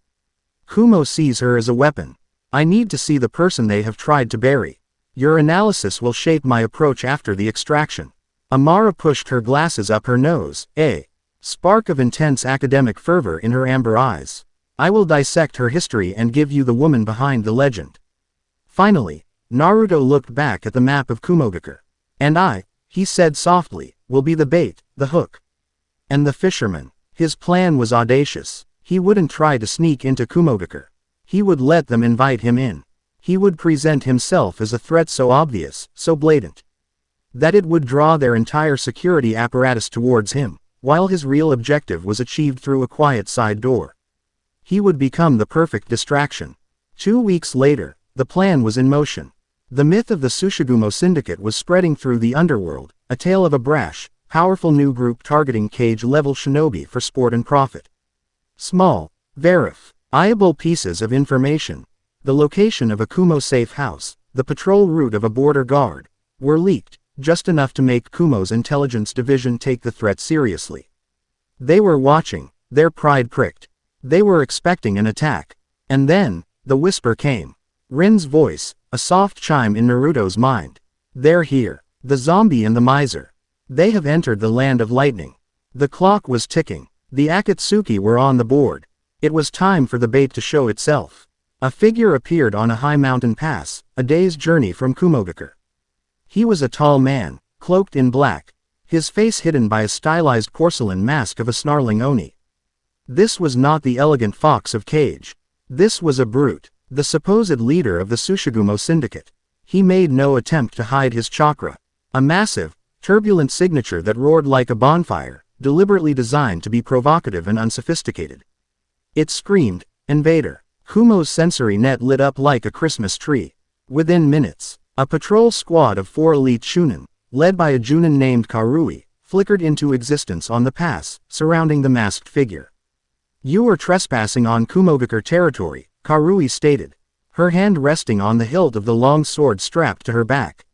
Kumo sees her as a weapon. I need to see the person they have tried to bury. Your analysis will shape my approach after the extraction. Amara pushed her glasses up her nose, a spark of intense academic fervor in her amber eyes. I will dissect her history and give you the woman behind the legend. Finally, Naruto looked back at the map of Kumogakure. And I, he said softly, will be the bait, the hook. And the fisherman. His plan was audacious. He wouldn't try to sneak into Kumogakure. He would let them invite him in. He would present himself as a threat so obvious, so blatant, that it would draw their entire security apparatus towards him, while his real objective was achieved through a quiet side door. He would become the perfect distraction. 2 weeks later, the plan was in motion. The myth of the Tsushigumo Syndicate was spreading through the underworld, a tale of a brash, powerful new group targeting cage-level shinobi for sport and profit. Small, verifiable pieces of information, the location of a Kumo safe house, the patrol route of a border guard, were leaked, just enough to make Kumo's intelligence division take the threat seriously. They were watching, their pride pricked. They were expecting an attack. And then, the whisper came. Rin's voice, a soft chime in Naruto's mind. They're here. The zombie and the miser. They have entered the land of lightning. The clock was ticking. The Akatsuki were on the board. It was time for the bait to show itself. A figure appeared on a high mountain pass, a day's journey from Kumogakure. He was a tall man, cloaked in black, his face hidden by a stylized porcelain mask of a snarling Oni. This was not the elegant fox of Cage. This was a brute, the supposed leader of the Tsushigumo syndicate. He made no attempt to hide his chakra. A massive, turbulent signature that roared like a bonfire, deliberately designed to be provocative and unsophisticated. It screamed, "Invader!" Kumo's sensory net lit up like a Christmas tree. Within minutes, a patrol squad of 4 elite Shunin, led by a Junin named Karui, flickered into existence on the pass, surrounding the masked figure. "You are trespassing on Kumogakure territory," Karui stated, her hand resting on the hilt of the long sword strapped to her back.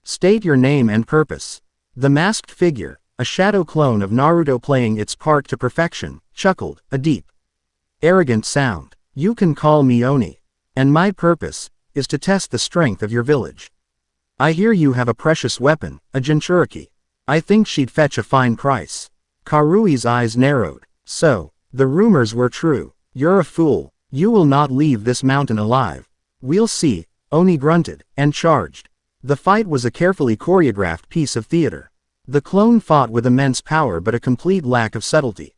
"State your name and purpose." The masked figure, a shadow clone of Naruto playing its part to perfection, chuckled, a deep, arrogant sound. "You can call me Oni. And my purpose is to test the strength of your village. I hear you have a precious weapon, a Jinchuriki. I think she'd fetch a fine price." Karui's eyes narrowed. "So, the rumors were true. You're a fool. You will not leave this mountain alive." "We'll see," Oni grunted, and charged. The fight was a carefully choreographed piece of theater. The clone fought with immense power but a complete lack of subtlety.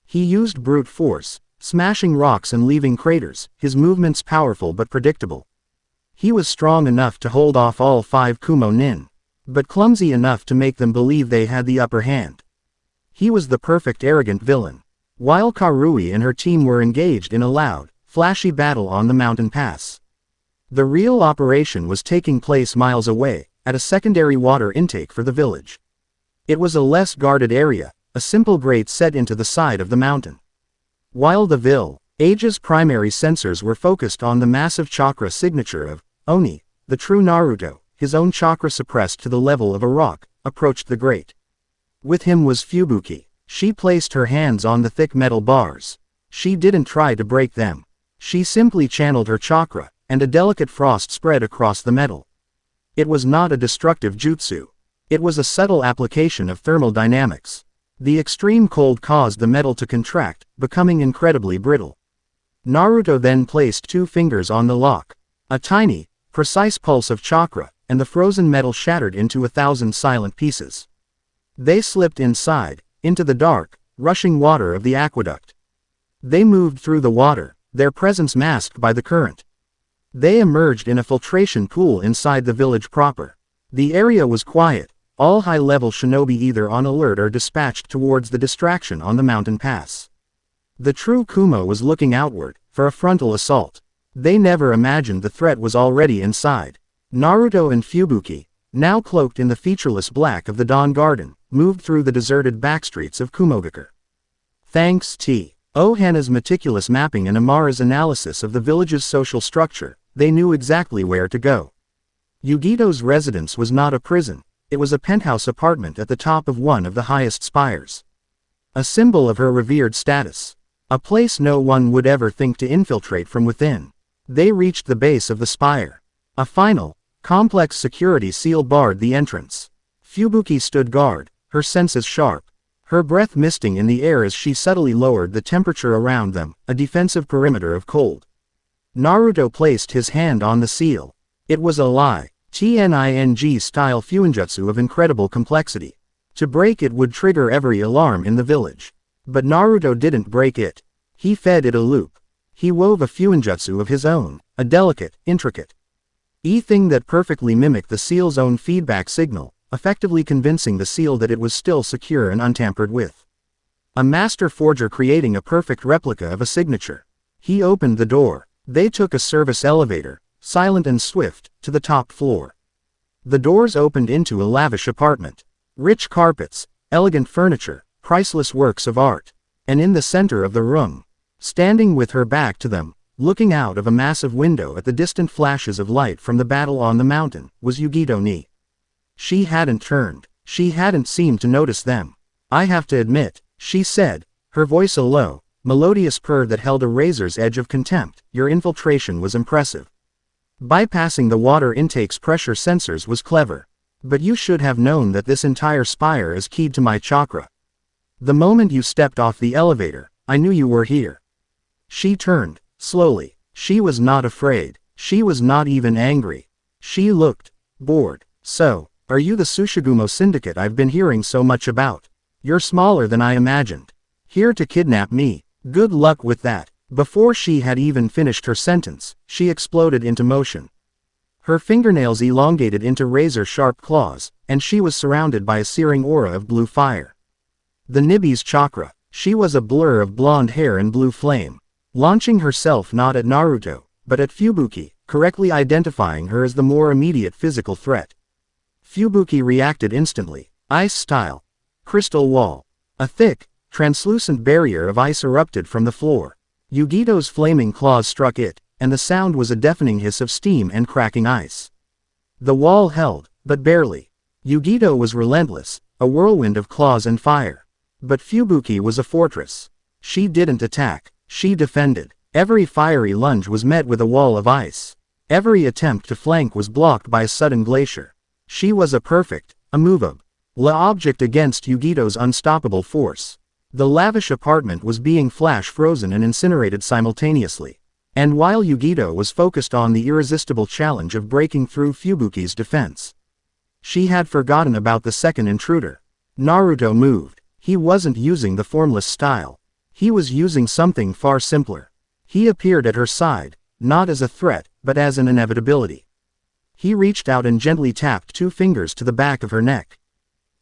He used brute force, smashing rocks and leaving craters, his movements powerful but predictable. He was strong enough to hold off all 5 Kumo nin, but clumsy enough to make them believe they had the upper hand. He was the perfect arrogant villain. While Karui and her team were engaged in a loud, flashy battle on the mountain pass, the real operation was taking place miles away, at a secondary water intake for the village. It was a less guarded area, a simple grate set into the side of the mountain. While the village's primary sensors were focused on the massive chakra signature of Oni, the true Naruto, his own chakra suppressed to the level of a rock, approached the grate. With him was Fubuki. She placed her hands on the thick metal bars. She didn't try to break them. She simply channeled her chakra, and a delicate frost spread across the metal. It was not a destructive jutsu. It was a subtle application of thermal dynamics. The extreme cold caused the metal to contract, becoming incredibly brittle. Naruto then placed 2 fingers on the lock. A tiny, precise pulse of chakra, and the frozen metal shattered into 1,000 silent pieces. They slipped inside, into the dark, rushing water of the aqueduct. They moved through the water, their presence masked by the current. They emerged in a filtration pool inside the village proper. The area was quiet, all high-level shinobi either on alert or dispatched towards the distraction on the mountain pass. The true Kumo was looking outward, for a frontal assault. They never imagined the threat was already inside. Naruto and Fubuki, now cloaked in the featureless black of the Dawn Garden, moved through the deserted backstreets of Kumogakure. Thanks to Ohana's meticulous mapping and Amara's analysis of the village's social structure, they knew exactly where to go. Yugito's residence was not a prison, it was a penthouse apartment at the top of one of the highest spires. A symbol of her revered status. A place no one would ever think to infiltrate from within. They reached the base of the spire. A final, complex security seal barred the entrance. Fubuki stood guard, her senses sharp, her breath misting in the air as she subtly lowered the temperature around them, a defensive perimeter of cold. Naruto placed his hand on the seal. It was a TNING-style fuinjutsu of incredible complexity. To break it would trigger every alarm in the village. But Naruto didn't break it. He fed it a loop. He wove a fuinjutsu of his own, a delicate, intricate thing that perfectly mimicked the seal's own feedback signal, effectively convincing the seal that it was still secure and untampered with. A master forger creating a perfect replica of a signature. He opened the door. They took a service elevator, silent and swift, to the top floor. The doors opened into a lavish apartment. Rich carpets, elegant furniture, priceless works of art. And in the center of the room, standing with her back to them, looking out of a massive window at the distant flashes of light from the battle on the mountain, was Yugito Ni. She hadn't turned. She hadn't seemed to notice them. "I have to admit," she said, her voice a low, melodious purr that held a razor's edge of contempt, "your infiltration was impressive. Bypassing the water intake's pressure sensors was clever. But you should have known that this entire spire is keyed to my chakra. The moment you stepped off the elevator, I knew you were here." She turned, slowly. She was not afraid. She was not even angry. She looked bored. So, are you the Tsushigumo Syndicate I've been hearing so much about? You're smaller than I imagined. Here to kidnap me. Good luck with that. Before she had even finished her sentence, she exploded into motion. Her fingernails elongated into razor-sharp claws, and she was surrounded by a searing aura of blue fire. The Nibi's chakra. She was a blur of blonde hair and blue flame, launching herself not at Naruto, but at Fubuki, correctly identifying her as the more immediate physical threat. Fubuki reacted instantly. Ice style. Crystal wall. A thick, translucent barrier of ice erupted from the floor. Yugito's flaming claws struck it, and the sound was a deafening hiss of steam and cracking ice. The wall held, but barely. Yugito was relentless, a whirlwind of claws and fire. But Fubuki was a fortress. She didn't attack, she defended. Every fiery lunge was met with a wall of ice. Every attempt to flank was blocked by a sudden glacier. She was a perfect, immovable object against Yugito's unstoppable force. The lavish apartment was being flash frozen and incinerated simultaneously. And while Yugito was focused on the irresistible challenge of breaking through Fubuki's defense, she had forgotten about the second intruder. Naruto moved. He wasn't using the formless style. He was using something far simpler. He appeared at her side, not as a threat, but as an inevitability. He reached out and gently tapped 2 fingers to the back of her neck.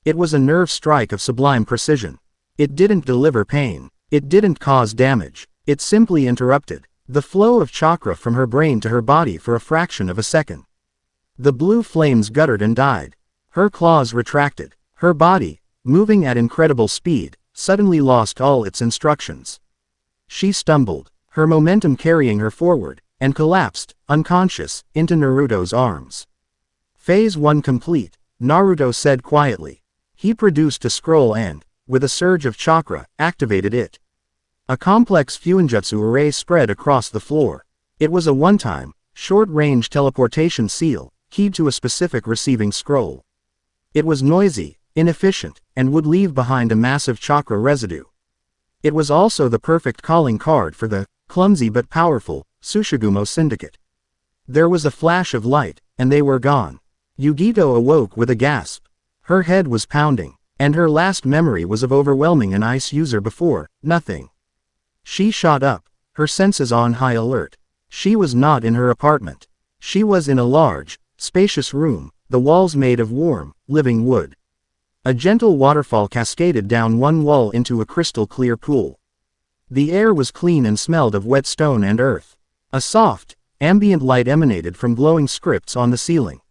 It was a nerve strike of sublime precision. It didn't deliver pain. It didn't cause damage. It simply interrupted the flow of chakra from her brain to her body for a fraction of a second. The blue flames guttered and died. Her claws retracted. Her body, moving at incredible speed, suddenly lost all its instructions. She stumbled, her momentum carrying her forward, and collapsed, unconscious, into Naruto's arms. Phase 1 complete, Naruto said quietly. He produced a scroll and, with a surge of chakra, activated it. A complex fuinjutsu array spread across the floor. It was a one-time, short-range teleportation seal, keyed to a specific receiving scroll. It was noisy, inefficient, and would leave behind a massive chakra residue. It was also the perfect calling card for the clumsy but powerful Tsushigumo Syndicate. There was a flash of light, and they were gone. Yugito awoke with a gasp. Her head was pounding, and her last memory was of overwhelming an ice user before nothing. She shot up, her senses on high alert. She was not in her apartment. She was in a large, spacious room, the walls made of warm, living wood. A gentle waterfall cascaded down one wall into a crystal-clear pool. The air was clean and smelled of wet stone and earth. A soft, ambient light emanated from glowing scripts on the ceiling.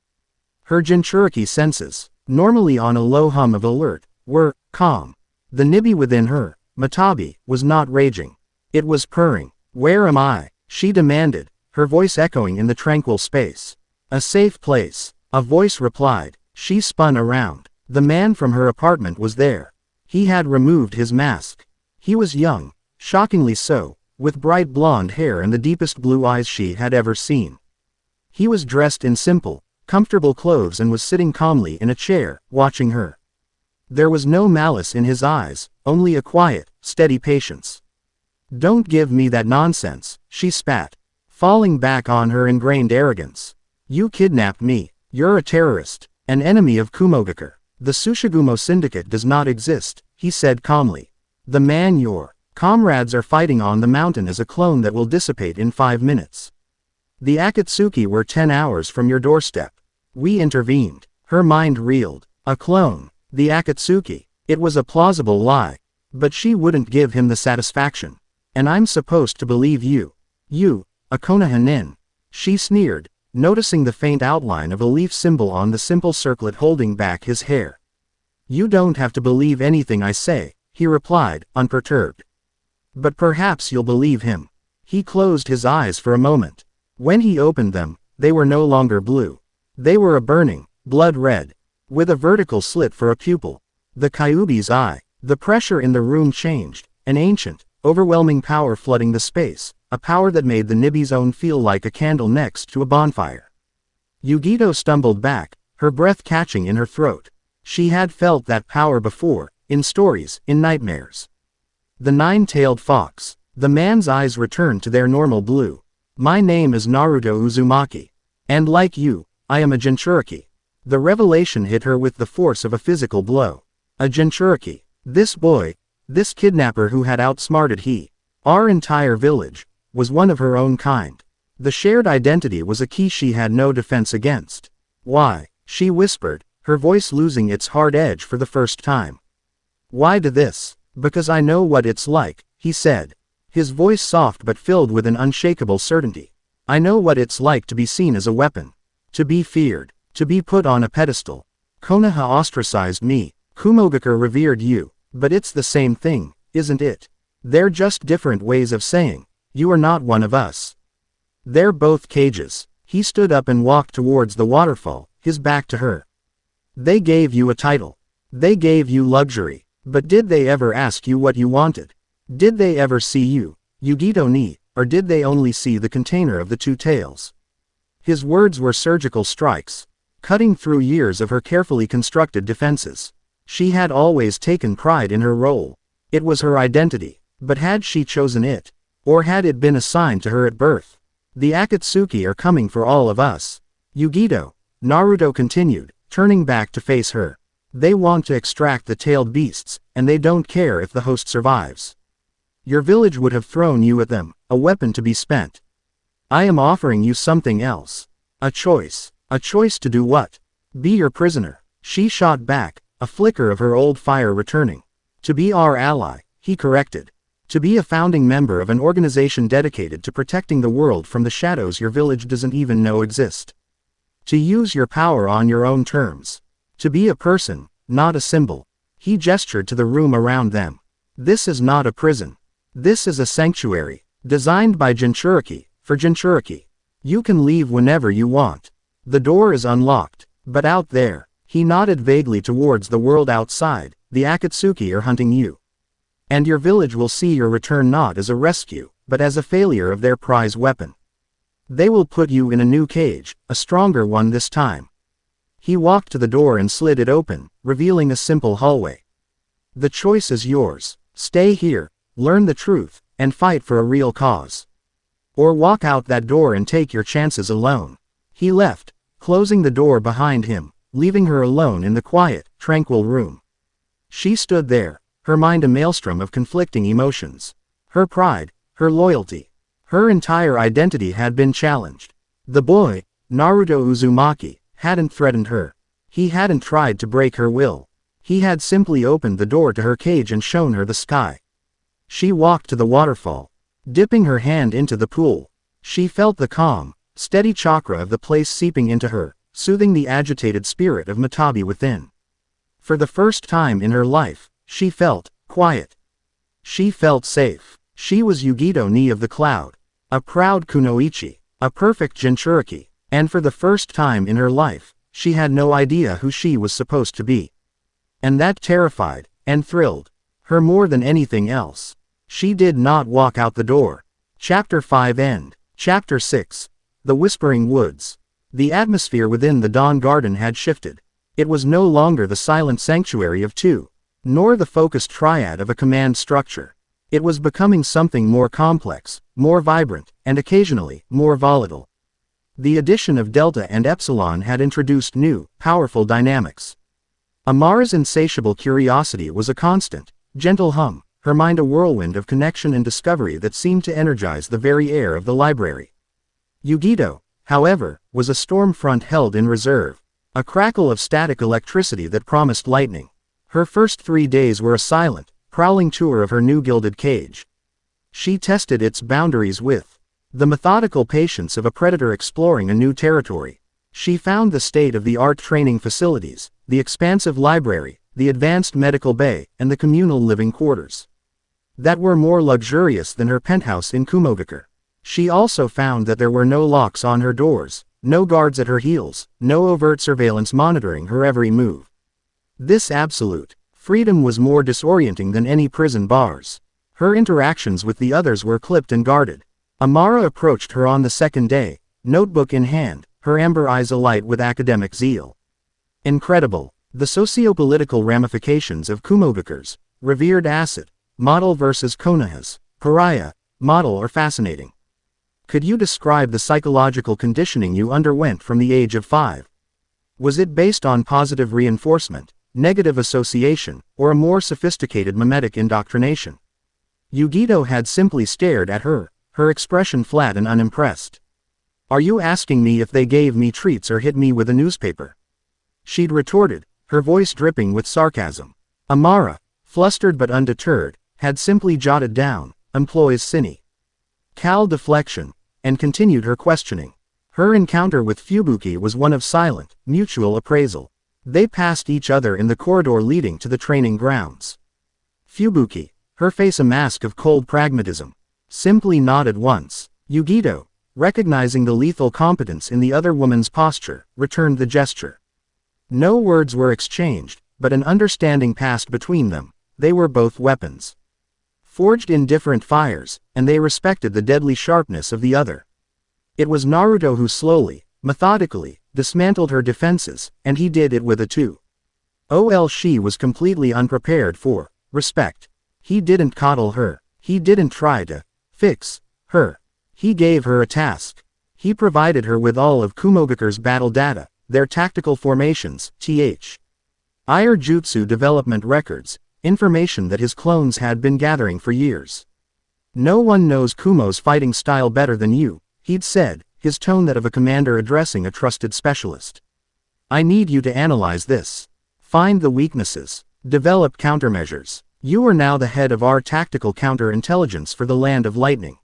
Her Jinchuriki senses, normally on a low hum of alert, were calm. The Nibi within her, Matabi, was not raging. It was purring. "Where am I?" she demanded, her voice echoing in the tranquil space. "A safe place," a voice replied. She spun around. The man from her apartment was there. He had removed his mask. He was young, shockingly so, with bright blonde hair and the deepest blue eyes she had ever seen. He was dressed in simple, comfortable clothes and was sitting calmly in a chair, watching her. There was no malice in his eyes, only a quiet, steady patience. "Don't give me that nonsense," she spat, falling back on her ingrained arrogance. "You kidnapped me. You're a terrorist, an enemy of Kumogakure. The Tsushigumo Syndicate does not exist," he said calmly. "The man your comrades are fighting on the mountain is a clone that will dissipate in 5 minutes. The Akatsuki were 10 hours from your doorstep. We intervened." Her mind reeled. A clone. The Akatsuki. It was a plausible lie. But she wouldn't give him the satisfaction. "And I'm supposed to believe you. You, a Konohanin." She sneered, noticing the faint outline of a leaf symbol on the simple circlet holding back his hair. "You don't have to believe anything I say," he replied, unperturbed. "But perhaps you'll believe him." He closed his eyes for a moment. When he opened them, they were no longer blue. They were a burning, blood red, with a vertical slit for a pupil. The Kyuubi's eye. The pressure in the room changed, an ancient, overwhelming power flooding the space, a power that made the Nibi's own feel like a candle next to a bonfire. Yugito stumbled back, her breath catching in her throat. She had felt that power before, in stories, in nightmares. The nine-tailed fox. The man's eyes returned to their normal blue. My name is Naruto Uzumaki. And like you, I am a Jinchuriki. The revelation hit her with the force of a physical blow. A Jinchuriki. This boy, this kidnapper who had outsmarted our entire village, was one of her own kind. The shared identity was a key she had no defense against. Why? She whispered, her voice losing its hard edge for the first time. Why do this? Because I know what it's like, he said. His voice soft but filled with an unshakable certainty. I know what it's like to be seen as a weapon. To be feared. To be put on a pedestal. Konoha ostracized me. Kumogakure revered you. But it's the same thing, isn't it? They're just different ways of saying, you are not one of us. They're both cages. He stood up and walked towards the waterfall, his back to her. They gave you a title. They gave you luxury. But did they ever ask you what you wanted? Did they ever see you, Yugito ni, or did they only see the container of the two tails? His words were surgical strikes, cutting through years of her carefully constructed defenses. She had always taken pride in her role. It was her identity, but had she chosen it? Or had it been assigned to her at birth? The Akatsuki are coming for all of us. Yugito, Naruto continued, turning back to face her. They want to extract the tailed beasts, and they don't care if the host survives. Your village would have thrown you at them, a weapon to be spent. I am offering you something else. A choice. A choice to do what? Be your prisoner. She shot back, a flicker of her old fire returning. To be our ally, he corrected. To be a founding member of an organization dedicated to protecting the world from the shadows your village doesn't even know exist. To use your power on your own terms. To be a person, not a symbol. He gestured to the room around them. This is not a prison. This is a sanctuary, designed by Jinchuriki, for Jinchuriki. You can leave whenever you want. The door is unlocked, but out there, he nodded vaguely towards the world outside, the Akatsuki are hunting you. And your village will see your return not as a rescue, but as a failure of their prize weapon. They will put you in a new cage, a stronger one this time. He walked to the door and slid it open, revealing a simple hallway. The choice is yours. Stay here, learn the truth, and fight for a real cause. Or walk out that door and take your chances alone. He left, closing the door behind him, leaving her alone in the quiet, tranquil room. She stood there, her mind a maelstrom of conflicting emotions. Her pride, her loyalty, her entire identity had been challenged. The boy, Naruto Uzumaki, hadn't threatened her. He hadn't tried to break her will. He had simply opened the door to her cage and shown her the sky. She walked to the waterfall, dipping her hand into the pool. She felt the calm, steady chakra of the place seeping into her, soothing the agitated spirit of Matabi within. For the first time in her life, she felt quiet. She felt safe. She was Yugito ni of the cloud, a proud kunoichi, a perfect Jinchuriki. And for the first time in her life, she had no idea who she was supposed to be. And that terrified, and thrilled, her more than anything else. She did not walk out the door. Chapter 5 End. Chapter 6. The Whispering Woods. The atmosphere within the Dawn Garden had shifted. It was no longer the silent sanctuary of two, nor the focused triad of a command structure. It was becoming something more complex, more vibrant, and occasionally, more volatile. The addition of Delta and Epsilon had introduced new, powerful dynamics. Amara's insatiable curiosity was a constant, gentle hum, her mind a whirlwind of connection and discovery that seemed to energize the very air of the library. Yugito, however, was a storm front held in reserve, a crackle of static electricity that promised lightning. Her first 3 days were a silent, prowling tour of her new gilded cage. She tested its boundaries with the methodical patience of a predator exploring a new territory. She found the state-of-the-art training facilities, the expansive library, the advanced medical bay, and the communal living quarters that were more luxurious than her penthouse in Kumogakure. She also found that there were no locks on her doors, no guards at her heels, no overt surveillance monitoring her every move. This absolute freedom was more disorienting than any prison bars. Her interactions with the others were clipped and guarded. Amara approached her on the second day, notebook in hand, her amber eyes alight with academic zeal. Incredible. The socio-political ramifications of Kumogakure's revered asset model versus Konoha's pariah model are fascinating. Could you describe the psychological conditioning you underwent from the age of 5? Was it based on positive reinforcement, negative association, or a more sophisticated mimetic indoctrination? Yugito had simply stared at her, her expression flat and unimpressed. Are you asking me if they gave me treats or hit me with a newspaper? She'd retorted, her voice dripping with sarcasm. Amara, flustered but undeterred, had simply jotted down, employs Cine. Cal deflection, and continued her questioning. Her encounter with Fubuki was one of silent, mutual appraisal. They passed each other in the corridor leading to the training grounds. Fubuki, her face a mask of cold pragmatism, simply nodded once. Yugito, recognizing the lethal competence in the other woman's posture, returned the gesture. No words were exchanged, but an understanding passed between them. They were both weapons, forged in different fires, and they respected the deadly sharpness of the other. It was Naruto who slowly, methodically, dismantled her defenses, and he did it with a 2-0. She was completely unprepared for respect. He didn't coddle her. He didn't try to fix her. He gave her a task. He provided her with all of Kumogakure's battle data, their tactical formations, Ir Jutsu development records, information that his clones had been gathering for years. No one knows Kumo's fighting style better than you, he'd said, his tone that of a commander addressing a trusted specialist. I need you to analyze this. Find the weaknesses. Develop countermeasures. You are now the head of our tactical counterintelligence for the Land of Lightning.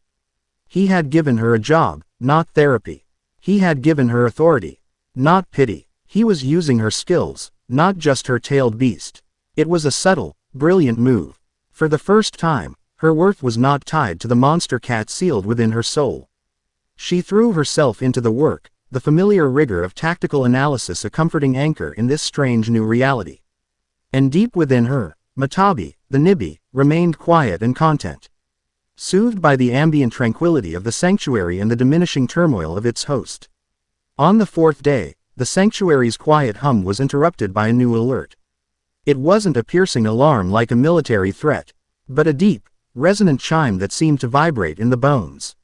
He had given her a job, not therapy. He had given her authority, not pity. He was using her skills, not just her tailed beast. It was a subtle, brilliant move. For the first time, her worth was not tied to the monster cat sealed within her soul. She threw herself into the work, the familiar rigor of tactical analysis a comforting anchor in this strange new reality. And deep within her, Matabi, the Nibi, remained quiet and content. Soothed by the ambient tranquility of the sanctuary and the diminishing turmoil of its host. On the 4th day, the sanctuary's quiet hum was interrupted by a new alert. It wasn't a piercing alarm like a military threat, but a deep, resonant chime that seemed to vibrate in the bones.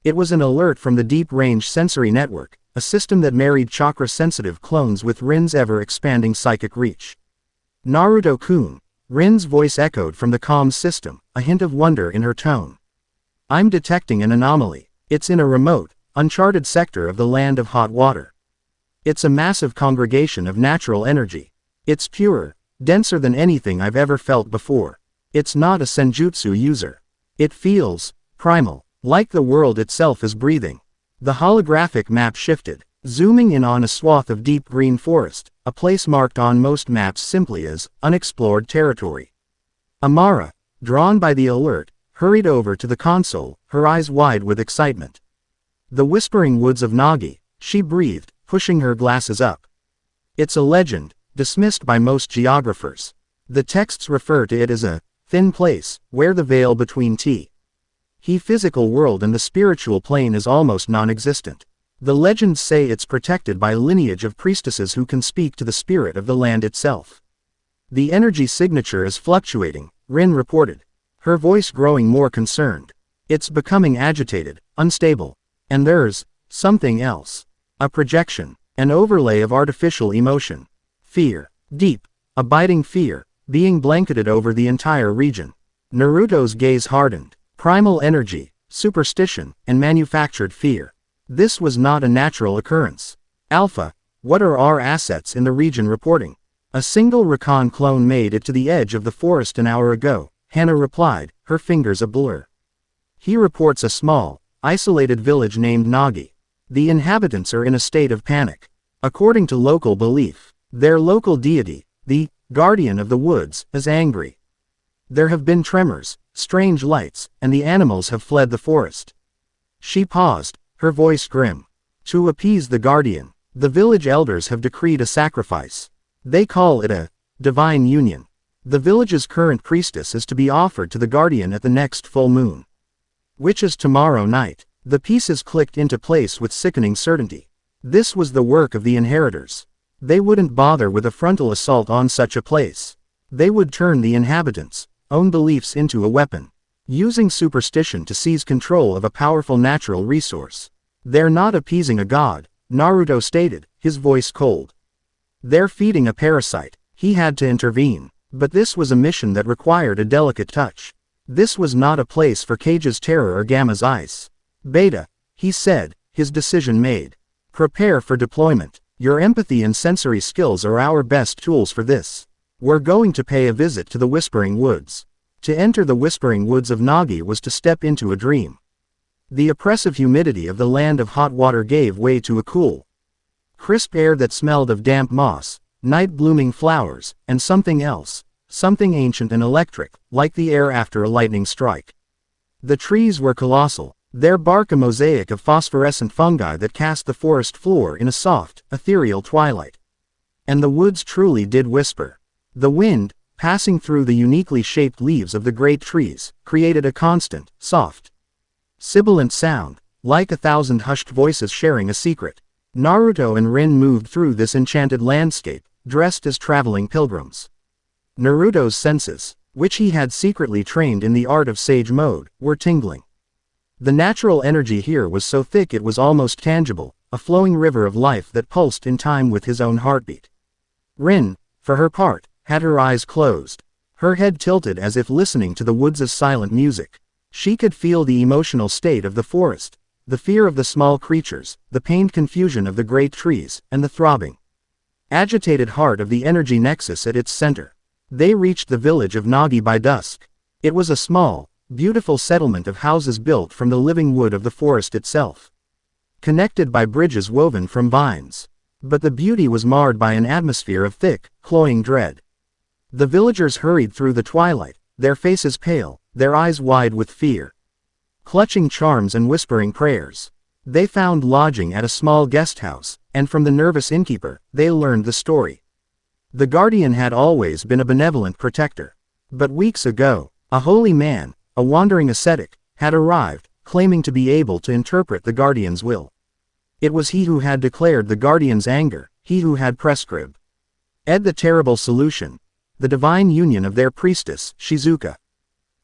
It was an alert from the Deep-Range Sensory Network, a system that married chakra-sensitive clones with Rin's ever-expanding psychic reach. Naruto-kun, Rin's voice echoed from the comms system, a hint of wonder in her tone. I'm detecting an anomaly. It's in a remote, uncharted sector of the Land of Hot Water. It's a massive congregation of natural energy. It's purer, denser than anything I've ever felt before. It's not a senjutsu user. It feels primal. Like the world itself is breathing. The holographic map shifted, zooming in on a swath of deep green forest, a place marked on most maps simply as unexplored territory. Amara, drawn by the alert, hurried over to the console, her eyes wide with excitement. The whispering woods of Nagi, she breathed, pushing her glasses up. It's a legend, dismissed by most geographers. The texts refer to it as a thin place, where the veil between the physical world and the spiritual plane is almost non-existent. The legends say it's protected by a lineage of priestesses who can speak to the spirit of the land itself. The energy signature is fluctuating, Rin reported, her voice growing more concerned. It's becoming agitated, unstable. And there's something else. A projection, an overlay of artificial emotion. Fear, deep, abiding fear, being blanketed over the entire region. Naruto's gaze hardened. Primal energy, superstition, and manufactured fear. This was not a natural occurrence. Alpha, what are our assets in the region reporting? A single recon clone made it to the edge of the forest an hour ago, Hannah replied, her fingers a blur. He reports a small, isolated village named Nagi. The inhabitants are in a state of panic. According to local belief, their local deity, the guardian of the woods, is angry. There have been tremors, strange lights, and the animals have fled the forest. She paused, her voice grim. To appease the guardian, the village elders have decreed a sacrifice. They call it a divine union. The village's current priestess is to be offered to the guardian at the next full moon, which is tomorrow night. The pieces clicked into place with sickening certainty. This was the work of the inheritors. They wouldn't bother with a frontal assault on such a place. They would turn the inhabitants' own beliefs into a weapon. using superstition to seize control of a powerful natural resource. They're not appeasing a god, Naruto stated, his voice cold. They're feeding a parasite. He had to intervene. But this was a mission that required a delicate touch. This was not a place for Kage's terror or Gamma's ice. Beta, he said, his decision made. Prepare for deployment. Your empathy and sensory skills are our best tools for this. We're going to pay a visit to the Whispering Woods. To enter the Whispering Woods of Nagi was to step into a dream. The oppressive humidity of the land of hot water gave way to a cool, crisp air that smelled of damp moss, night-blooming flowers, and something else, something ancient and electric, like the air after a lightning strike. The trees were colossal, their bark a mosaic of phosphorescent fungi that cast the forest floor in a soft, ethereal twilight. And the woods truly did whisper. The wind, passing through the uniquely shaped leaves of the great trees, created a constant, soft, sibilant sound, like 1,000 hushed voices sharing a secret. Naruto and Rin moved through this enchanted landscape, dressed as traveling pilgrims. Naruto's senses, which he had secretly trained in the art of sage mode, were tingling. The natural energy here was so thick it was almost tangible, a flowing river of life that pulsed in time with his own heartbeat. Rin, for her part, had her eyes closed, her head tilted as if listening to the woods' silent music. She could feel the emotional state of the forest, the fear of the small creatures, the pained confusion of the great trees, and the throbbing, agitated heart of the energy nexus at its center. They reached the village of Nagi by dusk. It was a small, beautiful settlement of houses built from the living wood of the forest itself, connected by bridges woven from vines. But the beauty was marred by an atmosphere of thick, cloying dread. The villagers hurried through the twilight, their faces pale, their eyes wide with fear, clutching charms and whispering prayers. They found lodging at a small guest house, and from the nervous innkeeper, they learned the story. The guardian had always been a benevolent protector. But weeks ago, a holy man, a wandering ascetic, had arrived, claiming to be able to interpret the guardian's will. It was he who had declared the guardian's anger, he who had prescribed the terrible solution, the divine union of their priestess, Shizuka.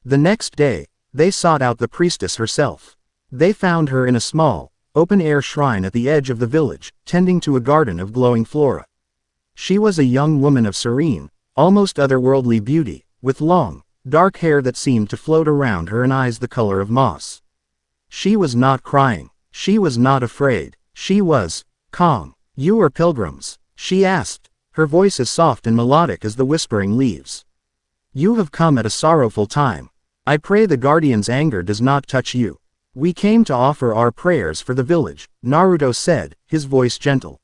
The next day, they sought out the priestess herself. They found her in a small, open-air shrine at the edge of the village, tending to a garden of glowing flora. She was a young woman of serene, almost otherworldly beauty, with long, dark hair that seemed to float around her and eyes the color of moss. She was not crying. She was not afraid. She was calm. "You are pilgrims?" she asked, her voice as soft and melodic as the whispering leaves. "You have come at a sorrowful time. I pray the guardian's anger does not touch you." "We came to offer our prayers for the village," Naruto said, his voice gentle.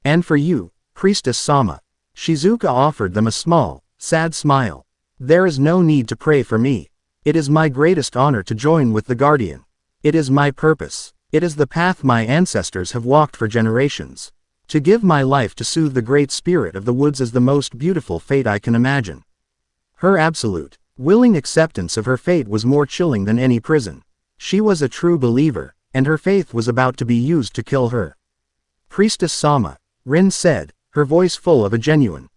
"And for you, Priestess Sama." Shizuka offered them a small, sad smile. "There is no need to pray for me. It is my greatest honor to join with the guardian. It is my purpose. It is the path my ancestors have walked for generations. To give my life to soothe the great spirit of the woods is the most beautiful fate I can imagine." Her absolute, willing acceptance of her fate was more chilling than any prison. She was a true believer, and her faith was about to be used to kill her. "Priestess Sama," Rin said, her voice full of a genuine,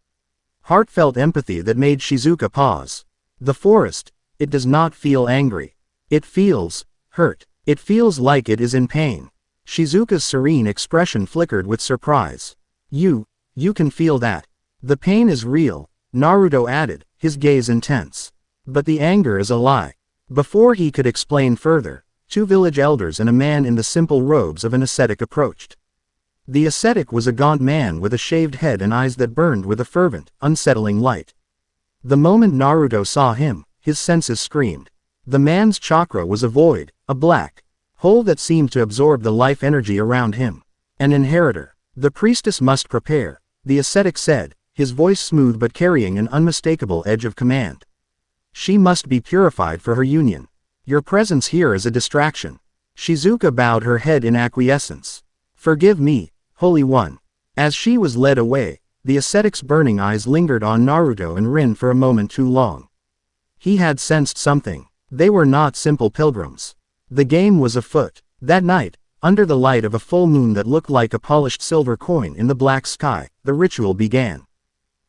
heartfelt empathy that made Shizuka pause. "The forest, it does not feel angry. It feels hurt. It feels like it is in pain." Shizuka's serene expression flickered with surprise. You can feel that." "The pain is real," Naruto added, his gaze intense. "But the anger is a lie." Before he could explain further, two village elders and a man in the simple robes of an ascetic approached. The ascetic was a gaunt man with a shaved head and eyes that burned with a fervent, unsettling light. The moment Naruto saw him, his senses screamed. The man's chakra was a void, a black hole that seemed to absorb the life energy around him. "An inheritor. The priestess must prepare," the ascetic said, his voice smooth but carrying an unmistakable edge of command. "She must be purified for her union. Your presence here is a distraction." Shizuka bowed her head in acquiescence. "Forgive me, Holy One." As she was led away, the ascetic's burning eyes lingered on Naruto and Rin for a moment too long. He had sensed something. They were not simple pilgrims. The game was afoot. That night, under the light of a full moon that looked like a polished silver coin in the black sky, the ritual began.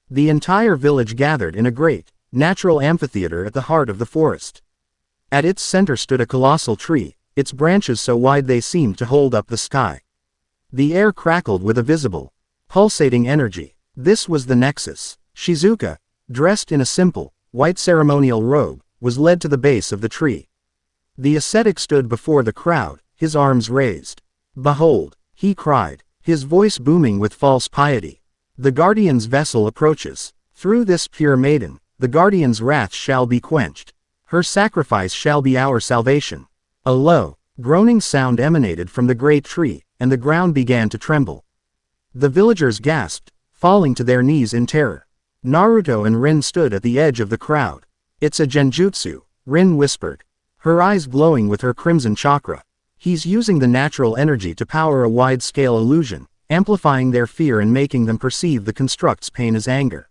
The entire village gathered in a great, natural amphitheater at the heart of the forest. At its center stood a colossal tree, its branches so wide they seemed to hold up the sky. The air crackled with a visible, pulsating energy. This was the Nexus. Shizuka, dressed in a simple, white ceremonial robe, was led to the base of the tree. The ascetic stood before the crowd, his arms raised. "Behold," he cried, his voice booming with false piety. "The Guardian's vessel approaches. Through this pure maiden, the Guardian's wrath shall be quenched. Her sacrifice shall be our salvation." A low, groaning sound emanated from the great tree, and the ground began to tremble. The villagers gasped, falling to their knees in terror. Naruto and Rin stood at the edge of the crowd. "It's a genjutsu," Rin whispered, her eyes glowing with her crimson chakra. "He's using the natural energy to power a wide-scale illusion, amplifying their fear and making them perceive the construct's pain as anger."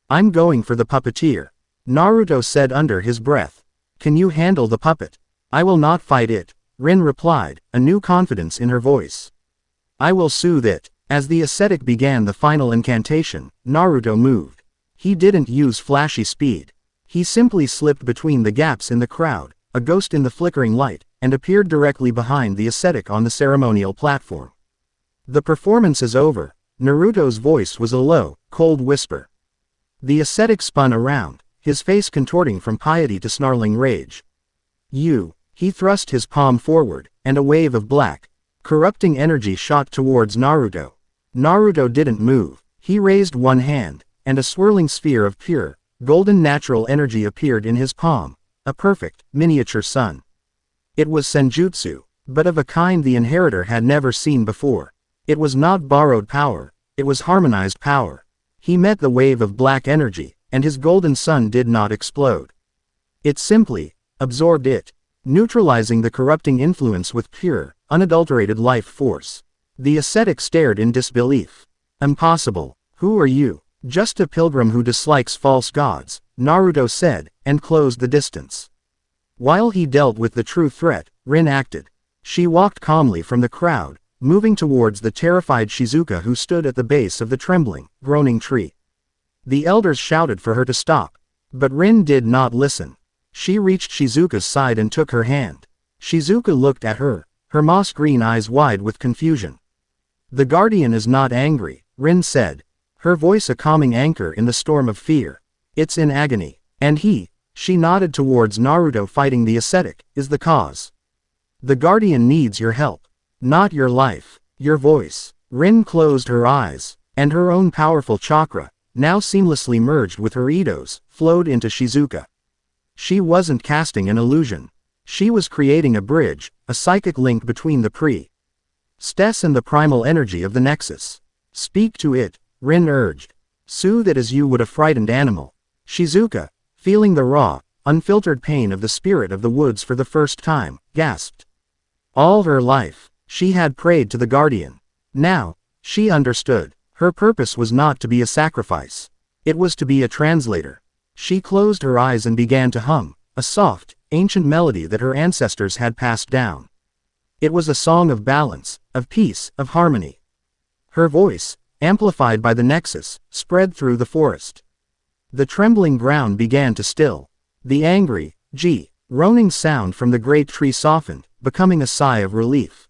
"I'm going for the puppeteer," Naruto said under his breath. "Can you handle the puppet?" "I will not fight it," Rin replied, a new confidence in her voice. "I will soothe it." As the ascetic began the final incantation, Naruto moved. He didn't use flashy speed. He simply slipped between the gaps in the crowd, a ghost in the flickering light, and appeared directly behind the ascetic on the ceremonial platform. "The performance is over," Naruto's voice was a low, cold whisper. The ascetic spun around, his face contorting from piety to snarling rage. "You," he thrust his palm forward, and a wave of black, corrupting energy shot towards Naruto. Naruto didn't move. He raised one hand, and a swirling sphere of pure, golden natural energy appeared in his palm, a perfect, miniature sun. It was senjutsu, but of a kind the inheritor had never seen before. It was not borrowed power, it was harmonized power. He met the wave of black energy, and his golden sun did not explode. It simply absorbed it, neutralizing the corrupting influence with pure, unadulterated life force. The ascetic stared in disbelief. "Impossible. Who are you?" "Just a pilgrim who dislikes false gods," Naruto said, and closed the distance. While he dealt with the true threat, Rin acted. She walked calmly from the crowd, moving towards the terrified Shizuka who stood at the base of the trembling, groaning tree. The elders shouted for her to stop, but Rin did not listen. She reached Shizuka's side and took her hand. Shizuka looked at her, her moss-green eyes wide with confusion. "The Guardian is not angry," Rin said, her voice a calming anchor in the storm of fear. "It's in agony. And she nodded towards Naruto fighting the ascetic, is the cause. The Guardian needs your help. Not your life, your voice." Rin closed her eyes, and her own powerful chakra, now seamlessly merged with her Ito's, flowed into Shizuka. She wasn't casting an illusion. She was creating a bridge, a psychic link between the pre-stess and the primal energy of the Nexus. "Speak to it," Rin urged. "Soothe it as you would a frightened animal." Shizuka, feeling the raw, unfiltered pain of the spirit of the woods for the first time, gasped. All her life, she had prayed to the Guardian. Now, she understood. Her purpose was not to be a sacrifice. It was to be a translator. She closed her eyes and began to hum, a soft, ancient melody that her ancestors had passed down. It was a song of balance, of peace, of harmony. Her voice, amplified by the Nexus, spread through the forest. The trembling ground began to still. The angry, roaning sound from the great tree softened, becoming a sigh of relief.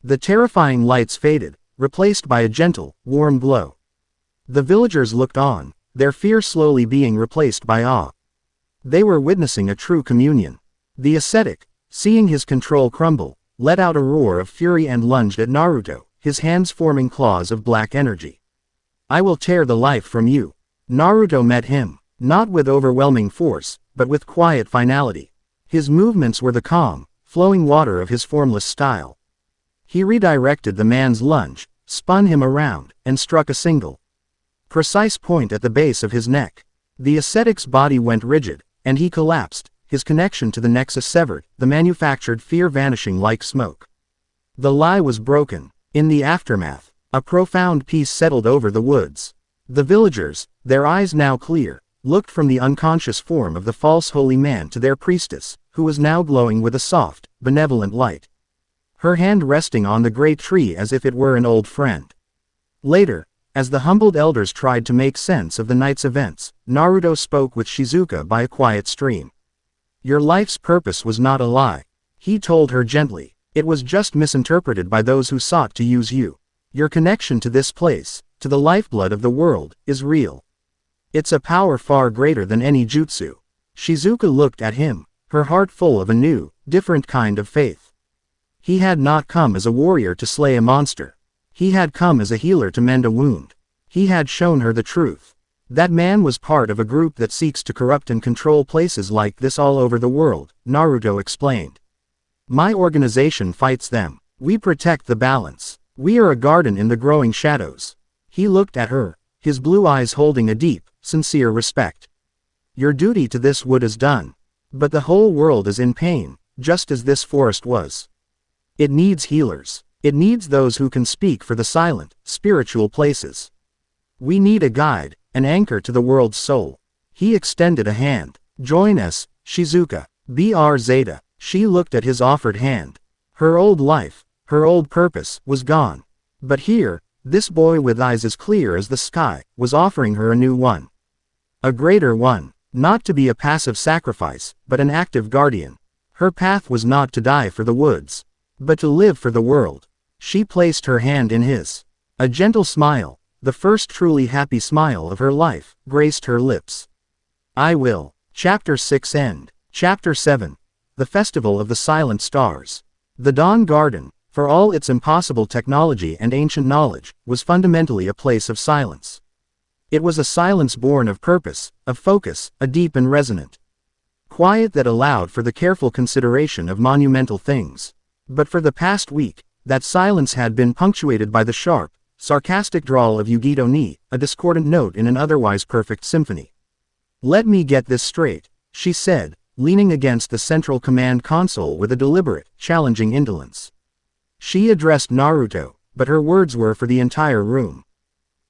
The terrifying lights faded, replaced by a gentle, warm glow. The villagers looked on, their fear slowly being replaced by awe. They were witnessing a true communion. The ascetic, seeing his control crumble, let out a roar of fury and lunged at Naruto, his hands forming claws of black energy. "I will tear the life from you." Naruto met him, not with overwhelming force, but with quiet finality. His movements were the calm, flowing water of his formless style. He redirected the man's lunge, spun him around, and struck a single, precise point at the base of his neck. The ascetic's body went rigid, and he collapsed, his connection to the Nexus severed, the manufactured fear vanishing like smoke. The lie was broken. In the aftermath, a profound peace settled over the woods. The villagers, their eyes now clear, looked from the unconscious form of the false holy man to their priestess, who was now glowing with a soft, benevolent light. Her hand resting on the great tree as if it were an old friend. Later, as the humbled elders tried to make sense of the night's events, Naruto spoke with Shizuka by a quiet stream. Your life's purpose was not a lie. He told her gently. It was just misinterpreted by those who sought to use you. Your connection to this place, to the lifeblood of the world, is real. It's a power far greater than any jutsu. Shizuka looked at him, her heart full of a new, different kind of faith. He had not come as a warrior to slay a monster. He had come as a healer to mend a wound. He had shown her the truth. That man was part of a group that seeks to corrupt and control places like this all over the world, Naruto explained. My organization fights them. We protect the balance. We are a garden in the growing shadows. He looked at her, his blue eyes holding a deep, sincere respect. Your duty to this wood is done. But the whole world is in pain, just as this forest was. It needs healers. It needs those who can speak for the silent, spiritual places. We need a guide, an anchor to the world's soul. He extended a hand. Join us, Shizuka. Br Zeta. She looked at his offered hand. Her old life, her old purpose, was gone. But here, this boy with eyes as clear as the sky, was offering her a new one. A greater one. Not to be a passive sacrifice, but an active guardian. Her path was not to die for the woods, but to live for the world. She placed her hand in his. A gentle smile, the first truly happy smile of her life, graced her lips. I will. Chapter 6 End. Chapter 7. The Festival of the Silent Stars. The Dawn Garden, for all its impossible technology and ancient knowledge, was fundamentally a place of silence. It was a silence born of purpose, of focus, a deep and resonant quiet that allowed for the careful consideration of monumental things. But for the past week, that silence had been punctuated by the sharp, sarcastic drawl of Yugito ni, a discordant note in an otherwise perfect symphony. Let me get this straight, she said, leaning against the central command console with a deliberate, challenging indolence. She addressed Naruto, but her words were for the entire room.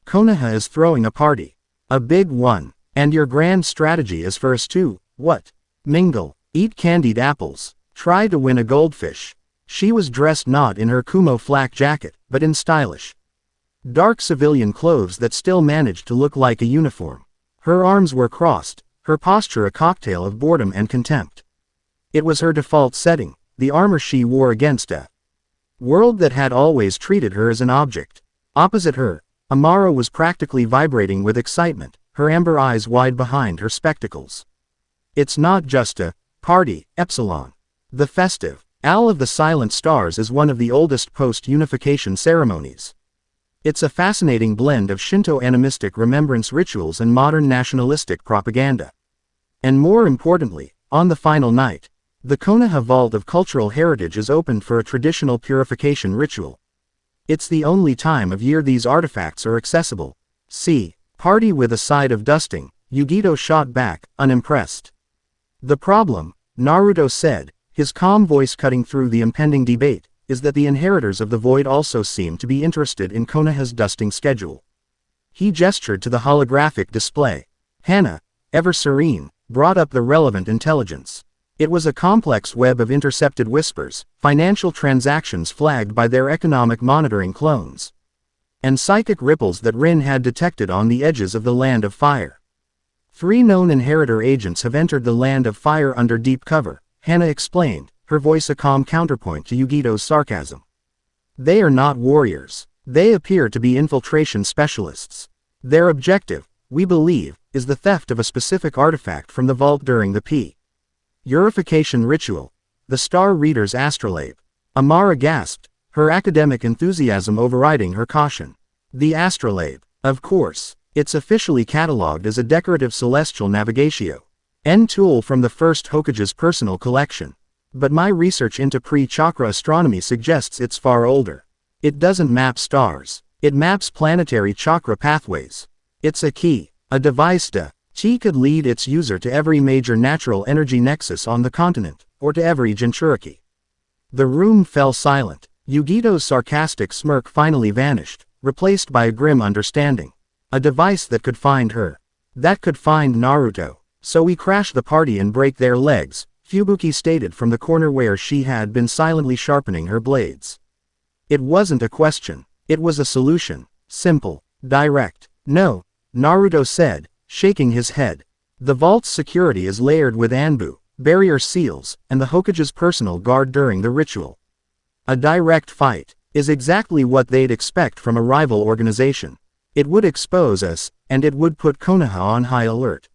Konoha is throwing a party. A big one. And your grand strategy is for us to, what? Mingle, eat candied apples, try to win a goldfish. She was dressed not in her Kumo flak jacket, but in stylish, dark civilian clothes that still managed to look like a uniform. Her arms were crossed, her posture a cocktail of boredom and contempt. It was her default setting, the armor she wore against a world that had always treated her as an object. Opposite her, Amara was practically vibrating with excitement, her amber eyes wide behind her spectacles. It's not just a party, Epsilon. The festive Owl of the Silent Stars is one of the oldest post-unification ceremonies. It's a fascinating blend of Shinto animistic remembrance rituals and modern nationalistic propaganda. And more importantly, on the final night, the Konoha Vault of Cultural Heritage is opened for a traditional purification ritual. It's the only time of year these artifacts are accessible. See, party with a side of dusting, Yugito shot back, unimpressed. The problem, Naruto said, his calm voice cutting through the impending debate, is that the inheritors of the void also seem to be interested in Konoha's dusting schedule. He gestured to the holographic display. Hana, ever serene, brought up the relevant intelligence. It was a complex web of intercepted whispers, financial transactions flagged by their economic monitoring clones, and psychic ripples that Rin had detected on the edges of the Land of Fire. 3 known inheritor agents have entered the Land of Fire under deep cover, Hana explained, her voice a calm counterpoint to Yugito's sarcasm. They are not warriors. They appear to be infiltration specialists. Their objective, we believe, is the theft of a specific artifact from the vault during the purification ritual. The Star Reader's astrolabe. Amara gasped, her academic enthusiasm overriding her caution. The astrolabe, of course. It's officially catalogued as a decorative celestial navigatio tool from the first Hokage's personal collection. But my research into pre-chakra astronomy suggests it's far older. It doesn't map stars. It maps planetary chakra pathways. It's a key, a device Chi could lead its user to every major natural energy nexus on the continent, or to every Jinchuriki. The room fell silent. Yugito's sarcastic smirk finally vanished, replaced by a grim understanding. A device that could find her. That could find Naruto. So we crash the party and break their legs, Fubuki stated from the corner where she had been silently sharpening her blades. It wasn't a question. It was a solution. Simple. Direct. No, Naruto said, shaking his head. The vault's security is layered with Anbu, barrier seals, and the Hokage's personal guard during the ritual. A direct fight is exactly what they'd expect from a rival organization. It would expose us, and it would put Konoha on high alert.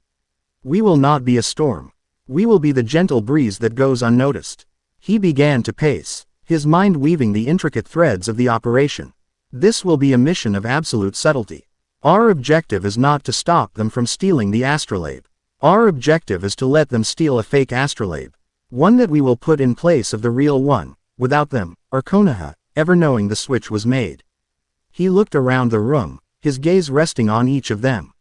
We will not be a storm. We will be the gentle breeze that goes unnoticed. He began to pace, his mind weaving the intricate threads of the operation. This will be a mission of absolute subtlety. Our objective is not to stop them from stealing the astrolabe. Our objective is to let them steal a fake astrolabe. One that we will put in place of the real one, without them, or Konoha, ever knowing the switch was made. He looked around the room, his gaze resting on each of them.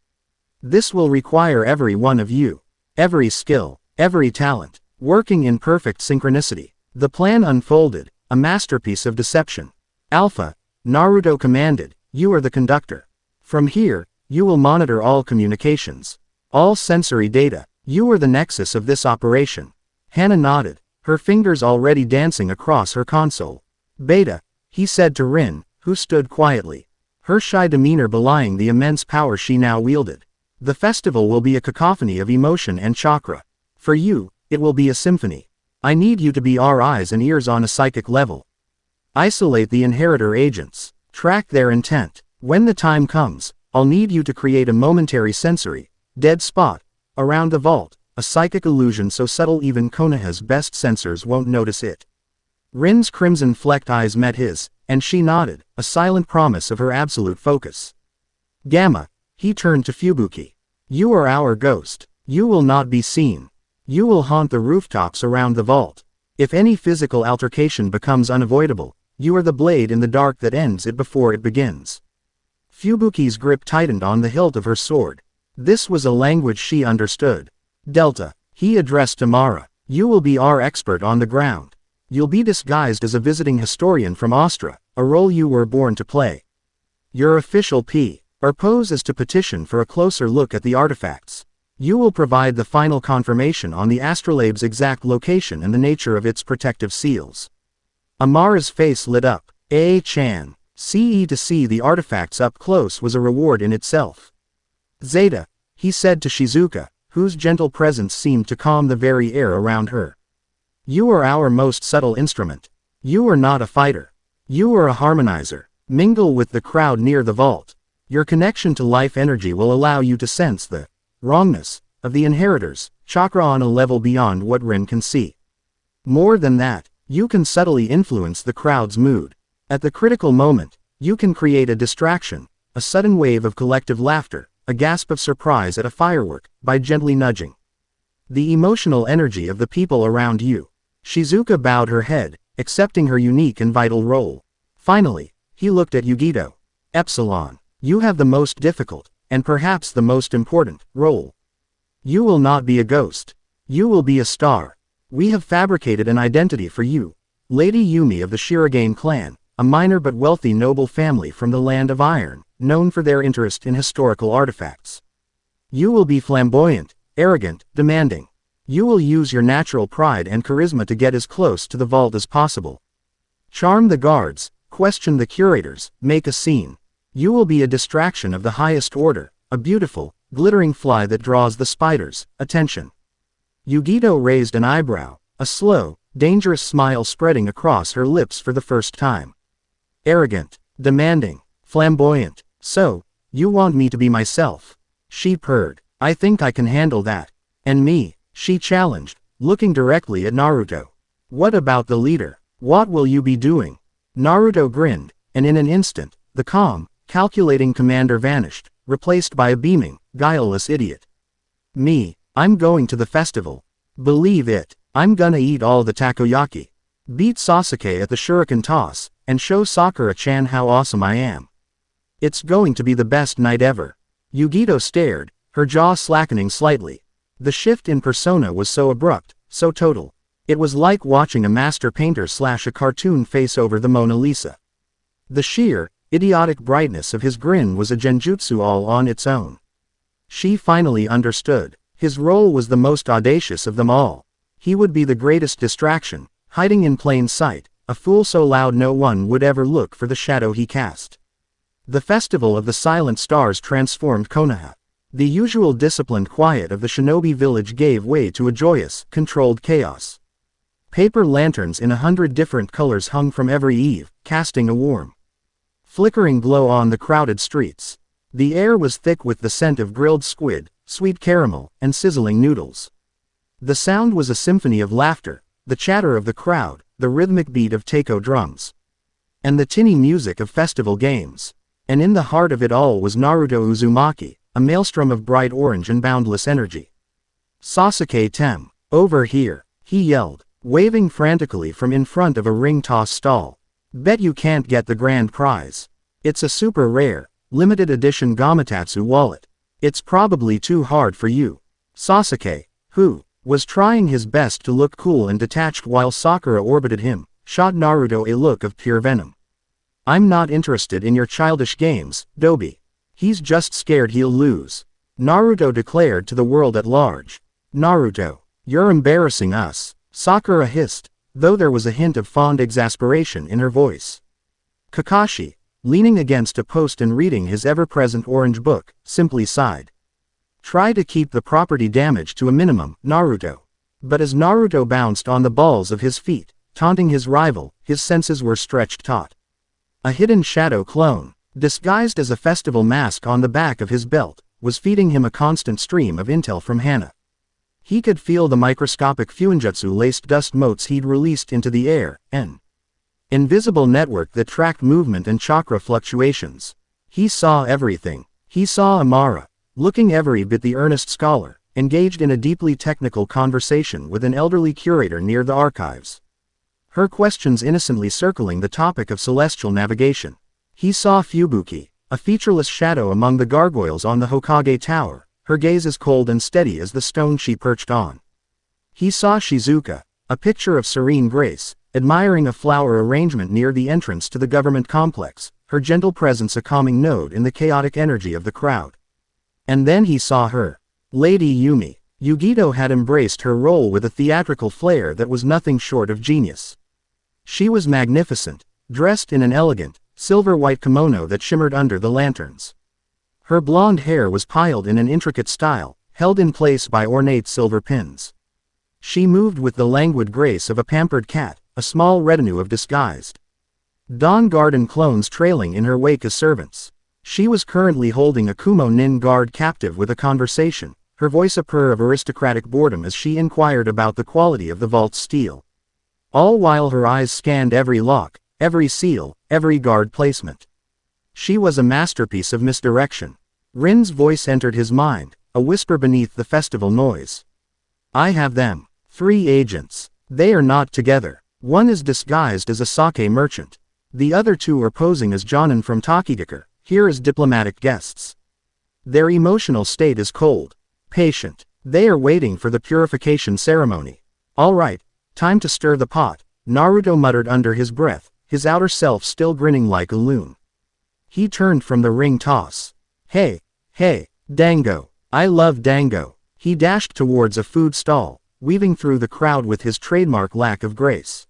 This will require every one of you. Every skill, every talent, working in perfect synchronicity. The plan unfolded, a masterpiece of deception. Alpha, Naruto commanded, you are the conductor. From here, you will monitor all communications. All sensory data. You are the nexus of this operation. Hana nodded, her fingers already dancing across her console. Beta, he said to Rin, who stood quietly, her shy demeanor belying the immense power she now wielded. The festival will be a cacophony of emotion and chakra. For you, it will be a symphony. I need you to be our eyes and ears on a psychic level. Isolate the inheritor agents. Track their intent. When the time comes, I'll need you to create a momentary sensory dead spot around the vault, a psychic illusion so subtle even Konoha's best sensors won't notice it. Rin's crimson-flecked eyes met his, and she nodded, a silent promise of her absolute focus. Gamma, he turned to Fubuki. You are our ghost. You will not be seen. You will haunt the rooftops around the vault. If any physical altercation becomes unavoidable, you are the blade in the dark that ends it before it begins. Fubuki's grip tightened on the hilt of her sword. This was a language she understood. Delta, he addressed Tamara, you will be our expert on the ground. You'll be disguised as a visiting historian from Astra, a role you were born to play. Your official pose is to petition for a closer look at the artifacts. You will provide the final confirmation on the astrolabe's exact location and the nature of its protective seals. Amara's face lit up. A-chan, to see the artifacts up close was a reward in itself. Zeta, he said to Shizuka, whose gentle presence seemed to calm the very air around her. You are our most subtle instrument. You are not a fighter. You are a harmonizer. Mingle with the crowd near the vault. Your connection to life energy will allow you to sense the wrongness of the inheritors, chakra on a level beyond what Rin can see. More than that, you can subtly influence the crowd's mood. At the critical moment, you can create a distraction, a sudden wave of collective laughter, a gasp of surprise at a firework, by gently nudging the emotional energy of the people around you. Shizuka bowed her head, accepting her unique and vital role. Finally, he looked at Yugito. Epsilon, you have the most difficult, and perhaps the most important, role. You will not be a ghost. You will be a star. We have fabricated an identity for you. Lady Yumi of the Shirogane clan, a minor but wealthy noble family from the Land of Iron, known for their interest in historical artifacts. You will be flamboyant, arrogant, demanding. You will use your natural pride and charisma to get as close to the vault as possible. Charm the guards, question the curators, make a scene. You will be a distraction of the highest order, a beautiful, glittering fly that draws the spiders' attention. Yugito raised an eyebrow, a slow, dangerous smile spreading across her lips for the first time. Arrogant, demanding, flamboyant. So, you want me to be myself? She purred. I think I can handle that. And me? She challenged, looking directly at Naruto. What about the leader? What will you be doing? Naruto grinned, and in an instant, the calm, calculating commander vanished, replaced by a beaming, guileless idiot. Me, I'm going to the festival. Believe it, I'm gonna eat all the takoyaki. Beat Sasuke at the shuriken toss, and show Sakura-chan how awesome I am. It's going to be the best night ever. Yugito stared, her jaw slackening slightly. The shift in persona was so abrupt, so total. It was like watching a master painter slash a cartoon face over the Mona Lisa. The sheer, idiotic brightness of his grin was a genjutsu all on its own. She finally understood. His role was the most audacious of them all. He would be the greatest distraction, hiding in plain sight, a fool so loud no one would ever look for the shadow he cast. The festival of the silent stars transformed Konoha. The usual disciplined quiet of the shinobi village gave way to a joyous, controlled chaos. Paper lanterns in 100 different colors hung from every eave, casting a warm, flickering glow on the crowded streets. The air was thick with the scent of grilled squid, sweet caramel, and sizzling noodles. The sound was a symphony of laughter, the chatter of the crowd, the rhythmic beat of taiko drums, and the tinny music of festival games. And in the heart of it all was Naruto Uzumaki, a maelstrom of bright orange and boundless energy. "Sasuke Tem, over here," he yelled, waving frantically from in front of a ring toss stall. "Bet you can't get the grand prize. It's a super rare, limited edition Gamatsu wallet. It's probably too hard for you." Sasuke, who was trying his best to look cool and detached while Sakura orbited him, shot Naruto a look of pure venom. "I'm not interested in your childish games, Dobi. He's just scared he'll lose," Naruto declared to the world at large. "Naruto, you're embarrassing us," Sakura hissed, though there was a hint of fond exasperation in her voice. Kakashi, leaning against a post and reading his ever-present orange book, simply sighed. "Try to keep the property damage to a minimum, Naruto." But as Naruto bounced on the balls of his feet, taunting his rival, his senses were stretched taut. A hidden shadow clone, disguised as a festival mask on the back of his belt, was feeding him a constant stream of intel from Hana. He could feel the microscopic fuinjutsu-laced dust motes he'd released into the air, an invisible network that tracked movement and chakra fluctuations. He saw everything. He saw Amara, looking every bit the earnest scholar, engaged in a deeply technical conversation with an elderly curator near the archives. Her questions innocently circling the topic of celestial navigation. He saw Fubuki, a featureless shadow among the gargoyles on the Hokage Tower, her gaze as cold and steady as the stone she perched on. He saw Shizuka, a picture of serene grace, admiring a flower arrangement near the entrance to the government complex, her gentle presence a calming node in the chaotic energy of the crowd. And then he saw her. Lady Yumi. Yugito had embraced her role with a theatrical flair that was nothing short of genius. She was magnificent, dressed in an elegant, silver-white kimono that shimmered under the lanterns. Her blonde hair was piled in an intricate style, held in place by ornate silver pins. She moved with the languid grace of a pampered cat, a small retinue of disguised Dawn Garden clones trailing in her wake as servants. She was currently holding a Kumo Nin guard captive with a conversation, her voice a purr of aristocratic boredom as she inquired about the quality of the vault's steel. All while her eyes scanned every lock, every seal, every guard placement. She was a masterpiece of misdirection. Rin's voice entered his mind, a whisper beneath the festival noise. "I have them. 3 agents. They are not together. One is disguised as a sake merchant. The other 2 are posing as Jonin from Takigakure, here as diplomatic guests. Their emotional state is cold, patient. They are waiting for the purification ceremony. All right, time to stir the pot," Naruto muttered under his breath, his outer self still grinning like a loon. He turned from the ring toss. Hey, Dango. I love Dango." He dashed towards a food stall, weaving through the crowd with his trademark lack of grace.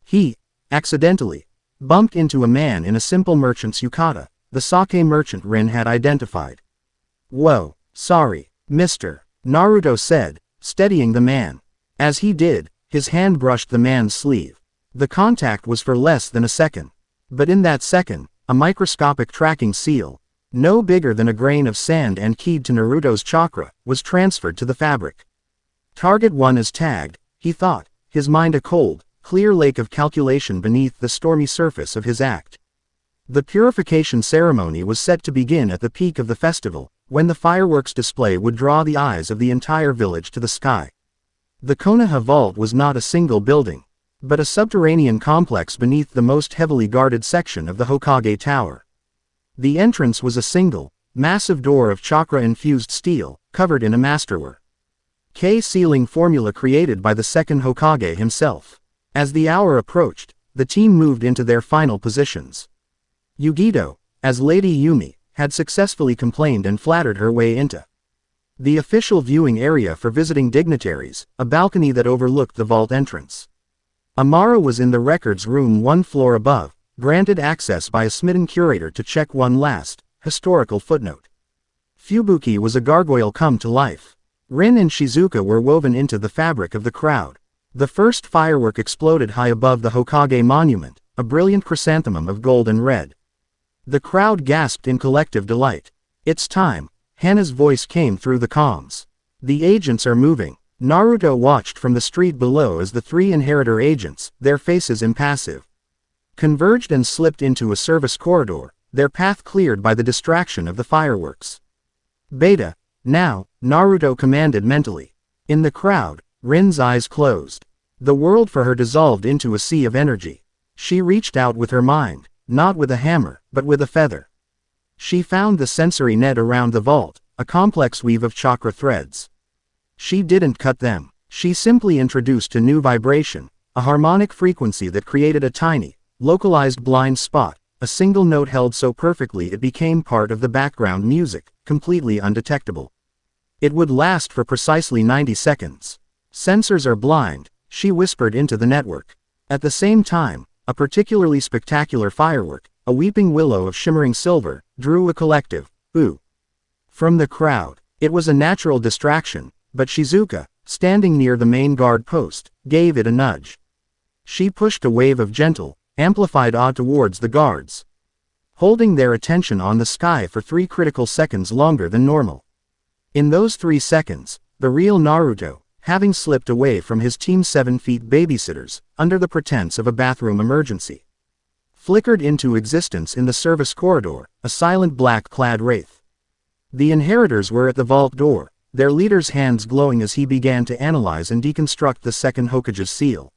He, accidentally, bumped into a man in a simple merchant's yukata, the sake merchant Rin had identified. "Whoa, sorry, mister," Naruto said, steadying the man. As he did, his hand brushed the man's sleeve. The contact was for less than a second. But in that second, a microscopic tracking seal, no bigger than a grain of sand and keyed to Naruto's chakra, was transferred to the fabric. Target 1 is tagged, he thought, his mind a cold, clear lake of calculation beneath the stormy surface of his act. The purification ceremony was set to begin at the peak of the festival, when the fireworks display would draw the eyes of the entire village to the sky. The Konoha Vault was not a single building, but a subterranean complex beneath the most heavily guarded section of the Hokage Tower. The entrance was a single, massive door of chakra-infused steel, covered in a masterwork K-sealing formula created by the second Hokage himself. As the hour approached, the team moved into their final positions. Yugito, as Lady Yumi, had successfully complained and flattered her way into the official viewing area for visiting dignitaries, a balcony that overlooked the vault entrance. Amara was in the records room 1 floor above, granted access by a smitten curator to check one last, historical footnote. Fubuki was a gargoyle come to life. Rin and Shizuka were woven into the fabric of the crowd. The first firework exploded high above the Hokage monument, a brilliant chrysanthemum of gold and red. The crowd gasped in collective delight. It's time. Hana's voice came through the comms. The agents are moving. Naruto watched from the street below as the three inheritor agents, their faces impassive, converged and slipped into a service corridor, their path cleared by the distraction of the fireworks. Beta, now, Naruto commanded mentally. In the crowd, Rin's eyes closed. The world for her dissolved into a sea of energy. She reached out with her mind, not with a hammer, but with a feather. She found the sensory net around the vault, a complex weave of chakra threads. She didn't cut them. She simply introduced a new vibration, a harmonic frequency that created a tiny, localized blind spot, a single note held so perfectly it became part of the background music, completely undetectable. It would last for precisely 90 seconds. Sensors are blind, she whispered into the network. At the same time, a particularly spectacular firework, a weeping willow of shimmering silver, drew a collective, ooh, from the crowd. It was a natural distraction, but Shizuka, standing near the main guard post, gave it a nudge. She pushed a wave of gentle, amplified awe towards the guards, holding their attention on the sky for 3 critical seconds longer than normal. In those 3 seconds, the real Naruto, having slipped away from his Team 7 Feet babysitters, under the pretense of a bathroom emergency, flickered into existence in the service corridor, a silent black-clad wraith. The inheritors were at the vault door, their leader's hands glowing as he began to analyze and deconstruct the second Hokage's seal.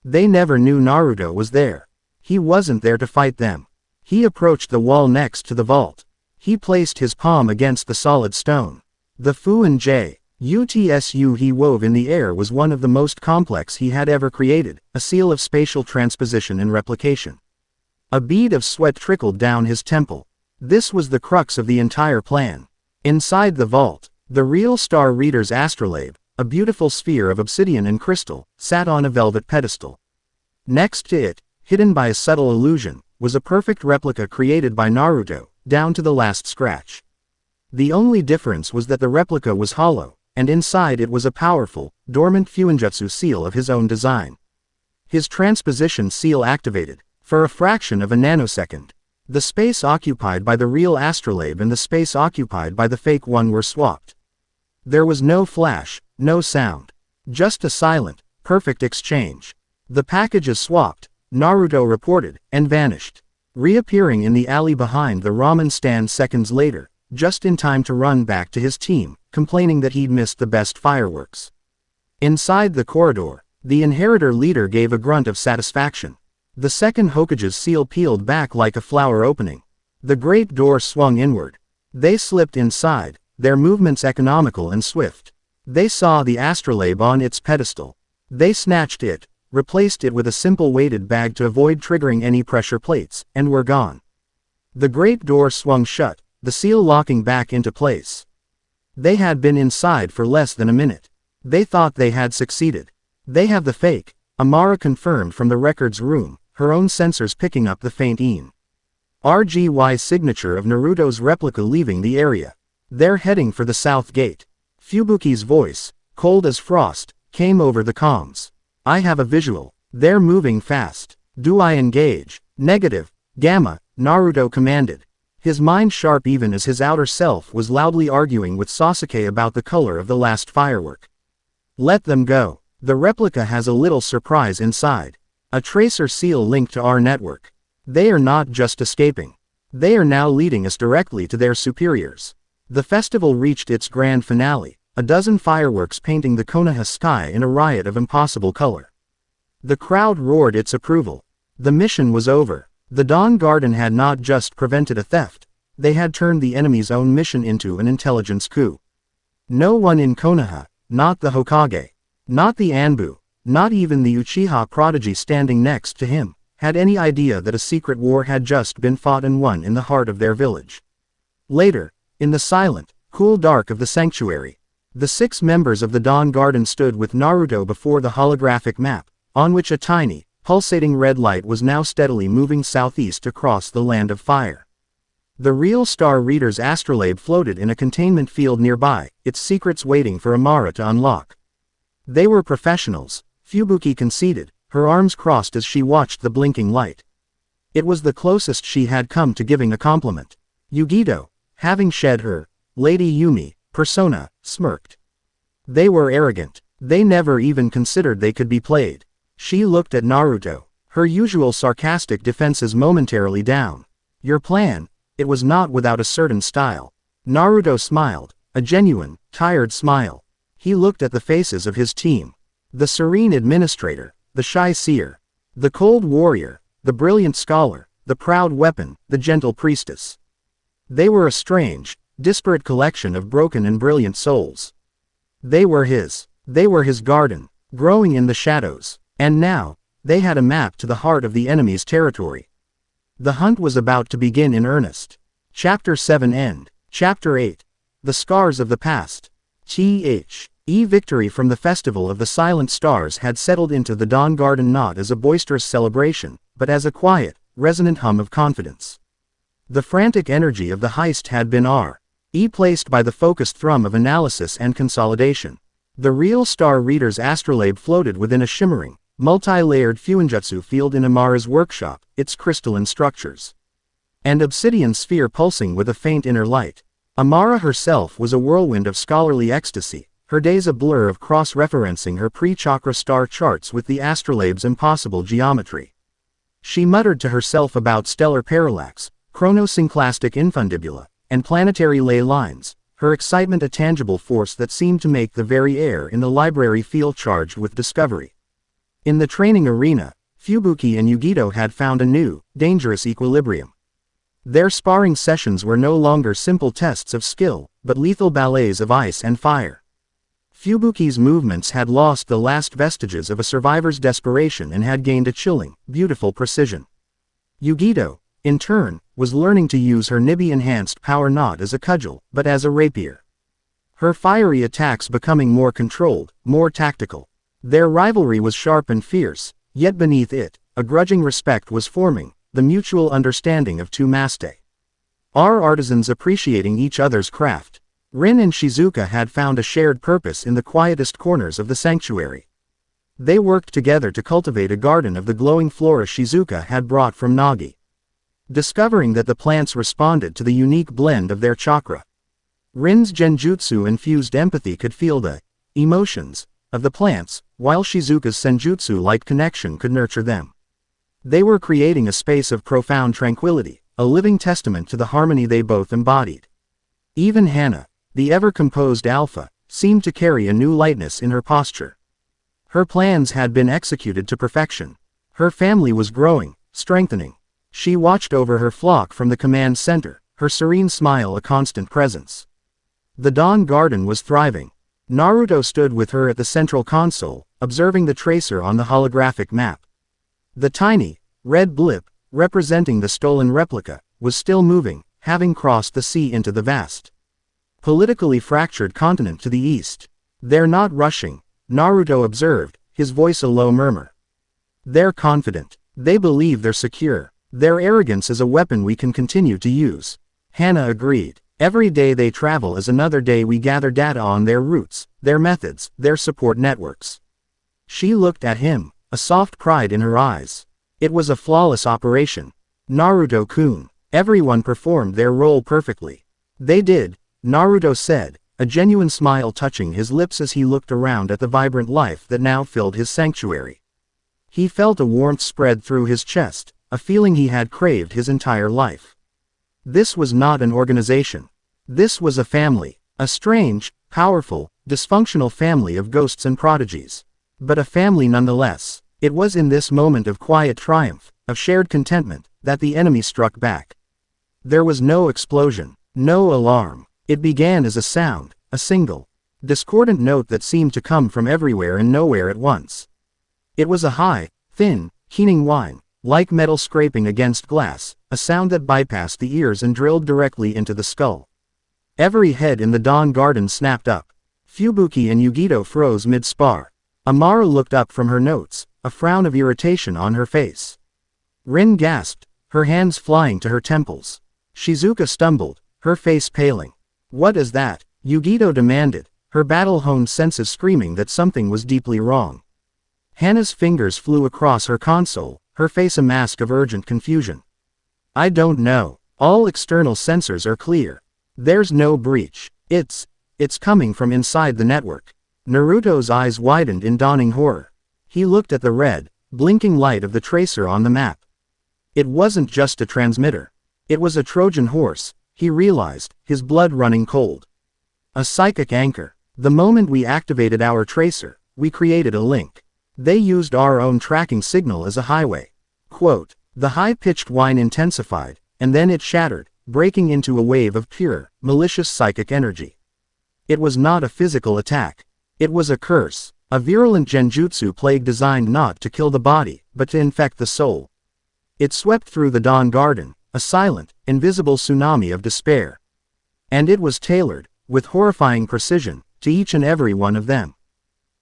They never knew Naruto was there. He wasn't there to fight them. He approached the wall next to the vault. He placed his palm against the solid stone. The Fuin Jutsu he wove in the air was one of the most complex he had ever created, a seal of spatial transposition and replication. A bead of sweat trickled down his temple. This was the crux of the entire plan. Inside the vault, the real Star Reader's astrolabe, a beautiful sphere of obsidian and crystal, sat on a velvet pedestal. Next to it, hidden by a subtle illusion, was a perfect replica created by Naruto, down to the last scratch. The only difference was that the replica was hollow, and inside it was a powerful, dormant Fuinjutsu seal of his own design. His transposition seal activated, for a fraction of a nanosecond. The space occupied by the real astrolabe and the space occupied by the fake one were swapped. There was no flash, no sound. Just a silent, perfect exchange. The packages swapped, Naruto reported, and vanished, reappearing in the alley behind the ramen stand seconds later, just in time to run back to his team, complaining that he'd missed the best fireworks. Inside the corridor, the inheritor leader gave a grunt of satisfaction. The second Hokage's seal peeled back like a flower opening. The great door swung inward. They slipped inside, their movements economical and swift. They saw the astrolabe on its pedestal. They snatched it, replaced it with a simple weighted bag to avoid triggering any pressure plates, and were gone. The great door swung shut, the seal locking back into place. They had been inside for less than a minute. They thought they had succeeded. They have the fake, Amara confirmed from the records room, her own sensors picking up the faint RGY signature of Naruto's replica leaving the area. They're heading for the south gate. Fubuki's voice, cold as frost, came over the comms. I have a visual. They're moving fast. Do I engage? Negative. Gamma, Naruto commanded. His mind sharp even as his outer self was loudly arguing with Sasuke about the color of the last firework. Let them go. The replica has a little surprise inside. A tracer seal linked to our network. They are not just escaping. They are now leading us directly to their superiors. The festival reached its grand finale, a dozen fireworks painting the Konoha sky in a riot of impossible color. The crowd roared its approval. The mission was over. The Dawn Garden had not just prevented a theft, they had turned the enemy's own mission into an intelligence coup. No one in Konoha, not the Hokage, not the Anbu, not even the Uchiha prodigy standing next to him, had any idea that a secret war had just been fought and won in the heart of their village. Later, in the silent, cool dark of the sanctuary, the 6 members of the Dawn Garden stood with Naruto before the holographic map, on which a tiny, pulsating red light was now steadily moving southeast across the land of fire. The real Star Reader's astrolabe floated in a containment field nearby, its secrets waiting for Amara to unlock. They were professionals, Fubuki conceded, her arms crossed as she watched the blinking light. It was the closest she had come to giving a compliment. Yugito, having shed her Lady Yumi persona, smirked. They were arrogant. They never even considered they could be played. She looked at Naruto, her usual sarcastic defenses momentarily down. Your plan? It was not without a certain style. Naruto smiled, a genuine, tired smile. He looked at the faces of his team. The serene administrator, the shy seer, the cold warrior, the brilliant scholar, the proud weapon, the gentle priestess. They were a strange, disparate collection of broken and brilliant souls. They were his garden, growing in the shadows. And now, they had a map to the heart of the enemy's territory. The hunt was about to begin in earnest. Chapter 7 End. Chapter 8. The Scars of the Past. Victory from the Festival of the Silent Stars had settled into the Dawn Garden not as a boisterous celebration, but as a quiet, resonant hum of confidence. The frantic energy of the heist had been replaced by the focused thrum of analysis and consolidation. The real Star Reader's astrolabe floated within a shimmering, multi-layered fuinjutsu field in Amara's workshop, its crystalline structures and obsidian sphere pulsing with a faint inner light. Amara herself was a whirlwind of scholarly ecstasy, her days a blur of cross-referencing her pre-chakra star charts with the astrolabe's impossible geometry. She muttered to herself about stellar parallax, chronosynclastic infundibula, and planetary ley lines, her excitement a tangible force that seemed to make the very air in the library feel charged with discovery. In the training arena, Fubuki and Yugito had found a new, dangerous equilibrium. Their sparring sessions were no longer simple tests of skill, but lethal ballets of ice and fire. Fubuki's movements had lost the last vestiges of a survivor's desperation and had gained a chilling, beautiful precision. Yugito, in turn, was learning to use her Nibi-enhanced power not as a cudgel, but as a rapier. Her fiery attacks becoming more controlled, more tactical. Their rivalry was sharp and fierce, yet beneath it, a grudging respect was forming, the mutual understanding of two artisans appreciating each other's craft. Rin and Shizuka had found a shared purpose in the quietest corners of the sanctuary. They worked together to cultivate a garden of the glowing flora Shizuka had brought from Nagi. Discovering that the plants responded to the unique blend of their chakra. Rin's genjutsu-infused empathy could feel the emotions of the plants, while Shizuka's senjutsu-like connection could nurture them. They were creating a space of profound tranquility, a living testament to the harmony they both embodied. Even Hana, the ever-composed alpha, seemed to carry a new lightness in her posture. Her plans had been executed to perfection. Her family was growing, strengthening. She watched over her flock from the command center, her serene smile a constant presence. The Dawn Garden was thriving. Naruto stood with her at the central console, observing the tracer on the holographic map. The tiny, red blip, representing the stolen replica, was still moving, having crossed the sea into the vast, politically fractured continent to the east. They're not rushing, Naruto observed, his voice a low murmur. They're confident. They believe they're secure. Their arrogance is a weapon we can continue to use. Hana agreed. Every day they travel is another day we gather data on their routes, their methods, their support networks. She looked at him, a soft pride in her eyes. It was a flawless operation. Naruto-kun. Everyone performed their role perfectly. They did, Naruto said, a genuine smile touching his lips as he looked around at the vibrant life that now filled his sanctuary. He felt a warmth spread through his chest, a feeling he had craved his entire life. This was not an organization. This was a family, a strange, powerful, dysfunctional family of ghosts and prodigies. But a family nonetheless. It was in this moment of quiet triumph, of shared contentment, that the enemy struck back. There was no explosion, no alarm. It began as a sound, a single, discordant note that seemed to come from everywhere and nowhere at once. It was a high, thin, keening whine, like metal scraping against glass, a sound that bypassed the ears and drilled directly into the skull. Every head in the Dawn Garden snapped up. Fubuki and Yugito froze mid-spar. Amara looked up from her notes, a frown of irritation on her face. Rin gasped, her hands flying to her temples. Shizuka stumbled, her face paling. What is that? Yugito demanded, her battle-honed senses screaming that something was deeply wrong. Hana's fingers flew across her console, her face a mask of urgent confusion. I don't know. All external sensors are clear. There's no breach. It's coming from inside the network. Naruto's eyes widened in dawning horror. He looked at the red, blinking light of the tracer on the map. It wasn't just a transmitter. It was a Trojan horse, he realized, his blood running cold. A psychic anchor. The moment we activated our tracer, we created a link. They used our own tracking signal as a highway. Quote, the high-pitched whine intensified, and then it shattered, breaking into a wave of pure, malicious psychic energy. It was not a physical attack. It was a curse, a virulent genjutsu plague designed not to kill the body, but to infect the soul. It swept through the Dawn Garden, a silent, invisible tsunami of despair. And it was tailored, with horrifying precision, to each and every one of them.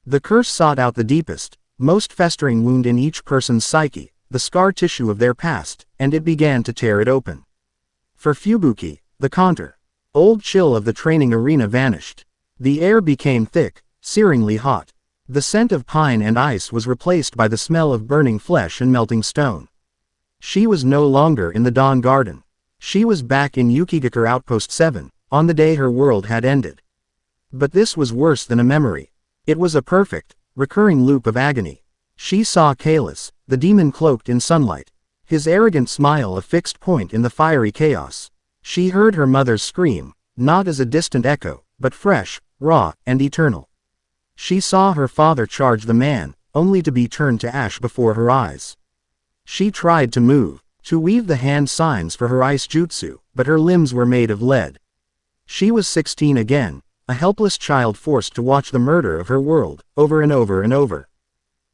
The curse sought out the deepest, most festering wound in each person's psyche, the scar tissue of their past, and it began to tear it open. For Fubuki, the counter, old chill of the training arena vanished. The air became thick, searingly hot. The scent of pine and ice was replaced by the smell of burning flesh and melting stone. She was no longer in the Dawn Garden. She was back in Yukigakure Outpost 7, on the day her world had ended. But this was worse than a memory. It was a perfect, recurring loop of agony. She saw Kalis, the demon cloaked in sunlight, his arrogant smile a fixed point in the fiery chaos. She heard her mother's scream, not as a distant echo, but fresh, raw, and eternal. She saw her father charge the man, only to be turned to ash before her eyes. She tried to move, to weave the hand signs for her ice jutsu, but her limbs were made of lead. She was 16 again, a helpless child forced to watch the murder of her world, over and over and over.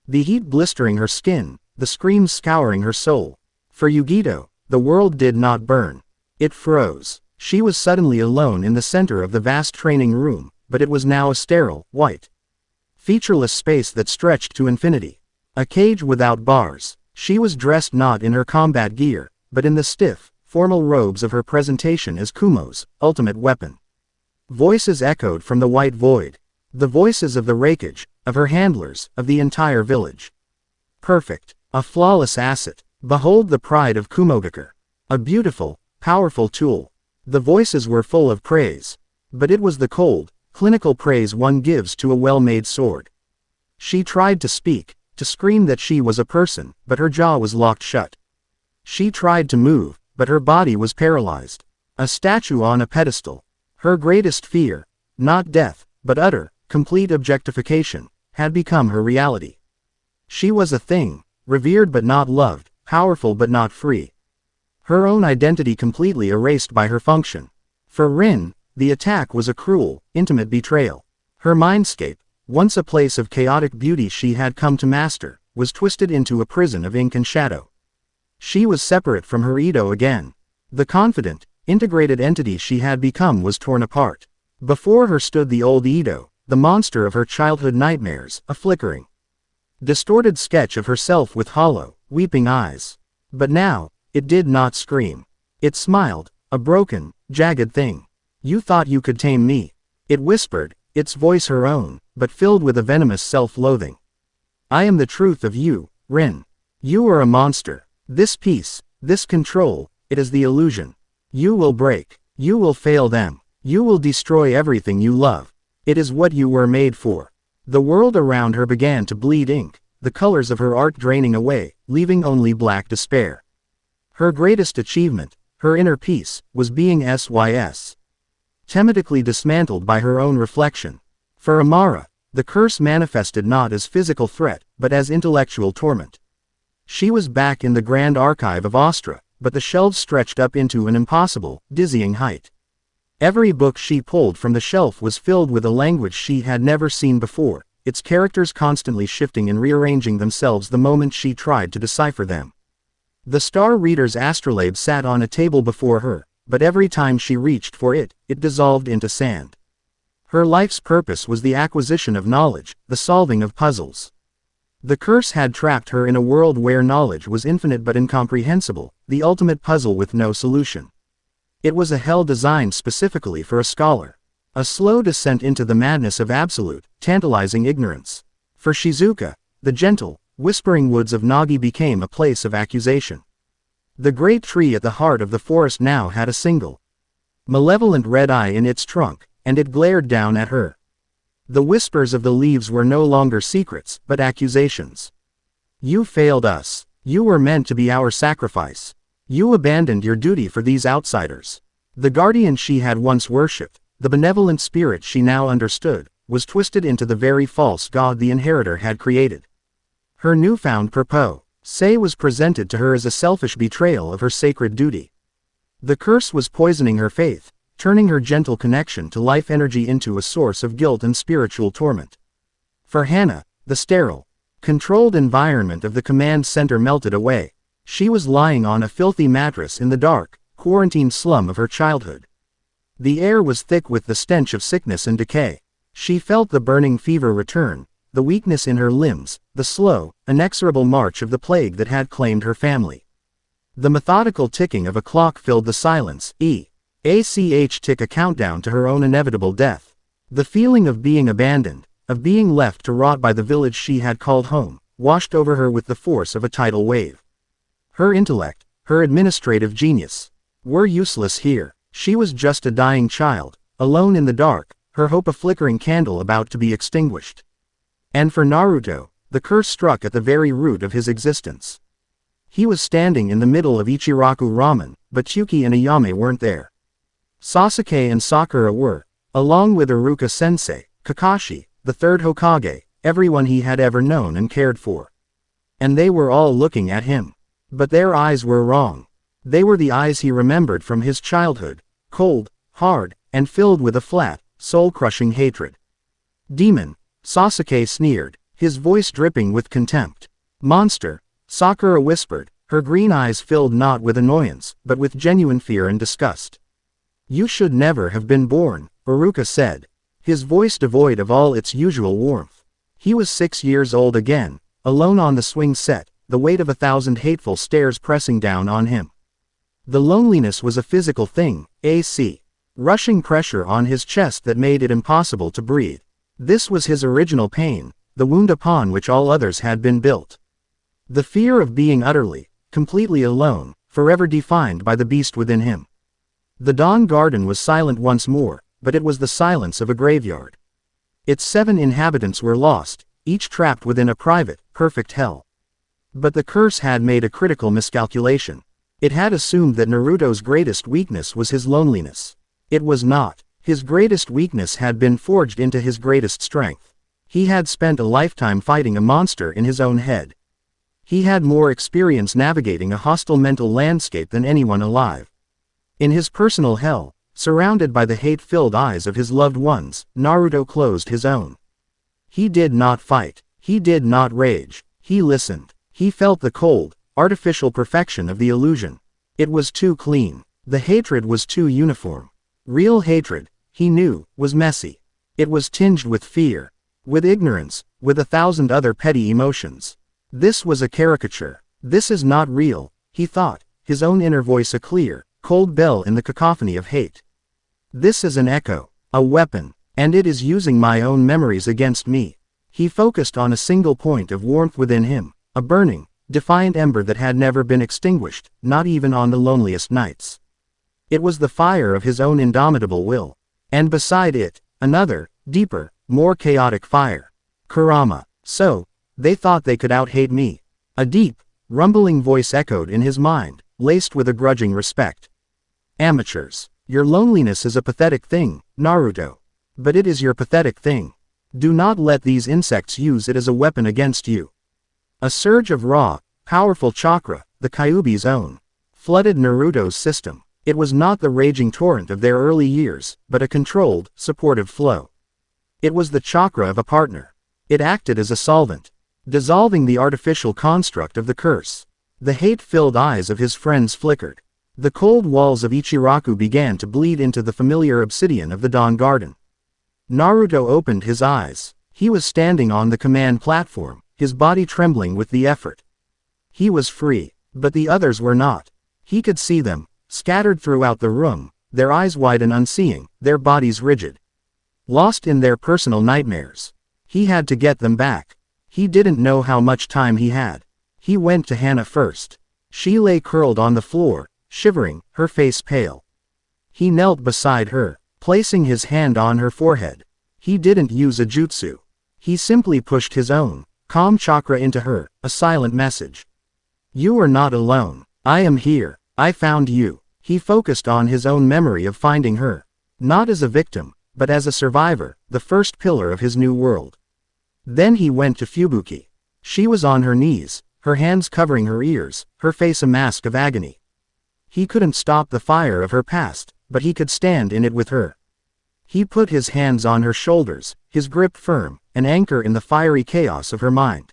The heat blistering her skin, the screams scouring her soul. For Yugito, the world did not burn. It froze. She was suddenly alone in the center of the vast training room, but it was now a sterile, white, featureless space that stretched to infinity. A cage without bars. She was dressed not in her combat gear, but in the stiff, formal robes of her presentation as Kumo's ultimate weapon. Voices echoed from the white void. The voices of the Raikage, of her handlers, of the entire village. Perfect. A flawless asset. Behold the pride of Kumogakure. A beautiful, powerful tool. The voices were full of praise. But it was the cold, clinical praise one gives to a well-made sword. She tried to speak, to scream that she was a person, but her jaw was locked shut. She tried to move, but her body was paralyzed. A statue on a pedestal. Her greatest fear, not death, but utter, complete objectification, had become her reality. She was a thing, revered but not loved, powerful but not free. Her own identity completely erased by her function. For Rin, the attack was a cruel, intimate betrayal. Her mindscape, once a place of chaotic beauty she had come to master, was twisted into a prison of ink and shadow. She was separate from her Ito again. The confident, integrated entity she had become was torn apart. Before her stood the old Ito, the monster of her childhood nightmares, a flickering, distorted sketch of herself with hollow, weeping eyes. But now, it did not scream. It smiled, a broken, jagged thing. You thought you could tame me. It whispered, its voice her own, but filled with a venomous self-loathing. I am the truth of you, Rin. You are a monster. This peace, this control, it is the illusion. You will break. You will fail them. You will destroy everything you love. It is what you were made for. The world around her began to bleed ink, the colors of her art draining away, leaving only black despair. Her greatest achievement, her inner peace, was being SYS. Tematically dismantled by her own reflection. For Amara, the curse manifested not as physical threat, but as intellectual torment. She was back in the Grand Archive of Astra, but the shelves stretched up into an impossible, dizzying height. Every book she pulled from the shelf was filled with a language she had never seen before, its characters constantly shifting and rearranging themselves the moment she tried to decipher them. The Star Reader's astrolabe sat on a table before her, but every time she reached for it, it dissolved into sand. Her life's purpose was the acquisition of knowledge, the solving of puzzles. The curse had trapped her in a world where knowledge was infinite but incomprehensible, the ultimate puzzle with no solution. It was a hell designed specifically for a scholar. A slow descent into the madness of absolute, tantalizing ignorance. For Shizuka, the gentle, whispering woods of Nagi became a place of accusation. The great tree at the heart of the forest now had a single, malevolent red eye in its trunk, and it glared down at her. The whispers of the leaves were no longer secrets, but accusations. You failed us. You were meant to be our sacrifice. You abandoned your duty for these outsiders. The guardian she had once worshipped, the benevolent spirit she now understood, was twisted into the very false god the inheritor had created. Her newfound purpose was presented to her as a selfish betrayal of her sacred duty. The curse was poisoning her faith, turning her gentle connection to life energy into a source of guilt and spiritual torment. For Hannah, the sterile, controlled environment of the command center melted away. She was lying on a filthy mattress in the dark, quarantined slum of her childhood. The air was thick with the stench of sickness and decay. She felt the burning fever return, the weakness in her limbs, the slow, inexorable march of the plague that had claimed her family. The methodical ticking of a clock filled the silence, tick a countdown to her own inevitable death. The feeling of being abandoned, of being left to rot by the village she had called home, washed over her with the force of a tidal wave. Her intellect, her administrative genius, were useless here. She was just a dying child, alone in the dark, her hope a flickering candle about to be extinguished. And for Naruto, the curse struck at the very root of his existence. He was standing in the middle of Ichiraku Ramen, but Chuki and Ayame weren't there. Sasuke and Sakura were, along with Iruka-sensei, Kakashi, the third Hokage, everyone he had ever known and cared for. And they were all looking at him. But their eyes were wrong. They were the eyes he remembered from his childhood, cold, hard, and filled with a flat, soul-crushing hatred. Demon, Sasuke sneered, his voice dripping with contempt. Monster, Sakura whispered, her green eyes filled not with annoyance, but with genuine fear and disgust. You should never have been born, Iruka said, his voice devoid of all its usual warmth. He was 6 years old again, alone on the swing set, the weight of 1,000 hateful stares pressing down on him. The loneliness was a physical thing, rushing pressure on his chest that made it impossible to breathe. This was his original pain, the wound upon which all others had been built. The fear of being utterly, completely alone, forever defined by the beast within him. The Dawn Garden was silent once more, but it was the silence of a graveyard. Its 7 inhabitants were lost, each trapped within a private, perfect hell. But the curse had made a critical miscalculation. It had assumed that Naruto's greatest weakness was his loneliness. It was not. His greatest weakness had been forged into his greatest strength. He had spent a lifetime fighting a monster in his own head. He had more experience navigating a hostile mental landscape than anyone alive. In his personal hell, surrounded by the hate-filled eyes of his loved ones, Naruto closed his own. He did not fight. He did not rage. He listened. He felt the cold, artificial perfection of the illusion. It was too clean. The hatred was too uniform. Real hatred, he knew, was messy. It was tinged with fear, with ignorance, with 1,000 other petty emotions. This was a caricature. This is not real, he thought, his own inner voice a clear, cold bell in the cacophony of hate. This is an echo, a weapon, and it is using my own memories against me. He focused on a single point of warmth within him, a burning, defiant ember that had never been extinguished, not even on the loneliest nights. It was the fire of his own indomitable will. And beside it, another, deeper, more chaotic fire. Kurama. So, they thought they could out-hate me. A deep, rumbling voice echoed in his mind, laced with a grudging respect. Amateurs. Your loneliness is a pathetic thing, Naruto. But it is your pathetic thing. Do not let these insects use it as a weapon against you. A surge of raw, powerful chakra, the Kyuubi's own, flooded Naruto's system. It was not the raging torrent of their early years, but a controlled, supportive flow. It was the chakra of a partner. It acted as a solvent, dissolving the artificial construct of the curse. The hate-filled eyes of his friends flickered. The cold walls of Ichiraku began to bleed into the familiar obsidian of the Dawn Garden. Naruto opened his eyes. He was standing on the command platform, his body trembling with the effort. He was free, but the others were not. He could see them, scattered throughout the room, their eyes wide and unseeing, their bodies rigid. Lost in their personal nightmares. He had to get them back. He didn't know how much time he had. He went to Hannah first. She lay curled on the floor, shivering, her face pale. He knelt beside her, placing his hand on her forehead. He didn't use a jutsu. He simply pushed his own, calm chakra into her, a silent message. You are not alone. I am here. I found you. He focused on his own memory of finding her. Not as a victim, but as a survivor, the first pillar of his new world. Then he went to Fubuki. She was on her knees, her hands covering her ears, her face a mask of agony. He couldn't stop the fire of her past, but he could stand in it with her. He put his hands on her shoulders, his grip firm, an anchor in the fiery chaos of her mind.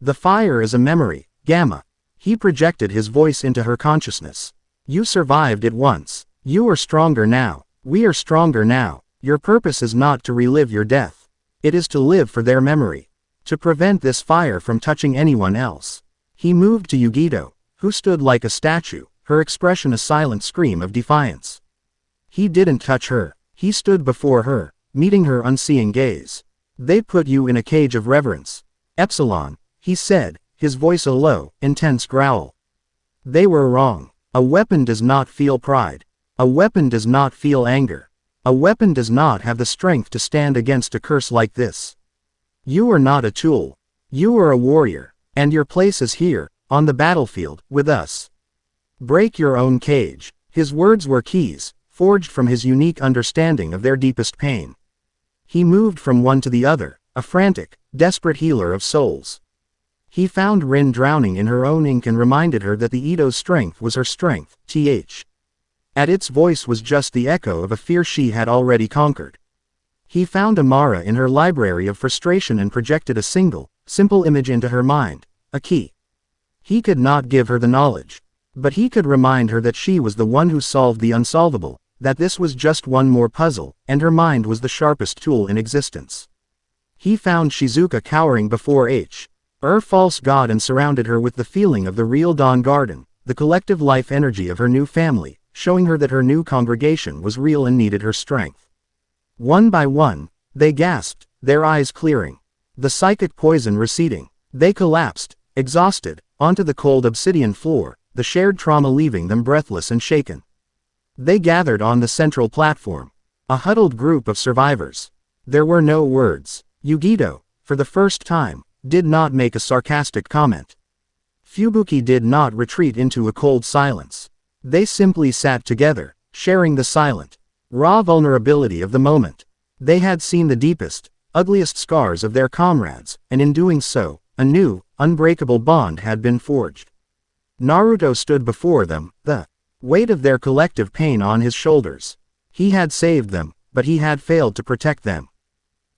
The fire is a memory, Gamma. He projected his voice into her consciousness. You survived it once. You are stronger now. We are stronger now. Your purpose is not to relive your death. It is to live for their memory. To prevent this fire from touching anyone else. He moved to Yugito, who stood like a statue, her expression a silent scream of defiance. He didn't touch her. He stood before her, meeting her unseeing gaze. They put you in a cage of reverence. Epsilon, he said, his voice a low, intense growl. They were wrong. A weapon does not feel pride. A weapon does not feel anger. A weapon does not have the strength to stand against a curse like this. You are not a tool. You are a warrior, and your place is here, on the battlefield, with us. Break your own cage. His words were keys, forged from his unique understanding of their deepest pain. He moved from one to the other, a frantic, desperate healer of souls. He found Rin drowning in her own ink and reminded her that the Ito's strength was her strength, At its voice was just the echo of a fear she had already conquered. He found Amara in her library of frustration and projected a simple image into her mind, a key. He could not give her the knowledge. But he could remind her that she was the one who solved the unsolvable, that this was just one more puzzle, and her mind was the sharpest tool in existence. He found Shizuka cowering before false god and surrounded her with the feeling of the real Dawn Garden, the collective life energy of her new family, showing her that her new congregation was real and needed her strength. One by one, they gasped, their eyes clearing. The psychic poison receding. They collapsed, exhausted, onto the cold obsidian floor, the shared trauma leaving them breathless and shaken. They gathered on the central platform. A huddled group of survivors. There were no words. Yugito, for the first time, did not make a sarcastic comment. Fubuki did not retreat into a cold silence. They simply sat together, sharing the silent, raw vulnerability of the moment. They had seen the deepest, ugliest scars of their comrades, and in doing so, a new, unbreakable bond had been forged. Naruto stood before them, the weight of their collective pain on his shoulders. He had saved them, but he had failed to protect them.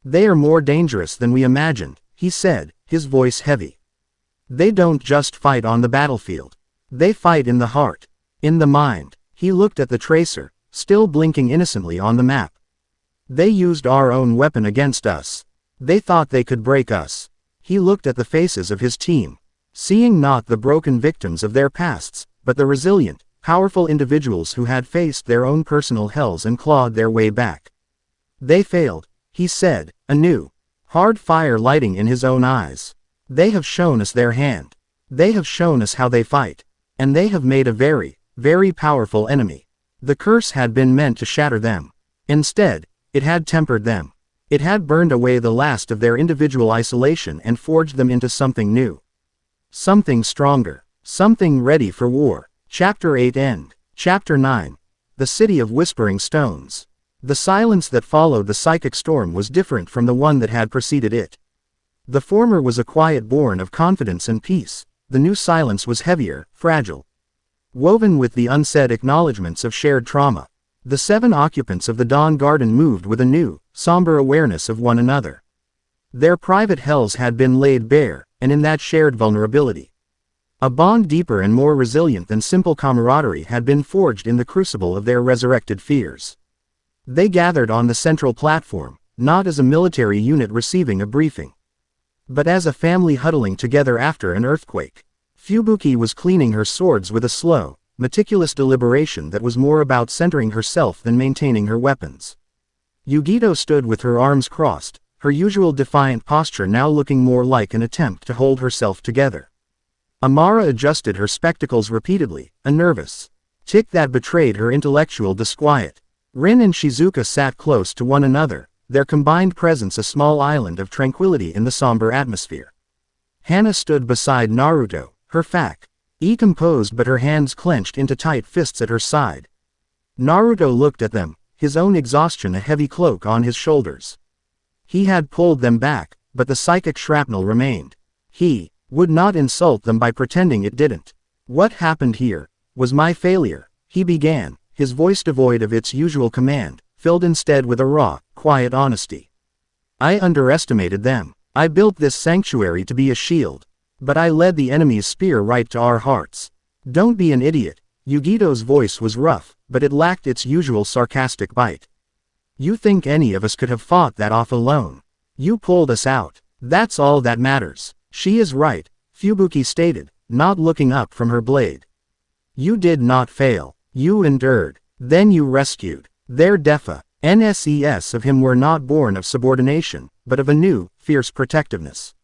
They are more dangerous than we imagined, he said, his voice heavy. They don't just fight on the battlefield. They fight in the heart. In the mind. He looked at the tracer, still blinking innocently on the map. They used our own weapon against us. They thought they could break us. He looked at the faces of his team, seeing not the broken victims of their pasts, but the resilient, powerful individuals who had faced their own personal hells and clawed their way back. They failed, he said, anew, hard fire lighting in his own eyes. They have shown us their hand. They have shown us how they fight. And they have made a very, very powerful enemy. The curse had been meant to shatter them. Instead, it had tempered them. It had burned away the last of their individual isolation and forged them into something new. Something stronger. Something ready for war. Chapter 8 End. Chapter 9. The City of Whispering Stones. The silence that followed the psychic storm was different from the one that had preceded it. The former was a quiet born of confidence and peace. The new silence was heavier, fragile, woven with the unsaid acknowledgments of shared trauma. The 7 occupants of the Dawn Garden moved with a new, somber awareness of one another. Their private hells had been laid bare, and in that shared vulnerability, a bond deeper and more resilient than simple camaraderie had been forged in the crucible of their resurrected fears. They gathered on the central platform, not as a military unit receiving a briefing, but as a family huddling together after an earthquake. Fubuki was cleaning her swords with a slow, meticulous deliberation that was more about centering herself than maintaining her weapons. Yugito stood with her arms crossed, her usual defiant posture now looking more like an attempt to hold herself together. Amara adjusted her spectacles repeatedly, a nervous tick that betrayed her intellectual disquiet. Rin and Shizuka sat close to one another, their combined presence a small island of tranquility in the somber atmosphere. Hana stood beside Naruto, her composed but her hands clenched into tight fists at her side. Naruto looked at them, his own exhaustion a heavy cloak on his shoulders. He had pulled them back, but the psychic shrapnel remained. He would not insult them by pretending it didn't. What happened here was my failure, he began, his voice devoid of its usual command, filled instead with a raw, quiet honesty. I underestimated them. I built this sanctuary to be a shield. But I led the enemy's spear right to our hearts. Don't be an idiot. Yugito's voice was rough, but it lacked its usual sarcastic bite. You think any of us could have fought that off alone? You pulled us out. That's all that matters. She is right, Fubuki stated, not looking up from her blade. You did not fail. You endured. Then you rescued. Their NSES of him were not born of subordination, but of a new, fierce protectiveness.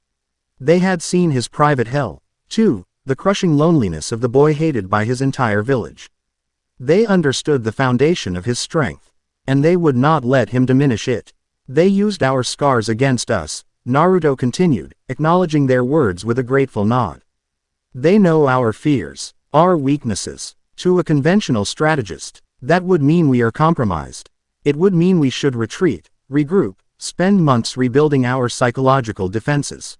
They had seen his private hell, too, the crushing loneliness of the boy hated by his entire village. They understood the foundation of his strength, and they would not let him diminish it. They used our scars against us, Naruto continued, acknowledging their words with a grateful nod. They know our fears, our weaknesses. To a conventional strategist, that would mean we are compromised. It would mean we should retreat, regroup, spend months rebuilding our psychological defenses.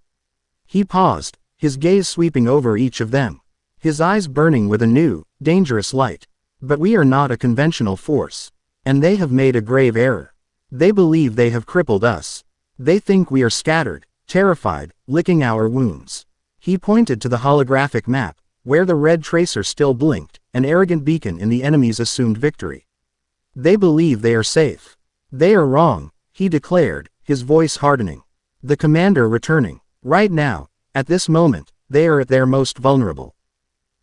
He paused, his gaze sweeping over each of them, his eyes burning with a new, dangerous light. But we are not a conventional force. And they have made a grave error. They believe they have crippled us. They think we are scattered, terrified, licking our wounds. He pointed to the holographic map, where the red tracer still blinked, an arrogant beacon in the enemy's assumed victory. They believe they are safe. They are wrong, he declared, his voice hardening. The commander returning. Right now, at this moment, they are at their most vulnerable.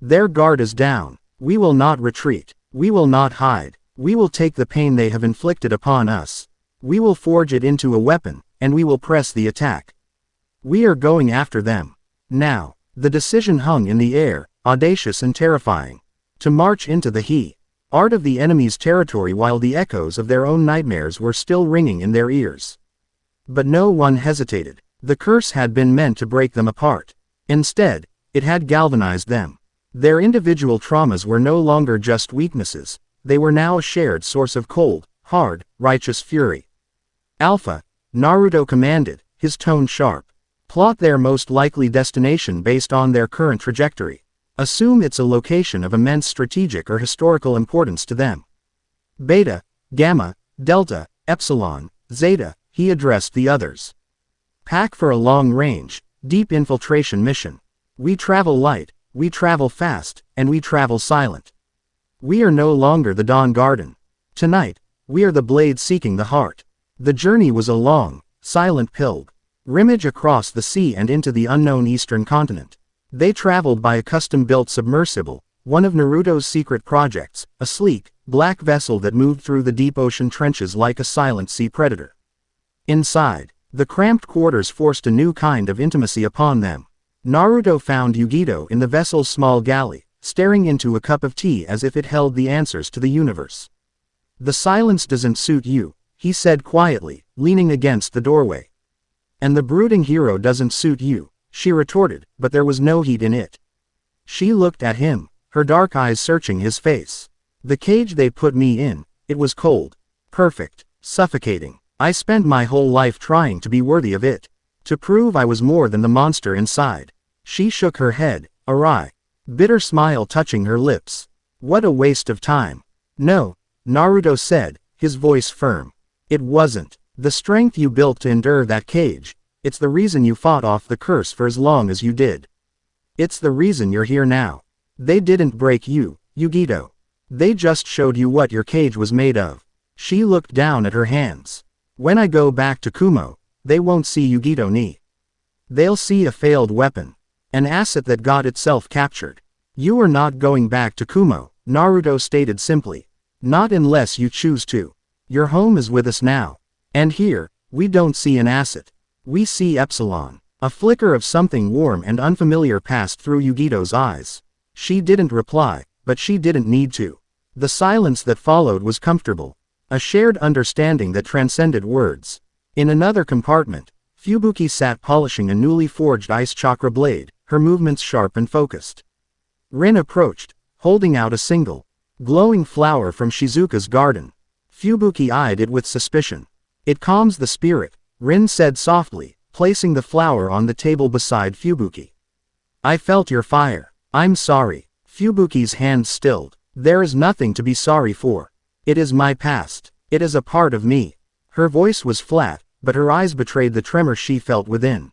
Their guard is down. We will not retreat. We will not hide. We will take the pain they have inflicted upon us. We will forge it into a weapon, and we will press the attack. We are going after them. Now, the decision hung in the air, audacious and terrifying. To march into the heart of the enemy's territory while the echoes of their own nightmares were still ringing in their ears. But no one hesitated. The curse had been meant to break them apart. Instead, it had galvanized them. Their individual traumas were no longer just weaknesses, they were now a shared source of cold, hard, righteous fury. Alpha, Naruto commanded, his tone sharp. Plot their most likely destination based on their current trajectory. Assume it's a location of immense strategic or historical importance to them. Beta, Gamma, Delta, Epsilon, Zeta, he addressed the others. Pack for a long-range, deep infiltration mission. We travel light, we travel fast, and we travel silent. We are no longer the Dawn Garden. Tonight, we are the blade seeking the heart. The journey was a long, silent pilgrimage across the sea and into the unknown eastern continent. They traveled by a custom-built submersible, one of Naruto's secret projects, a sleek, black vessel that moved through the deep ocean trenches like a silent sea predator. Inside, the cramped quarters forced a new kind of intimacy upon them. Naruto found Yugito in the vessel's small galley, staring into a cup of tea as if it held the answers to the universe. The silence doesn't suit you, he said quietly, leaning against the doorway. And the brooding hero doesn't suit you, she retorted, but there was no heat in it. She looked at him, her dark eyes searching his face. The cage they put me in, it was cold, perfect, suffocating. I spent my whole life trying to be worthy of it, to prove I was more than the monster inside. She shook her head, a wry, bitter smile touching her lips. What a waste of time. No, Naruto said, his voice firm. It wasn't. The strength you built to endure that cage, it's the reason you fought off the curse for as long as you did. It's the reason you're here now. They didn't break you, Yugito. They just showed you what your cage was made of. She looked down at her hands. When I go back to Kumo, they won't see Yugito ni. They'll see a failed weapon. An asset that got itself captured. You are not going back to Kumo, Naruto stated simply. Not unless you choose to. Your home is with us now. And here, we don't see an asset. We see Epsilon. A flicker of something warm and unfamiliar passed through Yugito's eyes. She didn't reply, but she didn't need to. The silence that followed was comfortable. A shared understanding that transcended words. In another compartment, Fubuki sat polishing a newly forged ice chakra blade, her movements sharp and focused. Rin approached, holding out a single, glowing flower from Shizuka's garden. Fubuki eyed it with suspicion. It calms the spirit, Rin said softly, placing the flower on the table beside Fubuki. I felt your fire. I'm sorry. Fubuki's hands stilled. There is nothing to be sorry for. It is my past. It is a part of me. Her voice was flat, but her eyes betrayed the tremor she felt within.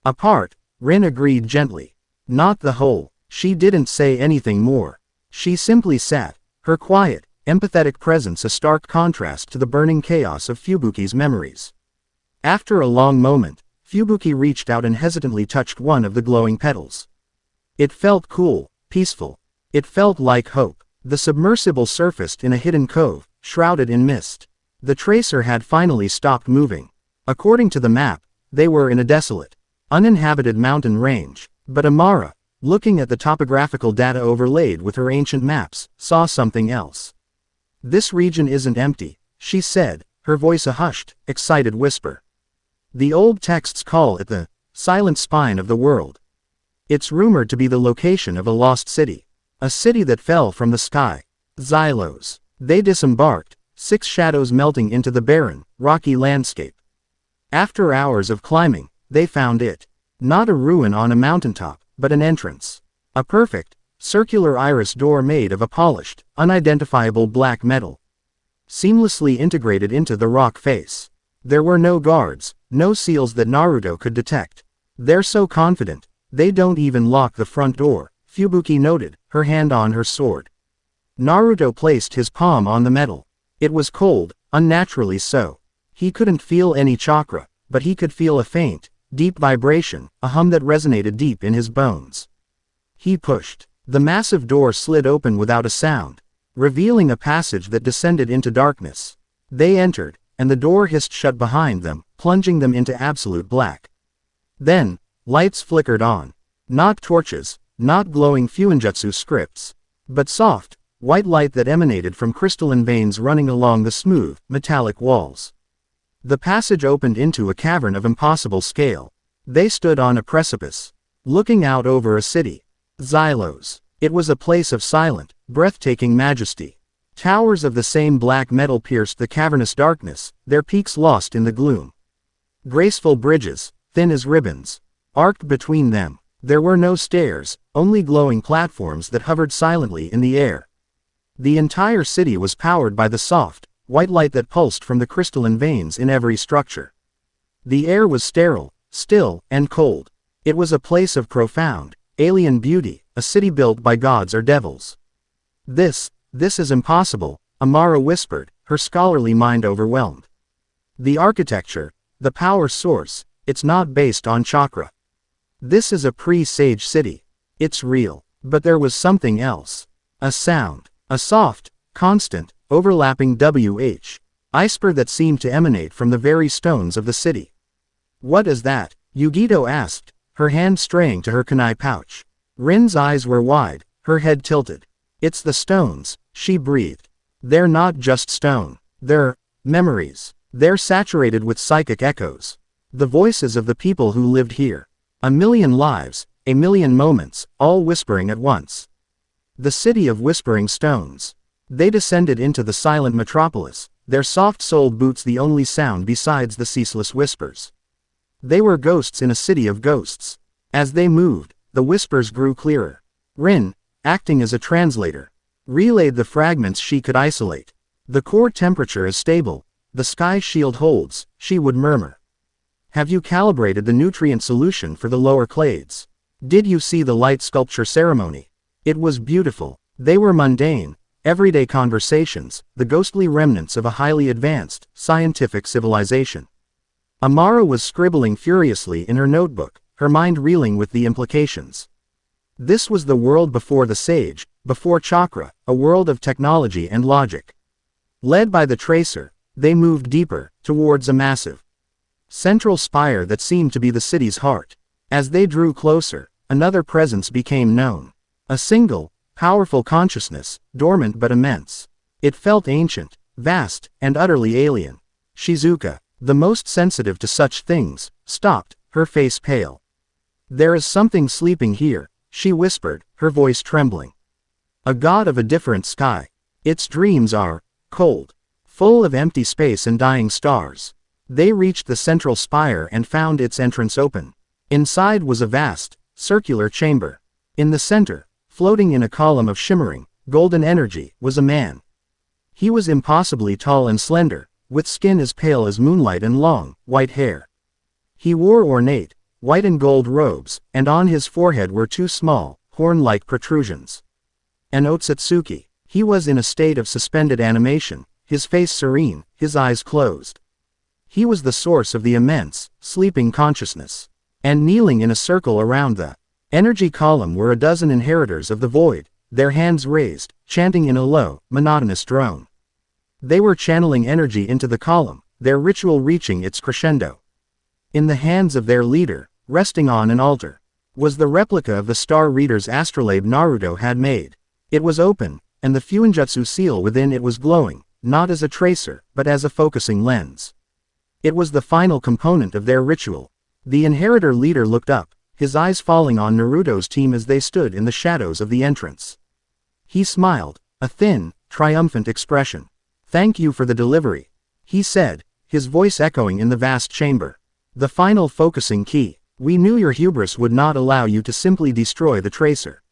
A part, Rin agreed gently. Not the whole. She didn't say anything more. She simply sat, her quiet, empathetic presence a stark contrast to the burning chaos of Fubuki's memories. After a long moment, Fubuki reached out and hesitantly touched one of the glowing petals. It felt cool, peaceful. It felt like hope. The submersible surfaced in a hidden cove, shrouded in mist. The tracer had finally stopped moving. According to the map, they were in a desolate, uninhabited mountain range. But Amara, looking at the topographical data overlaid with her ancient maps, saw something else. This region isn't empty, she said, her voice a hushed, excited whisper. The old texts call it the silent spine of the world. It's rumored to be the location of a lost city. A city that fell from the sky. Xylos. They disembarked, 6 shadows melting into the barren, rocky landscape. After hours of climbing, they found it. Not a ruin on a mountaintop, but an entrance. A perfect, circular iris door made of a polished, unidentifiable black metal. Seamlessly integrated into the rock face. There were no guards, no seals that Naruto could detect. They're so confident, they don't even lock the front door, Fubuki noted, her hand on her sword. Naruto placed his palm on the metal. It was cold, unnaturally so. He couldn't feel any chakra, but he could feel a faint, deep vibration, a hum that resonated deep in his bones. He pushed. The massive door slid open without a sound, revealing a passage that descended into darkness. They entered, and the door hissed shut behind them, plunging them into absolute black. Then, lights flickered on. Not torches, not glowing Fuinjutsu scripts, but soft, white light that emanated from crystalline veins running along the smooth, metallic walls. The passage opened into a cavern of impossible scale. They stood on a precipice, looking out over a city. Xylos. It was a place of silent, breathtaking majesty. Towers of the same black metal pierced the cavernous darkness, their peaks lost in the gloom. Graceful bridges, thin as ribbons, arced between them. There were no stairs, only glowing platforms that hovered silently in the air. The entire city was powered by the soft, white light that pulsed from the crystalline veins in every structure. The air was sterile, still, and cold. It was a place of profound, alien beauty, a city built by gods or devils. This is impossible, Amara whispered, her scholarly mind overwhelmed. The architecture, the power source, it's not based on chakra. This is a pre-sage city. It's real. But there was something else. A sound. A soft, constant, overlapping whisper that seemed to emanate from the very stones of the city. What is that? Yugito asked, her hand straying to her kunai pouch. Rin's eyes were wide, her head tilted. It's the stones, she breathed. They're not just stone. They're memories. They're saturated with psychic echoes. The voices of the people who lived here. A million lives, a million moments, all whispering at once. The city of whispering stones. They descended into the silent metropolis, their soft-soled boots the only sound besides the ceaseless whispers. They were ghosts in a city of ghosts. As they moved, the whispers grew clearer. Rin, acting as a translator, relayed the fragments she could isolate. The core temperature is stable, the sky shield holds, she would murmur. Have you calibrated the nutrient solution for the lower clades? Did you see the light sculpture ceremony? It was beautiful. They were mundane, everyday conversations, the ghostly remnants of a highly advanced, scientific civilization. Amara was scribbling furiously in her notebook, her mind reeling with the implications. This was the world before the sage, before chakra, a world of technology and logic. Led by the tracer, they moved deeper, towards a massive central spire that seemed to be the city's heart. As they drew closer, another presence became known. A single, powerful consciousness, dormant but immense. It felt ancient, vast, and utterly alien. Shizuka, the most sensitive to such things, stopped, her face pale. "There is something sleeping here," she whispered, her voice trembling. "A god of a different sky. Its dreams are cold, full of empty space and dying stars." They reached the central spire and found its entrance open. Inside was a vast, circular chamber. In the center, floating in a column of shimmering, golden energy, was a man. He was impossibly tall and slender, with skin as pale as moonlight and long, white hair. He wore ornate, white and gold robes, and on his forehead were two small, horn-like protrusions. An Otsutsuki. He was in a state of suspended animation, his face serene, his eyes closed. He was the source of the immense, sleeping consciousness. And kneeling in a circle around the energy column were a dozen inheritors of the void, their hands raised, chanting in a low, monotonous drone. They were channeling energy into the column, their ritual reaching its crescendo. In the hands of their leader, resting on an altar, was the replica of the star reader's astrolabe Naruto had made. It was open, and the Fuinjutsu seal within it was glowing, not as a tracer, but as a focusing lens. It was the final component of their ritual. The inheritor leader looked up, his eyes falling on Naruto's team as they stood in the shadows of the entrance. He smiled, a thin, triumphant expression. "Thank you for the delivery," he said, his voice echoing in the vast chamber. "The final focusing key. We knew your hubris would not allow you to simply destroy the tracer.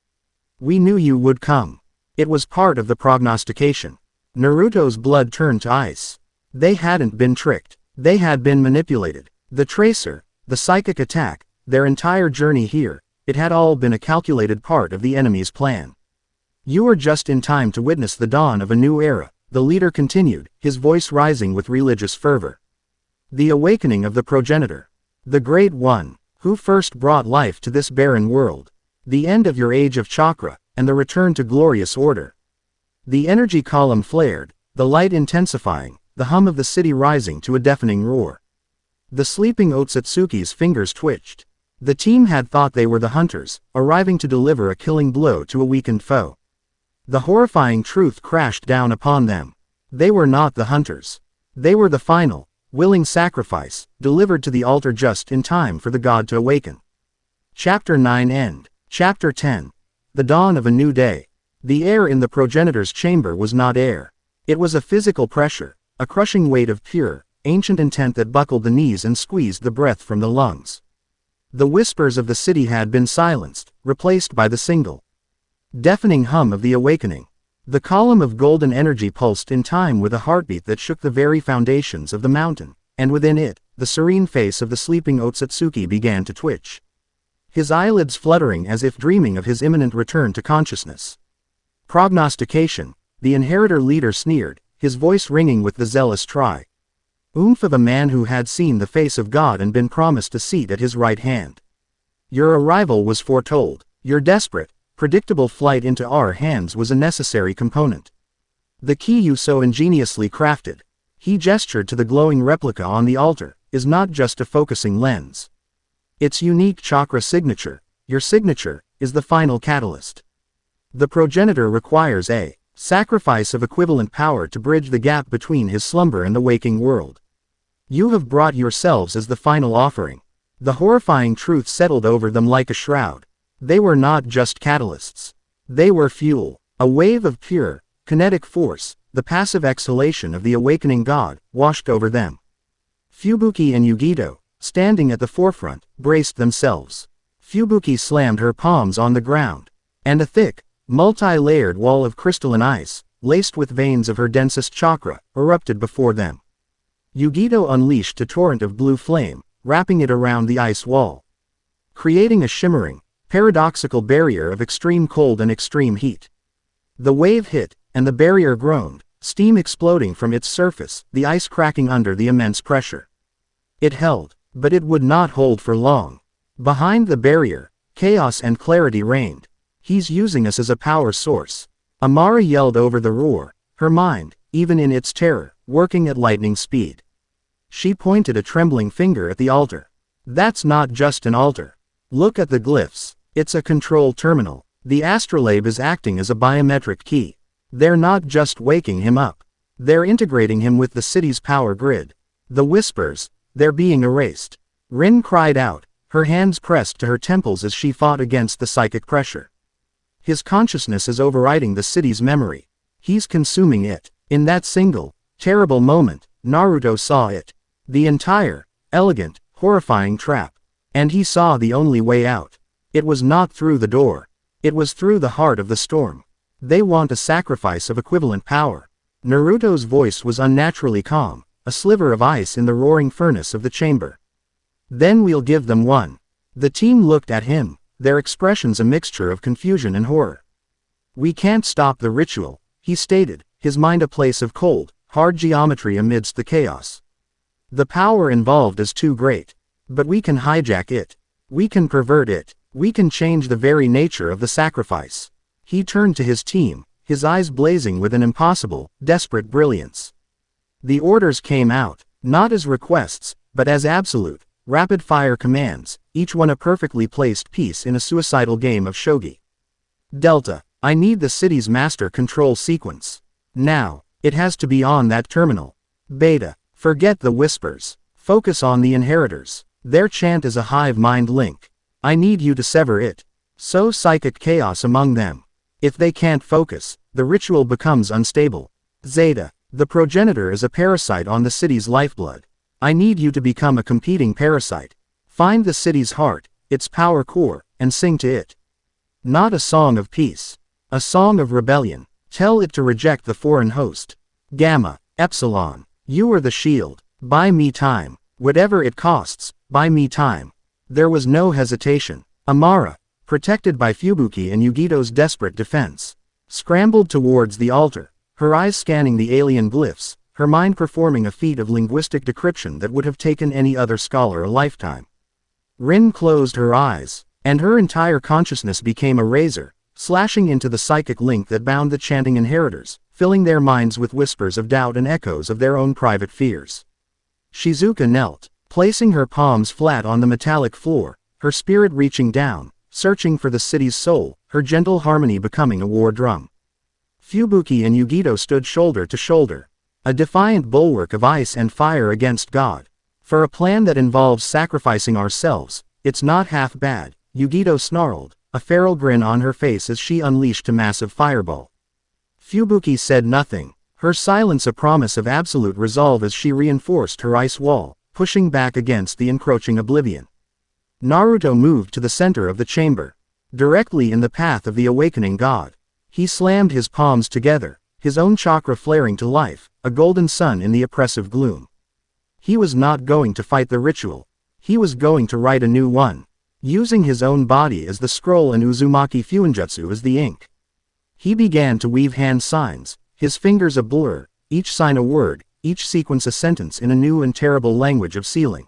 We knew you would come. It was part of the prognostication." Naruto's blood turned to ice. They hadn't been tricked. They had been manipulated. The tracer, the psychic attack, their entire journey here, it had all been a calculated part of the enemy's plan. "You are just in time to witness the dawn of a new era," the leader continued, his voice rising with religious fervor. "The awakening of the progenitor. The Great One, who first brought life to this barren world. The end of your age of chakra, and the return to glorious order." The energy column flared, the light intensifying, the hum of the city rising to a deafening roar. The sleeping Otsutsuki's fingers twitched. The team had thought they were the hunters, arriving to deliver a killing blow to a weakened foe. The horrifying truth crashed down upon them. They were not the hunters. They were the final, willing sacrifice, delivered to the altar just in time for the god to awaken. Chapter 9 End. Chapter 10. The Dawn of a New Day. The air in the progenitor's chamber was not air. It was a physical pressure, a crushing weight of pure, ancient intent that buckled the knees and squeezed the breath from the lungs. The whispers of the city had been silenced, replaced by the single, deafening hum of the awakening. The column of golden energy pulsed in time with a heartbeat that shook the very foundations of the mountain, and within it, the serene face of the sleeping Otsutsuki began to twitch, his eyelids fluttering as if dreaming of his imminent return to consciousness. "Prognostication," the inheritor leader sneered, his voice ringing with the zealous triumph of a man who had seen the face of God and been promised a seat at his right hand. "Your arrival was foretold. Your desperate, predictable flight into our hands was a necessary component. The key you so ingeniously crafted," he gestured to the glowing replica on the altar, "is not just a focusing lens. Its unique chakra signature, your signature, is the final catalyst. The progenitor requires a sacrifice of equivalent power to bridge the gap between his slumber and the waking world. You have brought yourselves as the final offering." The horrifying truth settled over them like a shroud. They were not just catalysts. They were fuel, a wave of pure, kinetic force, the passive exhalation of the awakening god, washed over them. Fubuki and Yugito, standing at the forefront, braced themselves. Fubuki slammed her palms on the ground, and a thick, multi-layered wall of crystalline ice, laced with veins of her densest chakra, erupted before them. Yugito unleashed a torrent of blue flame, wrapping it around the ice wall, creating a shimmering, paradoxical barrier of extreme cold and extreme heat. The wave hit, and the barrier groaned, steam exploding from its surface, the ice cracking under the immense pressure. It held, but it would not hold for long. Behind the barrier, chaos and clarity reigned. He's using us as a power source. Amara yelled over the roar, her mind, even in its terror, working at lightning speed. She pointed a trembling finger at the altar. That's not just an altar. Look at the glyphs. It's a control terminal. The astrolabe is acting as a biometric key. They're not just waking him up. They're integrating him with the city's power grid. The whispers, they're being erased. Rin cried out, her hands pressed to her temples as she fought against the psychic pressure. His consciousness is overriding the city's memory. He's consuming it. In that single, terrible moment, Naruto saw it. The entire, elegant, horrifying trap. And he saw the only way out. It was not through the door. It was through the heart of the storm. They want a sacrifice of equivalent power. Naruto's voice was unnaturally calm, a sliver of ice in the roaring furnace of the chamber. Then we'll give them one. The team looked at him, their expressions a mixture of confusion and horror. We can't stop the ritual, he stated, his mind a place of cold, hard geometry amidst the chaos. The power involved is too great. But we can hijack it. We can pervert it. We can change the very nature of the sacrifice. He turned to his team, his eyes blazing with an impossible, desperate brilliance. The orders came out, not as requests, but as absolute, rapid-fire commands, each one a perfectly placed piece in a suicidal game of shogi. Delta, I need the city's master control sequence. Now, it has to be on that terminal. Beta, forget the whispers. Focus on the inheritors. Their chant is a hive mind link. I need you to sever it. Sow psychic chaos among them. If they can't focus, the ritual becomes unstable. Zeta, the progenitor is a parasite on the city's lifeblood. I need you to become a competing parasite. Find the city's heart, its power core, and sing to it. Not a song of peace. A song of rebellion. Tell it to reject the foreign host. Gamma, Epsilon, you are the shield. Buy me time. Whatever it costs, buy me time. There was no hesitation. Amara, protected by Fubuki and Yugito's desperate defense, scrambled towards the altar, her eyes scanning the alien glyphs, her mind performing a feat of linguistic decryption that would have taken any other scholar a lifetime. Rin closed her eyes, and her entire consciousness became a razor, slashing into the psychic link that bound the chanting inheritors, filling their minds with whispers of doubt and echoes of their own private fears. Shizuka knelt, placing her palms flat on the metallic floor, her spirit reaching down, searching for the city's soul, her gentle harmony becoming a war drum. Fubuki and Yugito stood shoulder to shoulder, a defiant bulwark of ice and fire against God. For a plan that involves sacrificing ourselves, it's not half bad, Yugito snarled, a feral grin on her face as she unleashed a massive fireball. Fubuki said nothing, her silence a promise of absolute resolve as she reinforced her ice wall, pushing back against the encroaching oblivion. Naruto moved to the center of the chamber, directly in the path of the awakening god. He slammed his palms together, his own chakra flaring to life, a golden sun in the oppressive gloom. He was not going to fight the ritual. He was going to write a new one, using his own body as the scroll and Uzumaki Fuinjutsu as the ink. He began to weave hand signs, his fingers a blur, each sign a word, each sequence a sentence in a new and terrible language of sealing.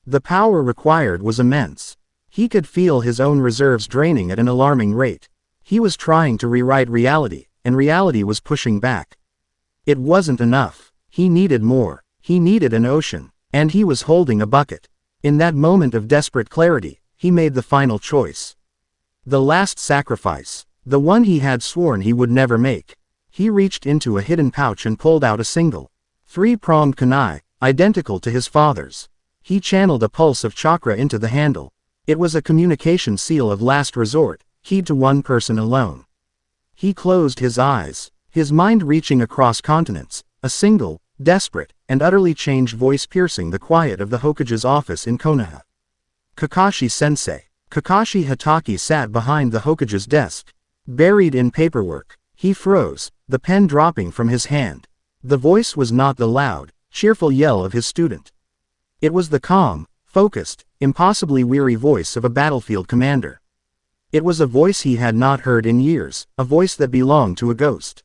The power required was immense. He could feel his own reserves draining at an alarming rate. He was trying to rewrite reality, and reality was pushing back. It wasn't enough. He needed more. He needed an ocean, and he was holding a bucket. In that moment of desperate clarity, he made the final choice. The last sacrifice, the one he had sworn he would never make. He reached into a hidden pouch and pulled out a single, three-pronged kunai, identical to his father's. He channeled a pulse of chakra into the handle. It was a communication seal of last resort, keyed to one person alone. He closed his eyes, his mind reaching across continents, a single, desperate, and utterly changed voice piercing the quiet of the Hokage's office in Konoha. Kakashi-sensei. Kakashi Hatake sat behind the Hokage's desk, buried in paperwork. He froze, the pen dropping from his hand. The voice was not the loud, cheerful yell of his student. It was the calm, focused, impossibly weary voice of a battlefield commander. It was a voice he had not heard in years, a voice that belonged to a ghost.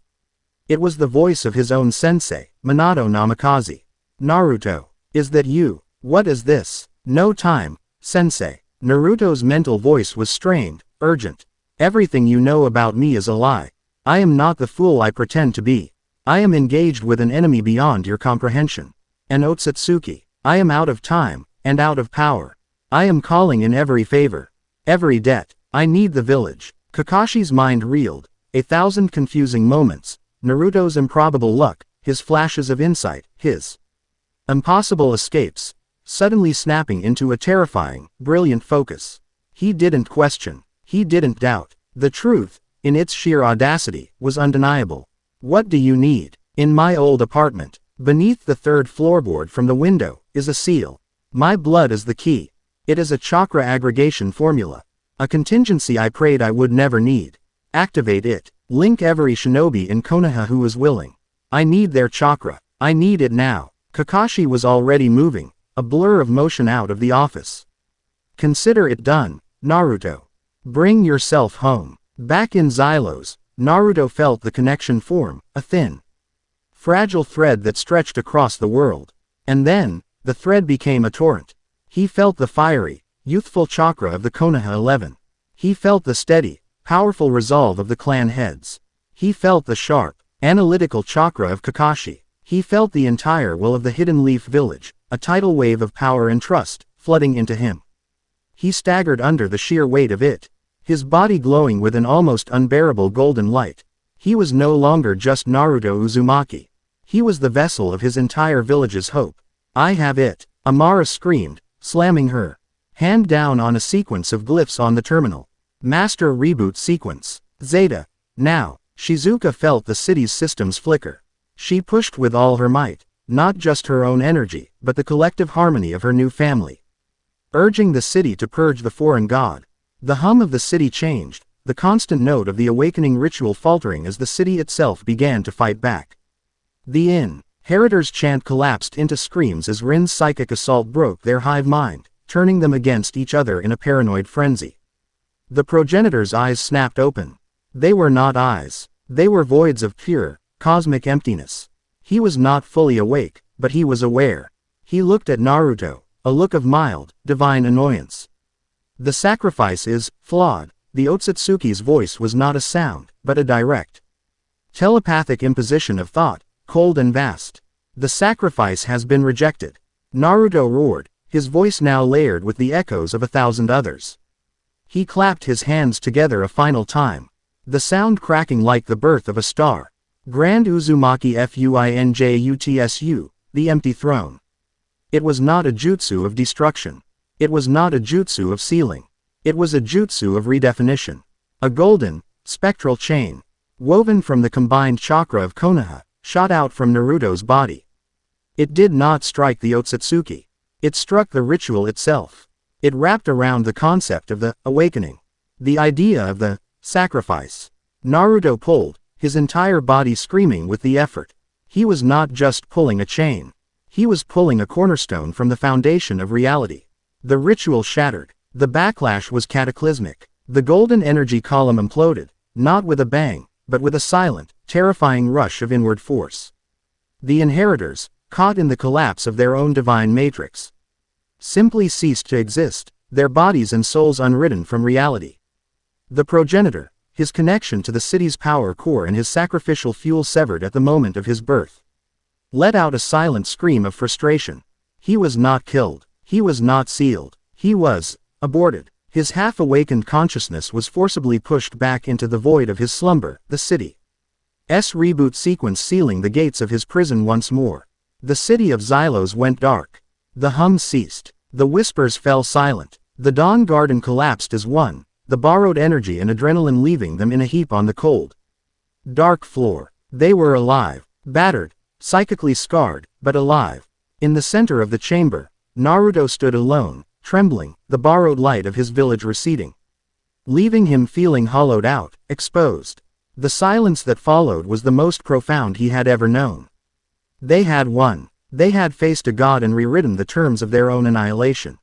It was the voice of his own sensei, Minato Namikaze. Naruto, is that you? What is this? No time, sensei. Naruto's mental voice was strained, urgent. Everything you know about me is a lie. I am not the fool I pretend to be. I am engaged with an enemy beyond your comprehension. An Otsutsuki. I am out of time, and out of power. I am calling in every favor. Every debt. I need the village. Kakashi's mind reeled. 1,000 confusing moments. Naruto's improbable luck, his flashes of insight, his impossible escapes, suddenly snapping into a terrifying, brilliant focus. He didn't question. He didn't doubt. The truth, in its sheer audacity, was undeniable. What do you need? In my old apartment, beneath the 3rd floorboard from the window, is a seal. My blood is the key. It is a chakra aggregation formula. A contingency I prayed I would never need. Activate it. Link every shinobi in Konoha who is willing. I need their chakra. I need it now. Kakashi was already moving, a blur of motion out of the office. Consider it done, Naruto. Bring yourself home. Back in Xylos, Naruto felt the connection form, a thin, fragile thread that stretched across the world. And then, the thread became a torrent. He felt the fiery, youthful chakra of the Konoha 11. He felt the steady, powerful resolve of the clan heads. He felt the sharp, analytical chakra of Kakashi. He felt the entire will of the Hidden Leaf Village, a tidal wave of power and trust, flooding into him. He staggered under the sheer weight of it, his body glowing with an almost unbearable golden light. He was no longer just Naruto Uzumaki. He was the vessel of his entire village's hope. I have it, Amara screamed, slamming her hand down on a sequence of glyphs on the terminal. Master Reboot Sequence. Zeta. Now, Shizuka felt the city's systems flicker. She pushed with all her might, not just her own energy, but the collective harmony of her new family. Urging the city to purge the foreign god. The hum of the city changed, the constant note of the awakening ritual faltering as the city itself began to fight back. The inheritors' chant collapsed into screams as Rin's psychic assault broke their hive mind, turning them against each other in a paranoid frenzy. The progenitor's eyes snapped open. They were not eyes. They were voids of pure, cosmic emptiness. He was not fully awake, but he was aware. He looked at Naruto, a look of mild, divine annoyance. The sacrifice is flawed. The Otsutsuki's voice was not a sound, but a direct, telepathic imposition of thought, cold and vast. The sacrifice has been rejected. Naruto roared, his voice now layered with the echoes of 1,000 others. He clapped his hands together a final time, the sound cracking like the birth of a star. Grand Uzumaki Fuinjutsu, the empty throne. It was not a jutsu of destruction. It was not a jutsu of sealing. It was a jutsu of redefinition. A golden, spectral chain, woven from the combined chakra of Konoha, shot out from Naruto's body. It did not strike the Otsutsuki. It struck the ritual itself. It wrapped around the concept of the awakening. The idea of the sacrifice. Naruto pulled, his entire body screaming with the effort. He was not just pulling a chain. He was pulling a cornerstone from the foundation of reality. The ritual shattered. The backlash was cataclysmic. The golden energy column imploded, not with a bang, but with a silent, terrifying rush of inward force. The inheritors, caught in the collapse of their own divine matrix, simply ceased to exist, their bodies and souls unwritten from reality. The progenitor, his connection to the city's power core and his sacrificial fuel severed at the moment of his birth, let out a silent scream of frustration. He was not killed. He was not sealed. He was aborted. His half-awakened consciousness was forcibly pushed back into the void of his slumber, the city's reboot sequence sealing the gates of his prison once more. The city of Xylos went dark. The hum ceased. The whispers fell silent. The dawn garden collapsed as one, the borrowed energy and adrenaline leaving them in a heap on the cold, dark floor. They were alive, battered, psychically scarred, but alive. In the center of the chamber, Naruto stood alone, trembling, the borrowed light of his village receding, leaving him feeling hollowed out, exposed. The silence that followed was the most profound he had ever known. They had won. They had faced a god and rewritten the terms of their own annihilation.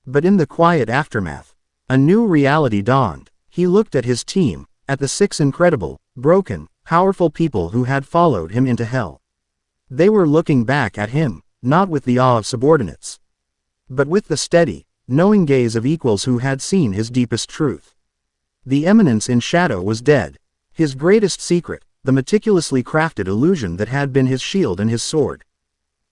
But in the quiet aftermath, a new reality dawned. He looked at his team, at the 6 incredible, broken, powerful people who had followed him into hell. They were looking back at him, not with the awe of subordinates, but with the steady, knowing gaze of equals who had seen his deepest truth. The Eminence in shadow was dead. His greatest secret, the meticulously crafted illusion that had been his shield and his sword,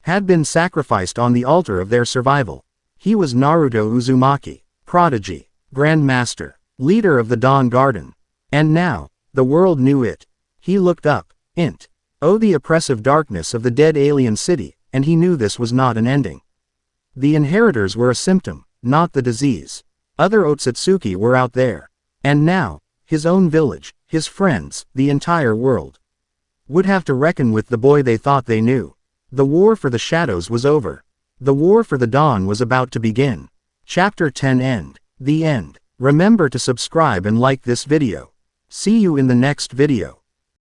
had been sacrificed on the altar of their survival. He was Naruto Uzumaki, prodigy, Grand Master, leader of the Dawn Garden. And now, the world knew it. He looked up. Oh, the oppressive darkness of the dead alien city, and he knew this was not an ending. The inheritors were a symptom, not the disease. Other Otsutsuki were out there. And now, his own village, his friends, the entire world, would have to reckon with the boy they thought they knew. The war for the shadows was over. The war for the dawn was about to begin. Chapter 10 End. The end. Remember to subscribe and like this video. See you in the next video.